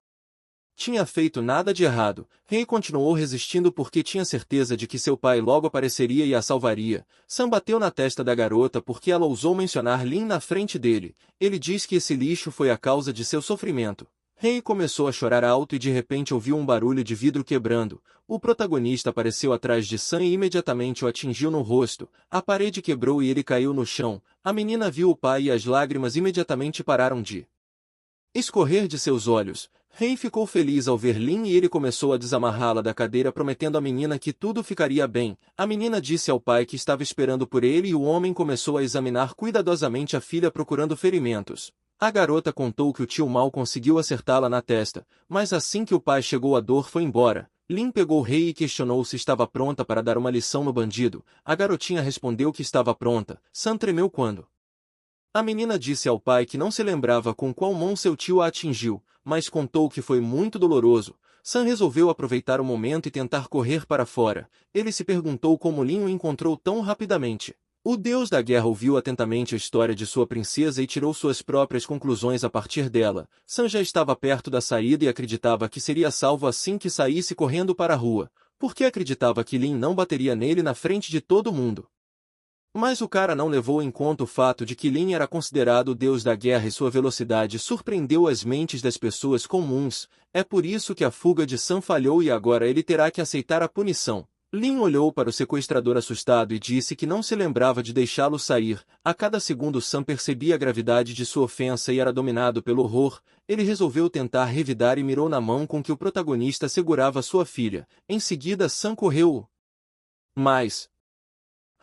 tinha feito nada de errado. Rei continuou resistindo porque tinha certeza de que seu pai logo apareceria e a salvaria. Sam bateu na testa da garota porque ela ousou mencionar Lin na frente dele. Ele diz que esse lixo foi a causa de seu sofrimento. Rei começou a chorar alto e de repente ouviu um barulho de vidro quebrando. O protagonista apareceu atrás de Sam e imediatamente o atingiu no rosto. A parede quebrou e ele caiu no chão. A menina viu o pai e as lágrimas imediatamente pararam de escorrer de seus olhos. Rei ficou feliz ao ver Lin e ele começou a desamarrá-la da cadeira prometendo à menina que tudo ficaria bem. A menina disse ao pai que estava esperando por ele e o homem começou a examinar cuidadosamente a filha procurando ferimentos. A garota contou que o tio mal conseguiu acertá-la na testa, mas assim que o pai chegou a dor foi embora. Lin pegou o rei e questionou se estava pronta para dar uma lição no bandido. A garotinha respondeu que estava pronta. Sam tremeu quando A menina disse ao pai que não se lembrava com qual mão seu tio a atingiu, mas contou que foi muito doloroso. Sam resolveu aproveitar o momento e tentar correr para fora. Ele se perguntou como Lin o encontrou tão rapidamente. O deus da guerra ouviu atentamente a história de sua princesa e tirou suas próprias conclusões a partir dela. Sam já estava perto da saída e acreditava que seria salvo assim que saísse correndo para a rua, porque acreditava que Lin não bateria nele na frente de todo mundo. Mas o cara não levou em conta o fato de que Lin era considerado o deus da guerra e sua velocidade surpreendeu as mentes das pessoas comuns. É por isso que a fuga de Sam falhou e agora ele terá que aceitar a punição. Lin olhou para o sequestrador assustado e disse que não se lembrava de deixá-lo sair. A cada segundo Sam percebia a gravidade de sua ofensa e era dominado pelo horror. Ele resolveu tentar revidar e mirou na mão com que o protagonista segurava sua filha. Em seguida Sam correu mais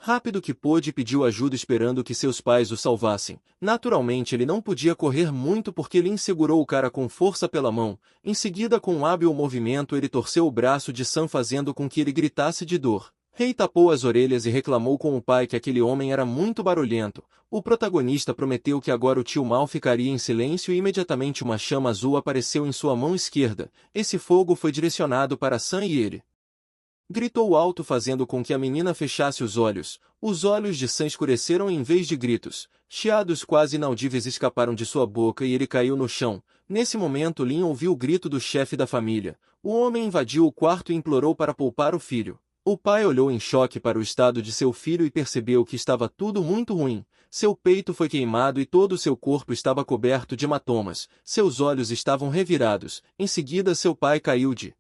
rápido que pôde e pediu ajuda esperando que seus pais o salvassem. Naturalmente ele não podia correr muito porque Lin segurou o cara com força pela mão. Em seguida com um hábil movimento ele torceu o braço de Sam fazendo com que ele gritasse de dor. Rei tapou as orelhas e reclamou com o pai que aquele homem era muito barulhento. O protagonista prometeu que agora o tio Mal ficaria em silêncio e imediatamente uma chama azul apareceu em sua mão esquerda. Esse fogo foi direcionado para Sam e ele gritou alto fazendo com que a menina fechasse os olhos. Os olhos de Sam escureceram em vez de gritos. Chiados quase inaudíveis escaparam de sua boca e ele caiu no chão. Nesse momento Lin ouviu o grito do chefe da família. O homem invadiu o quarto e implorou para poupar o filho. O pai olhou em choque para o estado de seu filho e percebeu que estava tudo muito ruim. Seu peito foi queimado e todo o seu corpo estava coberto de hematomas. Seus olhos estavam revirados. Em seguida seu pai caiu de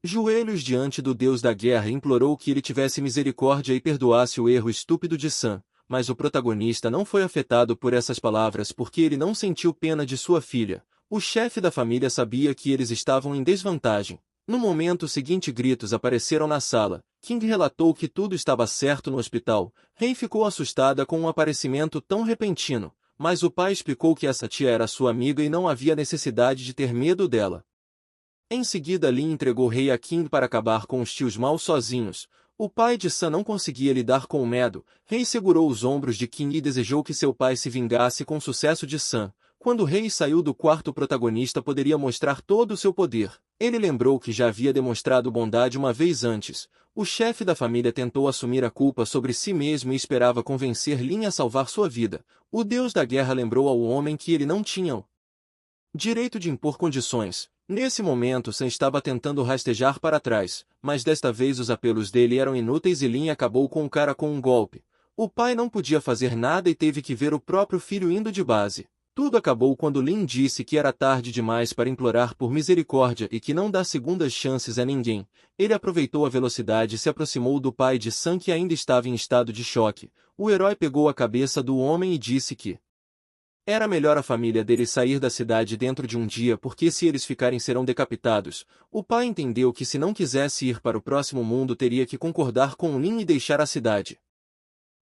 joelhos diante do deus da guerra e implorou que ele tivesse misericórdia e perdoasse o erro estúpido de Sam. Mas o protagonista não foi afetado por essas palavras porque ele não sentiu pena de sua filha. O chefe da família sabia que eles estavam em desvantagem. No momento seguinte gritos apareceram na sala. King relatou que tudo estava certo no hospital. Rei ficou assustada com um aparecimento tão repentino, mas o pai explicou que essa tia era sua amiga e não havia necessidade de ter medo dela. Em seguida Lin entregou Rei a King para acabar com os tios Mal sozinhos. O pai de Sam não conseguia lidar com o medo. Rei segurou os ombros de King e desejou que seu pai se vingasse com o sucesso de Sam. Quando Rei saiu do quarto, o protagonista poderia mostrar todo o seu poder. Ele lembrou que já havia demonstrado bondade uma vez antes. O chefe da família tentou assumir a culpa sobre si mesmo e esperava convencer Lin a salvar sua vida. O deus da guerra lembrou ao homem que ele não tinha o direito de impor condições. Nesse momento Sam estava tentando rastejar para trás, mas desta vez os apelos dele eram inúteis e Lin acabou com o cara com um golpe. O pai não podia fazer nada e teve que ver o próprio filho indo de base. Tudo acabou quando Lin disse que era tarde demais para implorar por misericórdia e que não dá segundas chances a ninguém. Ele aproveitou a velocidade e se aproximou do pai de Sam que ainda estava em estado de choque. O herói pegou a cabeça do homem e disse que era melhor a família deles sair da cidade dentro de um dia porque se eles ficarem serão decapitados. O pai entendeu que se não quisesse ir para o próximo mundo teria que concordar com Lin e deixar a cidade.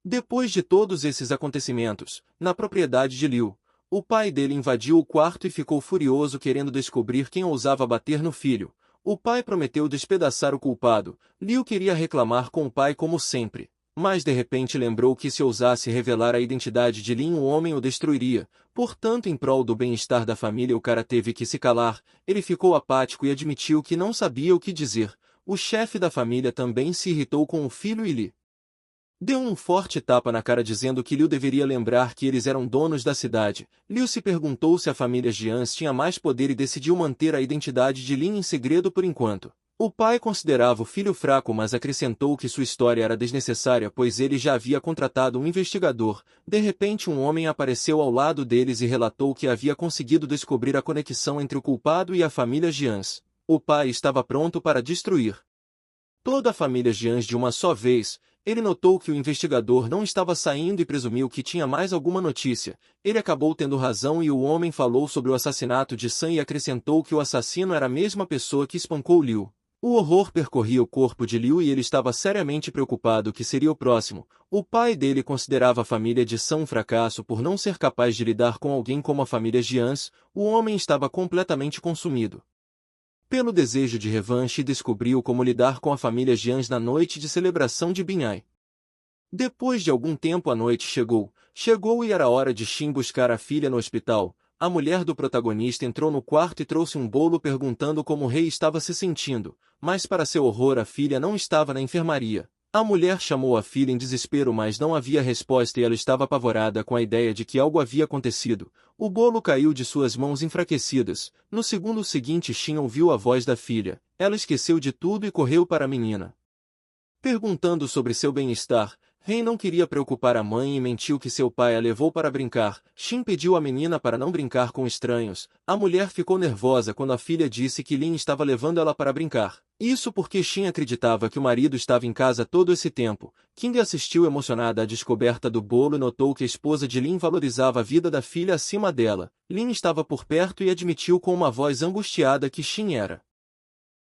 Depois de todos esses acontecimentos, na propriedade de Liu, o pai dele invadiu o quarto e ficou furioso querendo descobrir quem ousava bater no filho. O pai prometeu despedaçar o culpado. Liu queria reclamar com o pai como sempre. Mas de repente lembrou que se ousasse revelar a identidade de Lin o homem o destruiria. Portanto, em prol do bem-estar da família o cara teve que se calar. Ele ficou apático e admitiu que não sabia o que dizer. O chefe da família também se irritou com o filho e lhe deu um forte tapa na cara dizendo que Liu deveria lembrar que eles eram donos da cidade. Liu se perguntou se a família Jiang tinha mais poder e decidiu manter a identidade de Lin em segredo por enquanto. O pai considerava o filho fraco, mas acrescentou que sua história era desnecessária pois ele já havia contratado um investigador. De repente um homem apareceu ao lado deles e relatou que havia conseguido descobrir a conexão entre o culpado e a família Jiang. O pai estava pronto para destruir toda a família Jiang de uma só vez. Ele notou que o investigador não estava saindo e presumiu que tinha mais alguma notícia. Ele acabou tendo razão e o homem falou sobre o assassinato de Sam e acrescentou que o assassino era a mesma pessoa que espancou Liu. O horror percorria o corpo de Liu e ele estava seriamente preocupado que seria o próximo. O pai dele considerava a família de Sam um fracasso por não ser capaz de lidar com alguém como a família Jiang. O homem estava completamente consumido pelo desejo de revanche e descobriu como lidar com a família Jiang na noite de celebração de Binhai. Depois de algum tempo a noite chegou. Chegou e era hora de Shin buscar a filha no hospital. A mulher do protagonista entrou no quarto e trouxe um bolo perguntando como o rei estava se sentindo, mas para seu horror a filha não estava na enfermaria. A mulher chamou a filha em desespero, mas não havia resposta e ela estava apavorada com a ideia de que algo havia acontecido. O bolo caiu de suas mãos enfraquecidas. No segundo seguinte Shin ouviu a voz da filha. Ela esqueceu de tudo e correu para a menina, perguntando sobre seu bem-estar. Rei não queria preocupar a mãe e mentiu que seu pai a levou para brincar. Shin pediu à menina para não brincar com estranhos. A mulher ficou nervosa quando a filha disse que Lin estava levando ela para brincar. Isso porque Shin acreditava que o marido estava em casa todo esse tempo. King assistiu emocionada à descoberta do bolo e notou que a esposa de Lin valorizava a vida da filha acima dela. Lin estava por perto e admitiu com uma voz angustiada que Shin era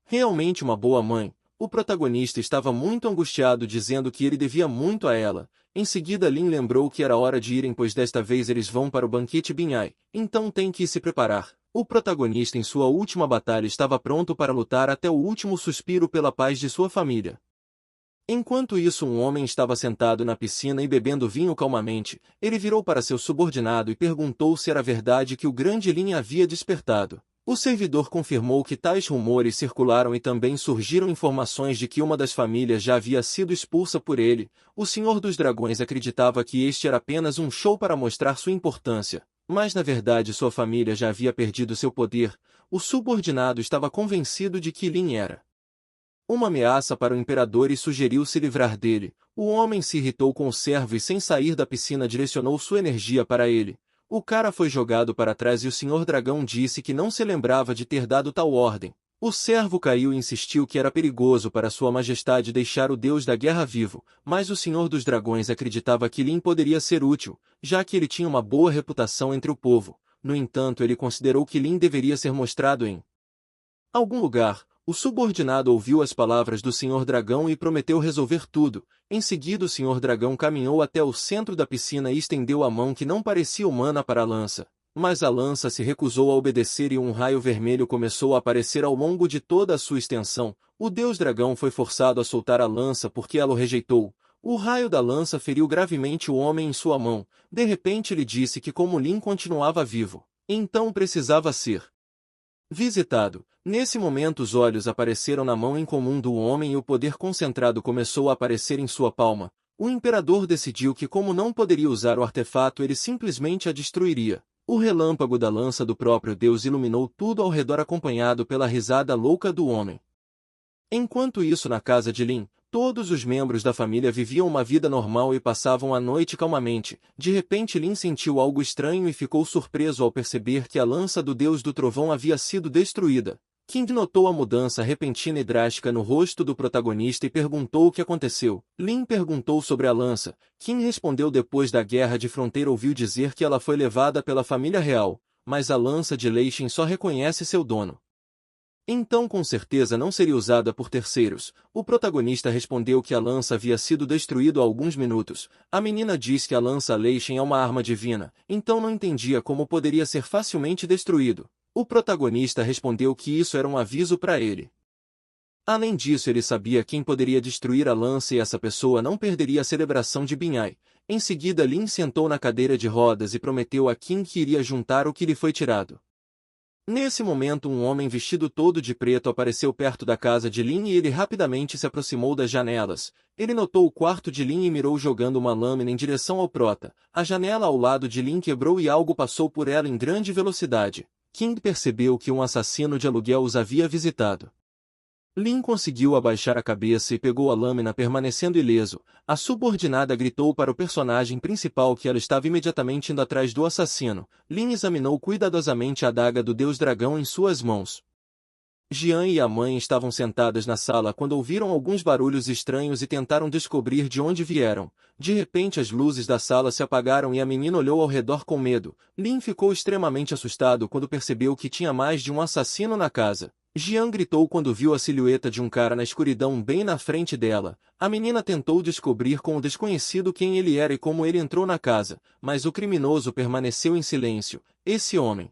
realmente uma boa mãe. O protagonista estava muito angustiado, dizendo que ele devia muito a ela. Em seguida Lin lembrou que era hora de irem, pois desta vez eles vão para o banquete Binhai, então tem que se preparar. O protagonista em sua última batalha estava pronto para lutar até o último suspiro pela paz de sua família. Enquanto isso um homem estava sentado na piscina e bebendo vinho calmamente. Ele virou para seu subordinado e perguntou se era verdade que o grande Lin havia despertado. O servidor confirmou que tais rumores circularam e também surgiram informações de que uma das famílias já havia sido expulsa por ele. O Senhor dos Dragões acreditava que este era apenas um show para mostrar sua importância, mas na verdade sua família já havia perdido seu poder. O subordinado estava convencido de que Lin era uma ameaça para o imperador e sugeriu se livrar dele. O homem se irritou com o servo e, sem sair da piscina, direcionou sua energia para ele. O cara foi jogado para trás e o Senhor Dragão disse que não se lembrava de ter dado tal ordem. O servo caiu e insistiu que era perigoso para Sua Majestade deixar o Deus da Guerra vivo, mas o Senhor dos Dragões acreditava que Lin poderia ser útil, já que ele tinha uma boa reputação entre o povo. No entanto, ele considerou que Lin deveria ser mostrado em algum lugar. O subordinado ouviu as palavras do Senhor Dragão e prometeu resolver tudo. Em seguida o Senhor Dragão caminhou até o centro da piscina e estendeu a mão que não parecia humana para a lança. Mas a lança se recusou a obedecer e um raio vermelho começou a aparecer ao longo de toda a sua extensão. O Deus Dragão foi forçado a soltar a lança porque ela o rejeitou. O raio da lança feriu gravemente o homem em sua mão. De repente ele disse que como Lin continuava vivo, então precisava ser visitado. Nesse momento os olhos apareceram na mão incomum do homem e o poder concentrado começou a aparecer em sua palma. O imperador decidiu que como não poderia usar o artefato ele simplesmente a destruiria. O relâmpago da lança do próprio Deus iluminou tudo ao redor acompanhado pela risada louca do homem. Enquanto isso na casa de Lin, todos os membros da família viviam uma vida normal e passavam a noite calmamente. De repente Lin sentiu algo estranho e ficou surpreso ao perceber que a lança do Deus do Trovão havia sido destruída. King notou a mudança repentina e drástica no rosto do protagonista e perguntou o que aconteceu. Lin perguntou sobre a lança. King respondeu depois da Guerra de Fronteira ouviu dizer que ela foi levada pela família real, mas a lança de Lei Shin só reconhece seu dono. Então com certeza não seria usada por terceiros. O protagonista respondeu que a lança havia sido destruída há alguns minutos. A menina diz que a lança Lei Shin é uma arma divina, então não entendia como poderia ser facilmente destruído. O protagonista respondeu que isso era um aviso para ele. Além disso ele sabia quem poderia destruir a lança e essa pessoa não perderia a celebração de Binhai. Em seguida Lin sentou na cadeira de rodas e prometeu a King que iria juntar o que lhe foi tirado. Nesse momento um homem vestido todo de preto apareceu perto da casa de Lin e ele rapidamente se aproximou das janelas. Ele notou o quarto de Lin e mirou jogando uma lâmina em direção ao prota. A janela ao lado de Lin quebrou e algo passou por ela em grande velocidade. King percebeu que um assassino de aluguel os havia visitado. Lin conseguiu abaixar a cabeça e pegou a lâmina permanecendo ileso. A subordinada gritou para o personagem principal que ela estava imediatamente indo atrás do assassino. Lin examinou cuidadosamente a adaga do Deus Dragão em suas mãos. Jian e a mãe estavam sentadas na sala quando ouviram alguns barulhos estranhos e tentaram descobrir de onde vieram. De repente as luzes da sala se apagaram e a menina olhou ao redor com medo. Lin ficou extremamente assustado quando percebeu que tinha mais de um assassino na casa. Jian gritou quando viu a silhueta de um cara na escuridão bem na frente dela. A menina tentou descobrir com o desconhecido quem ele era e como ele entrou na casa, mas o criminoso permaneceu em silêncio. Esse homem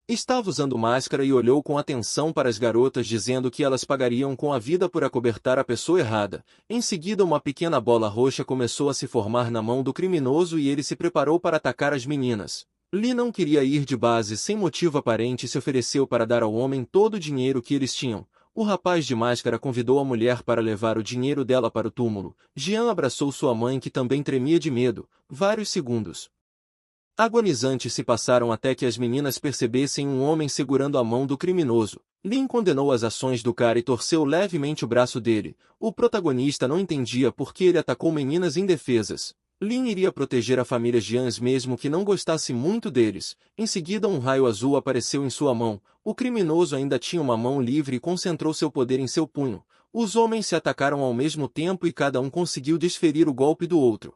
Estava usando máscara e olhou com atenção para as garotas dizendo que elas pagariam com a vida por acobertar a pessoa errada. Em seguida uma pequena bola roxa começou a se formar na mão do criminoso e ele se preparou para atacar as meninas. Lee não queria ir de base sem motivo aparente e se ofereceu para dar ao homem todo o dinheiro que eles tinham. O rapaz de máscara convidou a mulher para levar o dinheiro dela para o túmulo. Jian abraçou sua mãe que também tremia de medo. Vários segundos agonizantes se passaram até que as meninas percebessem um homem segurando a mão do criminoso. Lin condenou as ações do cara e torceu levemente o braço dele. O protagonista não entendia por que ele atacou meninas indefesas. Lin iria proteger a família Jians mesmo que não gostasse muito deles. Em seguida um raio azul apareceu em sua mão. O criminoso ainda tinha uma mão livre e concentrou seu poder em seu punho. Os homens se atacaram ao mesmo tempo e cada um conseguiu desferir o golpe do outro.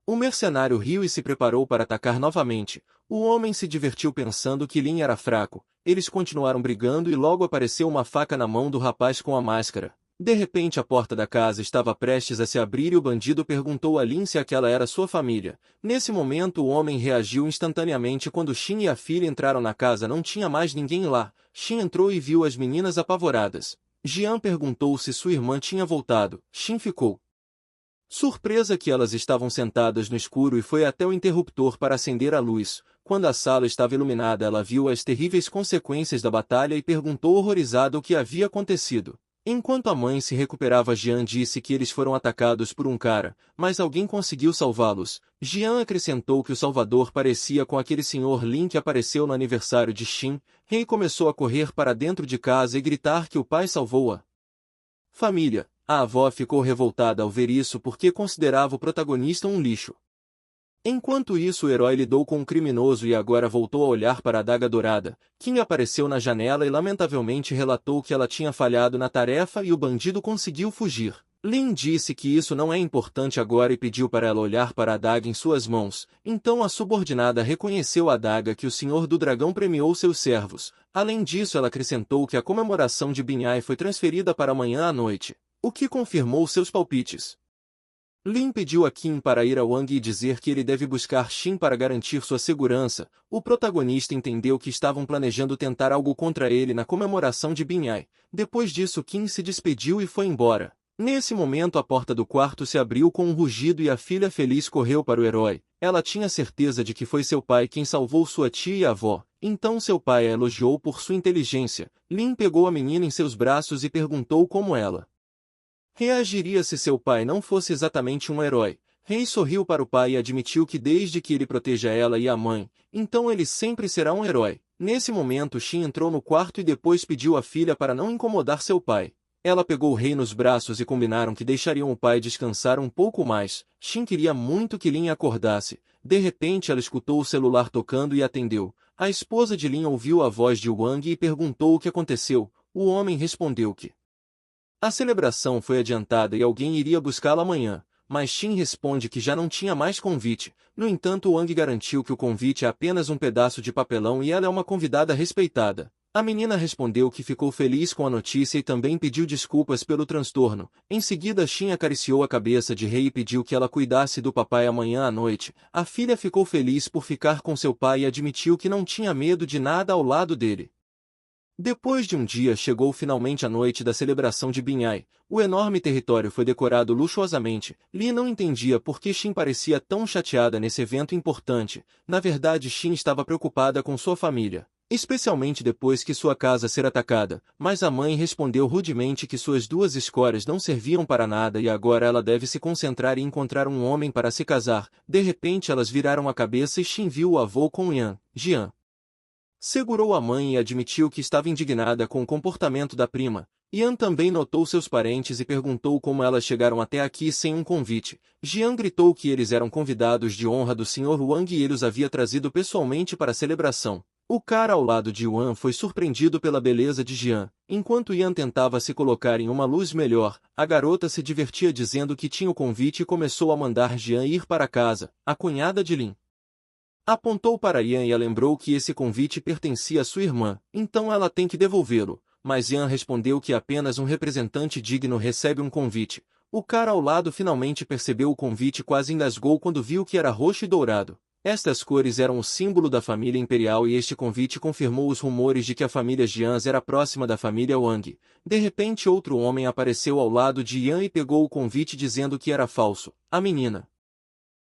O mercenário riu e se preparou para atacar novamente. O homem se divertiu pensando que Lin era fraco. Eles continuaram brigando e logo apareceu uma faca na mão do rapaz com a máscara. De repente a porta da casa estava prestes a se abrir e o bandido perguntou a Lin se aquela era sua família. Nesse momento o homem reagiu instantaneamente quando Xin e a filha entraram na casa. Não tinha mais ninguém lá. Xin entrou e viu as meninas apavoradas. Jian perguntou se sua irmã tinha voltado. Xin ficou surpresa que elas estavam sentadas no escuro e foi até o interruptor para acender a luz. Quando a sala estava iluminada ela viu as terríveis consequências da batalha e perguntou horrorizada o que havia acontecido. Enquanto a mãe se recuperava Jian disse que eles foram atacados por um cara, mas alguém conseguiu salvá-los. Jian acrescentou que o salvador parecia com aquele Sr. Lin que apareceu no aniversário de Xin. Rei começou a correr para dentro de casa e gritar que o pai salvou-a família. A avó ficou revoltada ao ver isso porque considerava o protagonista um lixo. Enquanto isso o herói lidou com um criminoso e agora voltou a olhar para a adaga dourada. Kim apareceu na janela e lamentavelmente relatou que ela tinha falhado na tarefa e o bandido conseguiu fugir. Lin disse que isso não é importante agora e pediu para ela olhar para a adaga em suas mãos. Então a subordinada reconheceu a adaga que o Senhor do Dragão premiou seus servos. Além disso ela acrescentou que a comemoração de Binhai foi transferida para amanhã à noite, o que confirmou seus palpites. Lin pediu a Kim para ir a Wang e dizer que ele deve buscar Xin para garantir sua segurança. O protagonista entendeu que estavam planejando tentar algo contra ele na comemoração de Binhai. Depois disso Kim se despediu e foi embora. Nesse momento a porta do quarto se abriu com um rugido e a filha feliz correu para o herói. Ela tinha certeza de que foi seu pai quem salvou sua tia e avó. Então seu pai a elogiou por sua inteligência. Lin pegou a menina em seus braços e perguntou como ela reagiria se seu pai não fosse exatamente um herói. Rei sorriu para o pai e admitiu que desde que ele proteja ela e a mãe, então ele sempre será um herói. Nesse momento Xin entrou no quarto e depois pediu à filha para não incomodar seu pai. Ela pegou o rei nos braços e combinaram que deixariam o pai descansar um pouco mais. Xin queria muito que Lin acordasse. De repente ela escutou o celular tocando e atendeu. A esposa de Lin ouviu a voz de Wang e perguntou o que aconteceu. O homem respondeu que a celebração foi adiantada e alguém iria buscá-la amanhã, mas Xin responde que já não tinha mais convite. No entanto Wang garantiu que o convite é apenas um pedaço de papelão e ela é uma convidada respeitada. A menina respondeu que ficou feliz com a notícia e também pediu desculpas pelo transtorno. Em seguida Xin acariciou a cabeça de Rei e pediu que ela cuidasse do papai amanhã à noite. A filha ficou feliz por ficar com seu pai e admitiu que não tinha medo de nada ao lado dele. Depois de um dia chegou finalmente a noite da celebração de Binhai. O enorme território foi decorado luxuosamente. Li não entendia por que Xin parecia tão chateada nesse evento importante. Na verdade Xin estava preocupada com sua família, especialmente depois que sua casa ser atacada. Mas a mãe respondeu rudemente que suas duas escórias não serviam para nada e agora ela deve se concentrar em encontrar um homem para se casar. De repente elas viraram a cabeça e Xin viu o avô com Jian. Segurou a mãe e admitiu que estava indignada com o comportamento da prima. Yan também notou seus parentes e perguntou como elas chegaram até aqui sem um convite. Jian gritou que eles eram convidados de honra do Sr. Wang e ele os havia trazido pessoalmente para a celebração. O cara ao lado de Yuan foi surpreendido pela beleza de Jian. Enquanto Yan tentava se colocar em uma luz melhor, a garota se divertia dizendo que tinha o convite e começou a mandar Jian ir para casa. A cunhada de Lin apontou para Yan e a lembrou que esse convite pertencia à sua irmã, então ela tem que devolvê-lo. Mas Yan respondeu que apenas um representante digno recebe um convite. O cara ao lado finalmente percebeu o convite e quase engasgou quando viu que era roxo e dourado. Estas cores eram o símbolo da família imperial e este convite confirmou os rumores de que a família Jian era próxima da família Wang. De repente outro homem apareceu ao lado de Yan e pegou o convite dizendo que era falso. A menina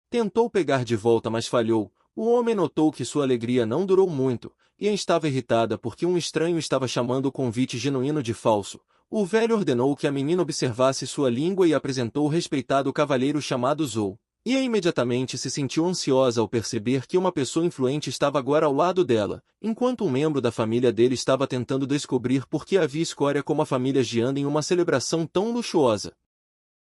tentou pegar de volta mas falhou. O homem notou que sua alegria não durou muito. Yan estava irritada porque um estranho estava chamando o convite genuíno de falso. O velho ordenou que a menina observasse sua língua e apresentou o respeitado cavalheiro chamado Zhou. Yan imediatamente se sentiu ansiosa ao perceber que uma pessoa influente estava agora ao lado dela, enquanto um membro da família dele estava tentando descobrir por que havia escória como a família Jian em uma celebração tão luxuosa.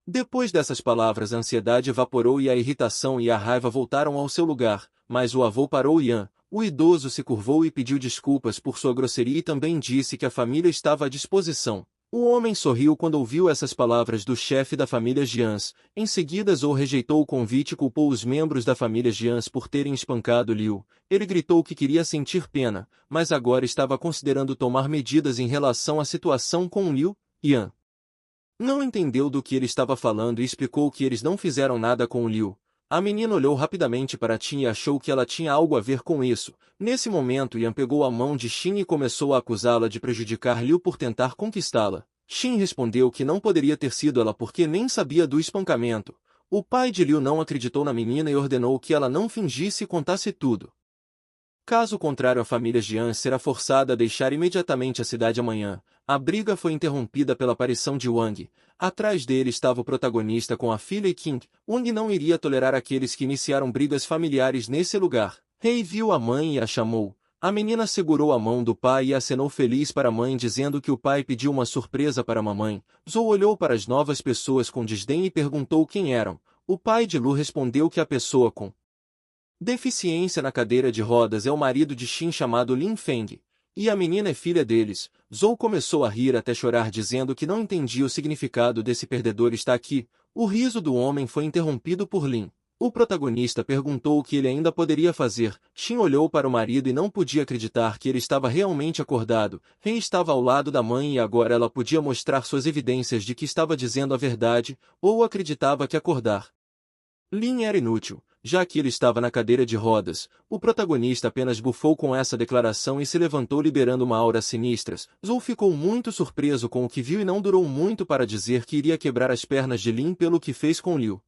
Depois dessas palavras a ansiedade evaporou e a irritação e a raiva voltaram ao seu lugar, mas o avô parou Yan. O idoso se curvou e pediu desculpas por sua grosseria e também disse que a família estava à disposição. O homem sorriu quando ouviu essas palavras do chefe da família Jians. Em seguida Zhou rejeitou o convite e culpou os membros da família Jians por terem espancado Liu. Ele gritou que queria sentir pena, mas agora estava considerando tomar medidas em relação à situação com Liu. Yan não entendeu do que ele estava falando e explicou que eles não fizeram nada com Liu. A menina olhou rapidamente para Tin e achou que ela tinha algo a ver com isso. Nesse momento Yan pegou a mão de Xin e começou a acusá-la de prejudicar Liu por tentar conquistá-la. Xin respondeu que não poderia ter sido ela porque nem sabia do espancamento. O pai de Liu não acreditou na menina e ordenou que ela não fingisse e contasse tudo. Caso contrário a família Jian será forçada a deixar imediatamente a cidade amanhã. A briga foi interrompida pela aparição de Wang. Atrás dele estava o protagonista com a filha e Qing. Wang não iria tolerar aqueles que iniciaram brigas familiares nesse lugar. Rei viu a mãe e a chamou. A menina segurou a mão do pai e acenou feliz para a mãe dizendo que o pai pediu uma surpresa para a mamãe. Zhou olhou para as novas pessoas com desdém e perguntou quem eram. O pai de Lu respondeu que a pessoa com deficiência na cadeira de rodas é o marido de Xin chamado Lin Feng. E a menina é filha deles. Zhou começou a rir até chorar dizendo que não entendia o significado desse perdedor está aqui. O riso do homem foi interrompido por Lin. O protagonista perguntou o que ele ainda poderia fazer. Xin olhou para o marido e não podia acreditar que ele estava realmente acordado. Ren estava ao lado da mãe e agora ela podia mostrar suas evidências de que estava dizendo a verdade, ou acreditava que acordar Lin era inútil, já que ele estava na cadeira de rodas. O protagonista apenas bufou com essa declaração e se levantou liberando uma aura sinistra. Zhou ficou muito surpreso com o que viu e não durou muito para dizer que iria quebrar as pernas de Lin pelo que fez com Liu.